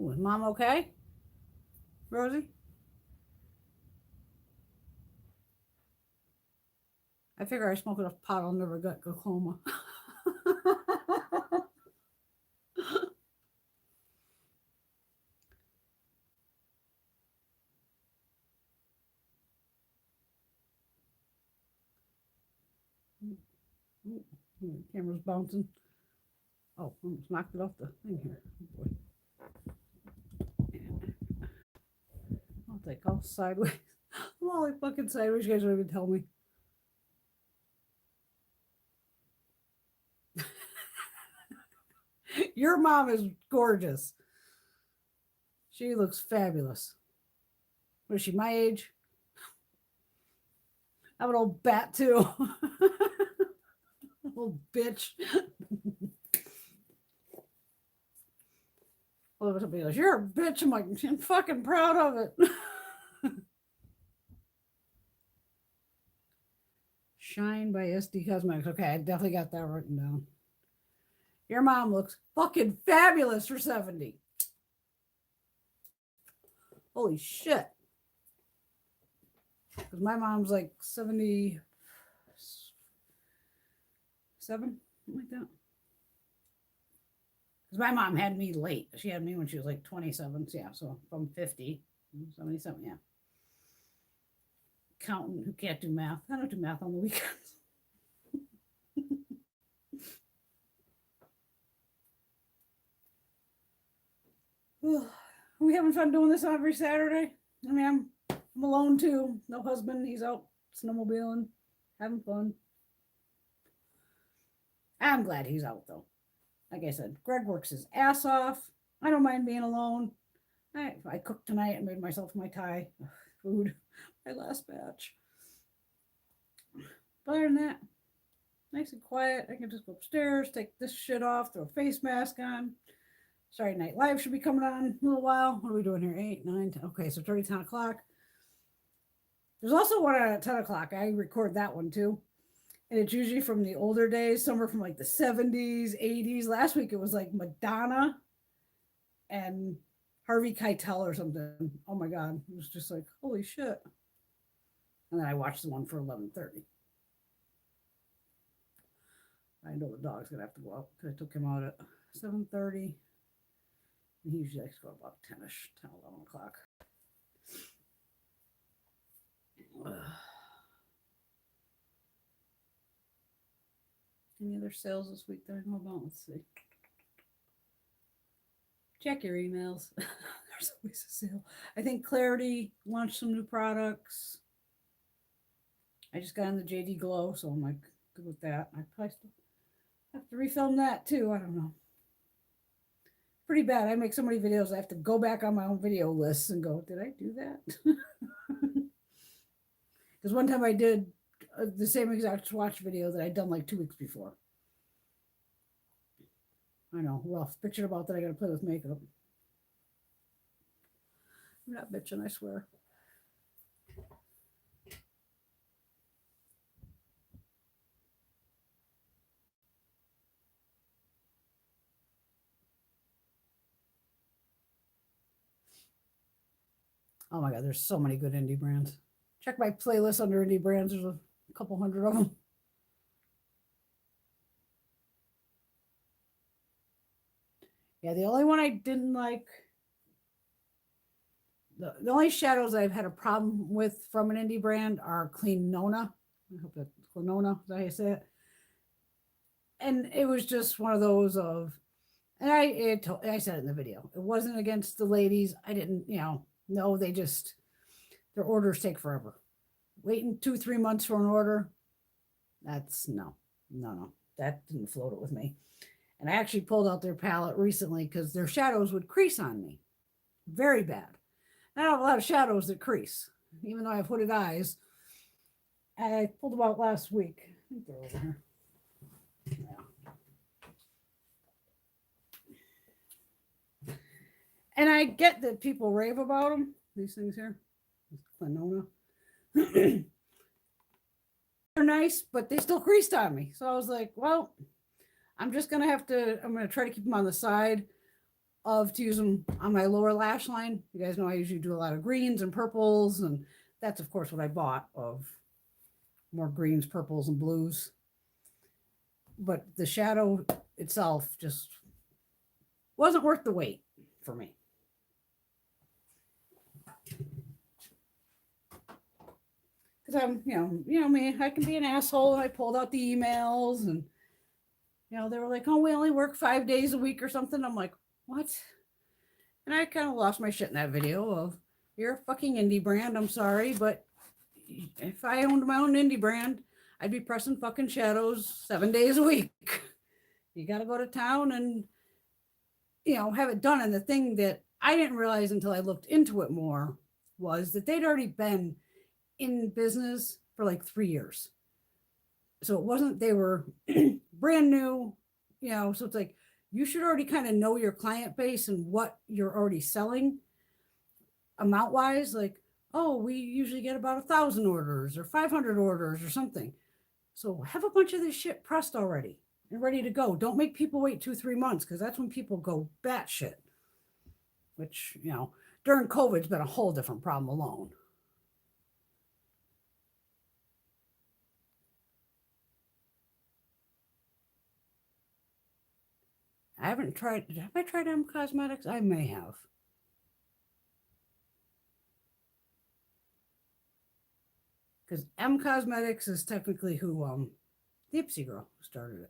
Ooh, is Mom okay? Rosie? I figure I smoke enough pot, I'll never get glaucoma. The camera's bouncing. Oh, almost knocked it off the thing here. I'll take off sideways. I'm all like fucking sideways. You guys don't even tell me. Your mom is gorgeous. She looks fabulous. What is she, my age? I'm an old bat too. Old bitch. Well, somebody goes, you're a bitch. I'm like, I'm fucking proud of it. Shine by SD Cosmetics. Okay, I definitely got that written down. Your mom looks fucking fabulous for 70. Holy shit. Because my mom's like 77, something like that. Because my mom had me late. She had me when she was like 27. So yeah, so from 50, 77, yeah. Counting who can't do math. I don't do math on the weekends. Are we having fun doing this every Saturday? I mean, I'm alone too. No husband. He's out snowmobiling, having fun. I'm glad he's out though. Like I said, Greg works his ass off. I don't mind being alone. I cooked tonight and made myself my Thai food, my last batch. But other than that, nice and quiet. I can just go upstairs, take this shit off, throw a face mask on. Saturday Night Live should be coming on in a little while. What are we doing here? 8, 9, 10. Okay, so 30, 10 o'clock. There's also one at 10 o'clock. I record that one too. And it's usually from the older days. Some are from like the 70s, 80s. Last week it was like Madonna and Harvey Keitel or something. Oh my God. It was just like, holy shit. And then I watched the one for 11:30. I know the dog's going to have to go out because I took him out at 7:30. And he usually likes to go about 10-ish, 10, 11 o'clock. Any other sales this week that I know about? Let's see. Check your emails. There's always a sale. I think Clarity launched some new products. I just got on the JD Glow, so I'm like good with that. I probably still have to refilm that too. I don't know. Pretty bad. I make so many videos I have to go back on my own video lists and go, did I do that? Because one time I did the same exact swatch video that I'd done like 2 weeks before. I know, rough. Bitching about that I gotta play with makeup. I'm not bitching, I swear. Oh my God, there's so many good indie brands. Check my playlist under indie brands. There's a couple hundred of them. Yeah, the only one I didn't like, the only shadows I've had a problem with from an indie brand are Clean Nona. I hope that's Cleanona, is that how you say it? And it was just one of those of, and I said it in the video, it wasn't against the ladies. I didn't, no, they just, their orders take forever. Waiting 2-3 months for an order, that's no, that didn't float it with me. And I actually pulled out their palette recently because their shadows would crease on me. Very bad. I don't have a lot of shadows that crease, even though I have hooded eyes. I pulled them out last week. I think they're over here. Yeah. And I get that people rave about them. These things here. Cleanona. They're nice, but they still creased on me. So I was like, well, I'm going to try to keep them on the side to use them on my lower lash line. You guys know I usually do a lot of greens and purples, and that's of course what I bought, of more greens, purples, and blues. But the shadow itself just wasn't worth the wait for me. Because I'm, me, I can be an asshole. And I pulled out the emails and, they were like, oh, we only work 5 days a week or something. I'm like, what? And I kind of lost my shit in that video of, you're a fucking indie brand. I'm sorry. But if I owned my own indie brand, I'd be pressing fucking shadows 7 days a week. You got to go to town and, have it done. And the thing that I didn't realize until I looked into it more was that they'd already been in business for like 3 years. So it wasn't, they were brand new, so it's like, you should already kind of know your client base and what you're already selling amount wise. Like, oh, we usually get about 1,000 orders or 500 orders or something. So have a bunch of this shit pressed already and ready to go. Don't make people wait 2-3 months, because that's when people go batshit, which, during COVID's been a whole different problem alone. Have I tried M Cosmetics? I may have. Because M Cosmetics is technically who the IPSY girl started it.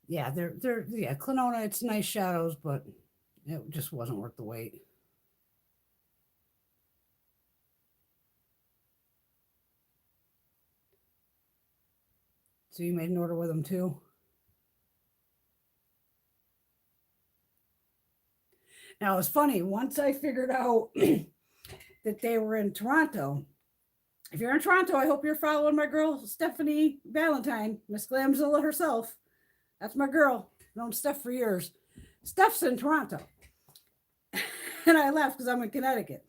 Yeah, they're Clenona, it's nice shadows, but it just wasn't worth the wait. So you made an order with them too? Now, it's funny, once I figured out that they were in Toronto. If you're in Toronto, I hope you're following my girl, Stephanie Valentine, Miss Glamzilla herself. That's my girl. I've known Steph for years. Steph's in Toronto. And I left because I'm in Connecticut.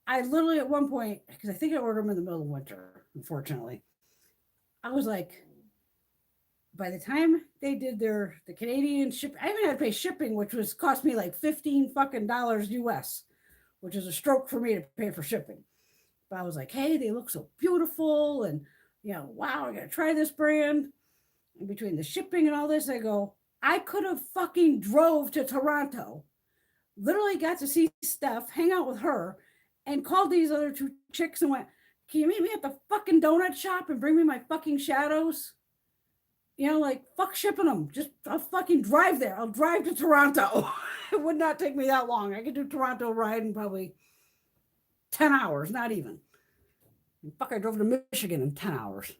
I literally at one point, because I think I ordered them in the middle of winter, unfortunately. I was like, by the time they did the Canadian ship, I even had to pay shipping, which was cost me like $15 fucking US, which is a stroke for me to pay for shipping. But I was like, hey, they look so beautiful. And, wow, I got to try this brand. And between the shipping and all this, I go, I could have fucking drove to Toronto, literally got to see Steph, hang out with her, and called these other two chicks and went, can you meet me at the fucking donut shop and bring me my fucking shadows? Like, fuck shipping them. I'll fucking drive there. I'll drive to Toronto. It would not take me that long. I could do Toronto ride in probably 10 hours, not even. And fuck, I drove to Michigan in 10 hours.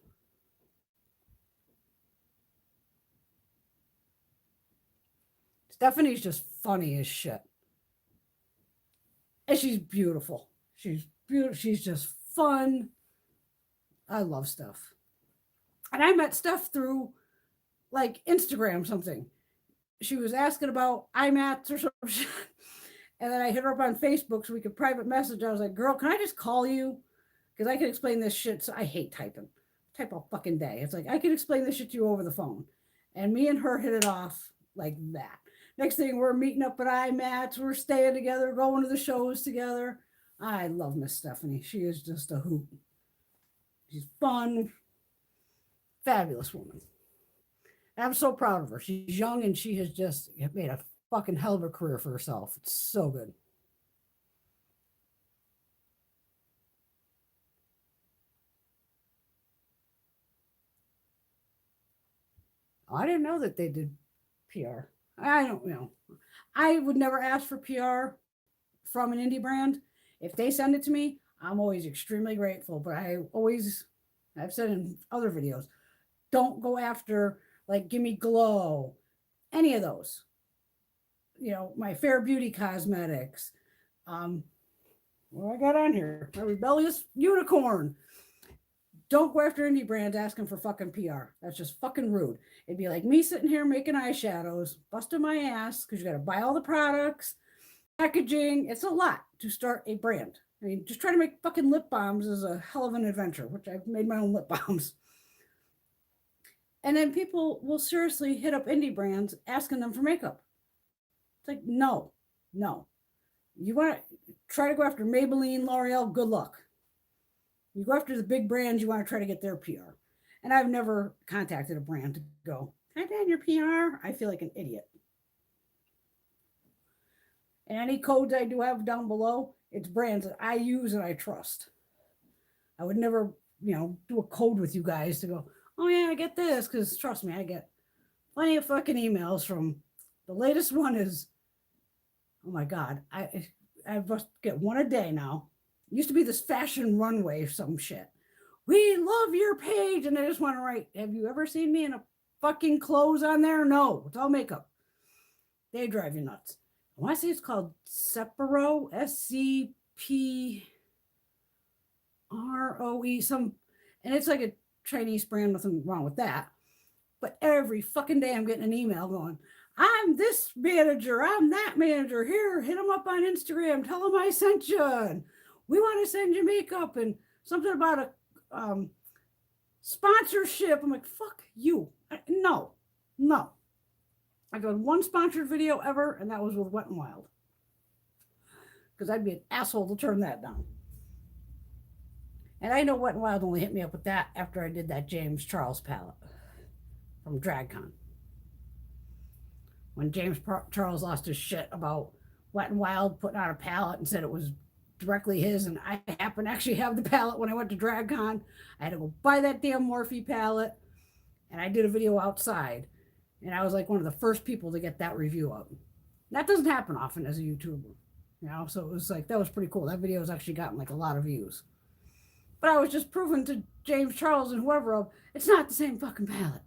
Stephanie's just funny as shit. And she's beautiful. She's beautiful. She's just fun. I love Steph. And I met Steph through like Instagram something. She was asking about IMATs or some shit. And then I hit her up on Facebook so we could private message. I was like, girl, can I just call you? Because I can explain this shit. So I hate typing. Type all fucking day. It's like, I can explain this shit to you over the phone. And me and her hit it off like that. Next thing, we're meeting up at IMATs. We're staying together, going to the shows together. I love Miss Stephanie. She is just a hoot. She's fun. Fabulous woman. I'm so proud of her. She's young and she has just made a fucking hell of a career for herself. It's so good. I didn't know that they did PR. I don't know. I would never ask for PR from an indie brand. If they send it to me, I'm always extremely grateful. But I've said in other videos, don't go after like Gimme Glow, any of those. My Fair Beauty Cosmetics. What I got on here? My Rebellious Unicorn. Don't go after indie brands asking for fucking PR. That's just fucking rude. It'd be like me sitting here making eyeshadows, busting my ass because you got to buy all the products, packaging. It's a lot to start a brand. I mean, just trying to make fucking lip balms is a hell of an adventure, which I've made my own lip balms. And then people will seriously hit up indie brands asking them for makeup. It's like, no. You want to try to go after Maybelline, L'Oreal, good luck. You go after the big brands, you want to try to get their PR. And I've never contacted a brand to go, can I ban your PR? I feel like an idiot. And any codes I do have down below, it's brands that I use and I trust. I would never, do a code with you guys to go, oh yeah, I get this, because trust me, I get plenty of fucking emails from, the latest one is, oh my God, I must get one a day now. It used to be this fashion runway or some shit. We love your page. And I just want to write, have you ever seen me in a fucking clothes on there? No, it's all makeup. They drive you nuts. I want to say it's called Sepro, SCPROE, and it's like a Chinese brand, nothing wrong with that. But every fucking day I'm getting an email going, I'm this manager, I'm that manager. Here, hit them up on Instagram, tell them I sent you. And we want to send you makeup and something about a sponsorship. I'm like, fuck you. No. I've done one sponsored video ever, and that was with Wet n Wild. Because I'd be an asshole to turn that down. And I know Wet n Wild only hit me up with that after I did that James Charles palette from DragCon. When James Charles lost his shit about Wet n Wild putting out a palette and said it was directly his, and I happen to actually have the palette when I went to DragCon. I had to go buy that damn Morphe palette, and I did a video outside. And I was like one of the first people to get that review up. That doesn't happen often as a YouTuber, so it was like, that was pretty cool. That video has actually gotten like a lot of views. But I was just proving to James Charles and whoever, it's not the same fucking palette.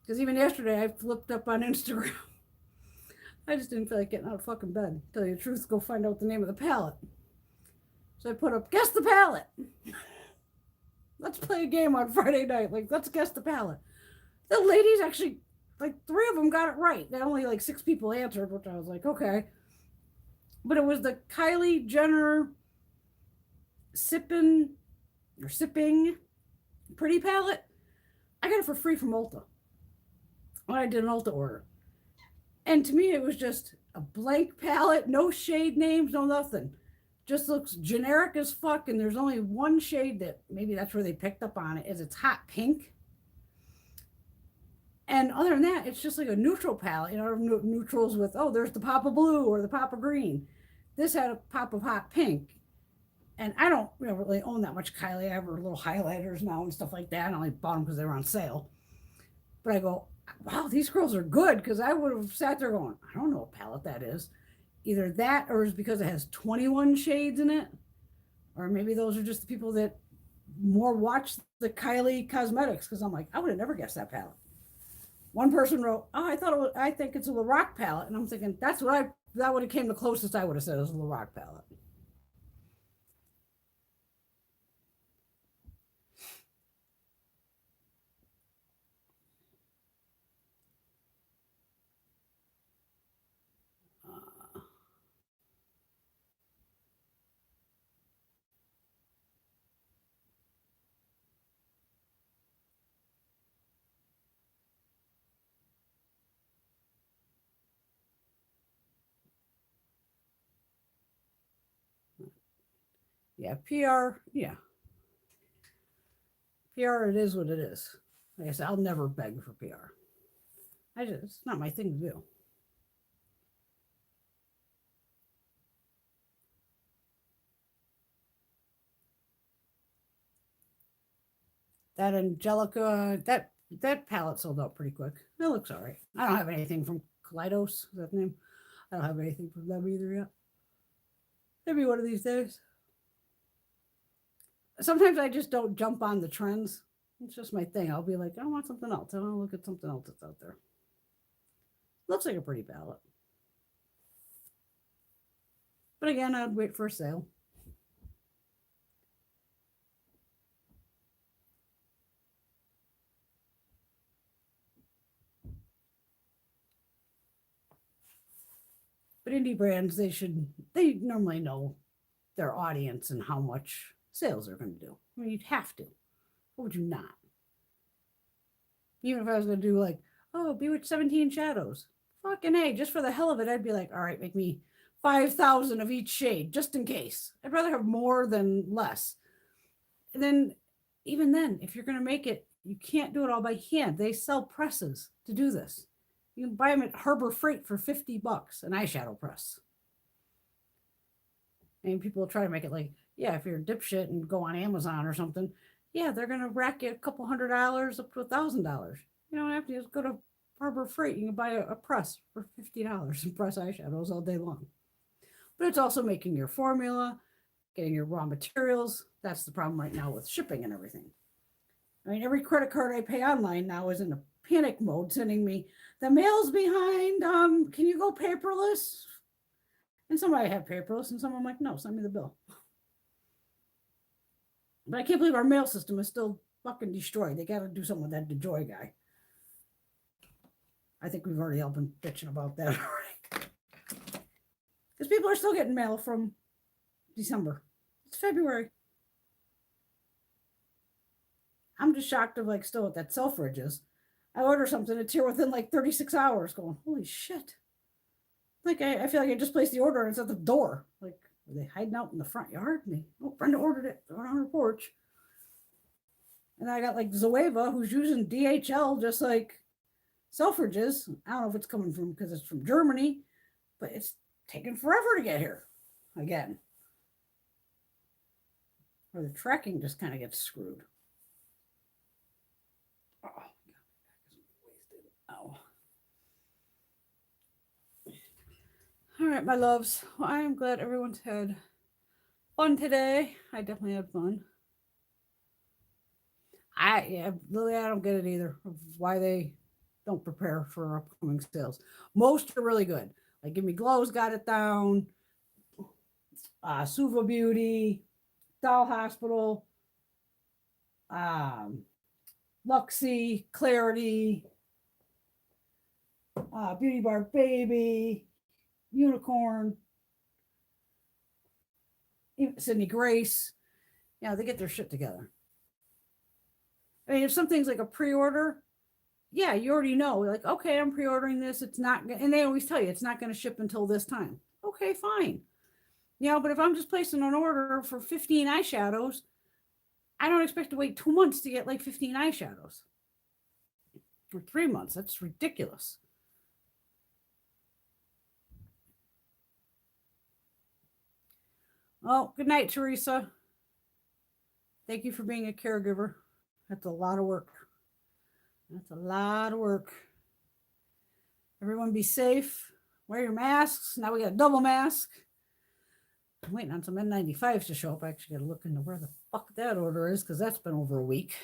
Because even yesterday I flipped up on Instagram. I just didn't feel like getting out of fucking bed. To tell you the truth, go find out the name of the palette. So I put up, guess the palette. Let's play a game on Friday night. Like, let's guess the palette. The ladies actually, like 3 of them got it right. They only like 6 people answered, which I was like, okay. But it was the Kylie Jenner sipping pretty palette. I got it for free from Ulta when I did an Ulta order. And to me, it was just a blank palette, no shade names, no nothing. Just looks generic as fuck. And there's only one shade that maybe that's where they picked up on it, is it's hot pink. And other than that, it's just like a neutral palette, neutrals with, there's the pop of blue or the pop of green. This had a pop of hot pink. And I don't really own that much Kylie. I have her little highlighters now and stuff like that. I only bought them because they were on sale. But I go, wow, these girls are good, because I would have sat there going, I don't know what palette that is. Either that, or it's because it has 21 shades in it. Or maybe those are just the people that more watch the Kylie cosmetics, because I'm like, I would have never guessed that palette. One person wrote, I think it's a Lorac palette. And I'm thinking, that would have came the closest I would have said, it was a Lorac palette. Yeah, PR, yeah. PR, it is what it is. Like I said, I'll never beg for PR. It's not my thing to do. That Angelica, that palette sold out pretty quick. It looks all right. I don't have anything from Kaleidos, is that the name? I don't have anything from them either yet. Maybe one of these days. Sometimes I just don't jump on the trends. It's just my thing. I'll be like, I want something else. I want to look at something else that's out there. Looks like a pretty palette. But again, I'd wait for a sale. But indie brands, they normally know their audience and how much sales they're going to do. I mean, you'd have to. What would you not? Even if I was going to do like, Bewitched 17 Shadows. Fucking A, just for the hell of it, I'd be like, all right, make me 5,000 of each shade, just in case. I'd rather have more than less. then even then, if you're going to make it, you can't do it all by hand. They sell presses to do this. You can buy them at Harbor Freight for $50, an eyeshadow press. And people try to make it like, yeah, if you're a dipshit and go on Amazon or something, yeah, they're going to rack you a couple $100 up to $1,000. You don't have to just go to Harbor Freight. You can buy a press for $50 and press eyeshadows all day long. But it's also making your formula, getting your raw materials. That's the problem right now with shipping and everything. I mean, every credit card I pay online now is in a panic mode, sending me, the mail's behind. Can you go paperless? And some I have paperless, and some I'm like, no, send me the bill. But I can't believe our mail system is still fucking destroyed. They got to do something with that DeJoy guy. I think we've already all been bitching about that already. Because people are still getting mail from December. It's February. I'm just shocked of like still what that Selfridge is. I order something, it's here within like 36 hours going, holy shit. Like I feel like I just placed the order and it's at the door. Like, were they hiding out in the front yard? And Brenda ordered it on her porch. And I got like Zoeva, who's using DHL just like Selfridges. I don't know if it's coming from because it's from Germany, but it's taking forever to get here again. Or the tracking just kind of gets screwed. Oh, my God. Ow. All right, my loves. Well, I am glad everyone's had fun today. I definitely had fun. Lily, I don't get it either of why they don't prepare for upcoming sales. Most are really good. Like Give Me Glow's got it down. Suva Beauty, Doll Hospital, Luxie, Clarity, Beauty Bar Baby, Unicorn, Sydney Grace. Yeah, they get their shit together. I mean, if something's like a pre-order, yeah, you already know. Like, okay, I'm pre-ordering this. It's not, and they always tell you it's not going to ship until this time. Okay, fine. You know, but if I'm just placing an order for 15 eyeshadows, I don't expect to wait 2 months to get like 15 eyeshadows. Or 3 months. That's ridiculous. Oh, good night, Teresa. Thank you for being a caregiver. That's a lot of work. That's a lot of work. Everyone be safe. Wear your masks. Now we got a double mask. I'm waiting on some N95s to show up. I actually got to look into where the fuck that order is because that's been over a week.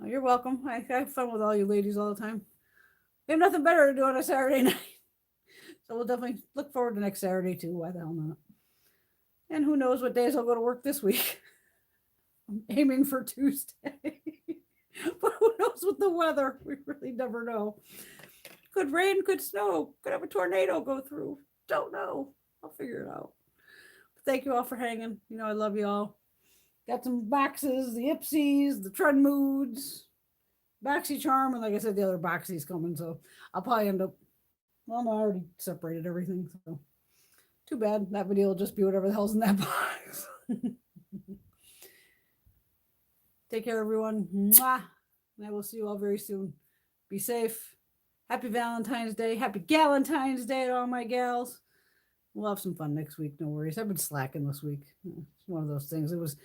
Oh, you're welcome. I have fun with all you ladies all the time. We have nothing better to do on a Saturday night. So we'll definitely look forward to next Saturday too. Why the hell not? And who knows what days I'll go to work this week. I'm aiming for Tuesday. But who knows with the weather? We really never know. Could rain, could snow, could have a tornado go through. Don't know. I'll figure it out. But thank you all for hanging. You know, I love you all. Got some boxes, the IPSYs, the Trendmoods, Boxy Charm, and like I said, the other Boxy's coming. So I'll probably end up, well, no, I already separated everything. So too bad. That video will just be whatever the hell's in that box. Take care, everyone. Mwah. And I will see you all very soon. Be safe. Happy Valentine's Day. Happy Galentines Day to all my gals. We'll have some fun next week. No worries. I've been slacking this week. It's one of those things. It was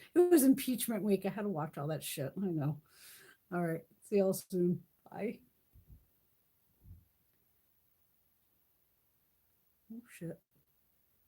impeachment week. I had to watch all that shit. I know. All right. See y'all soon. Bye. Oh, shit.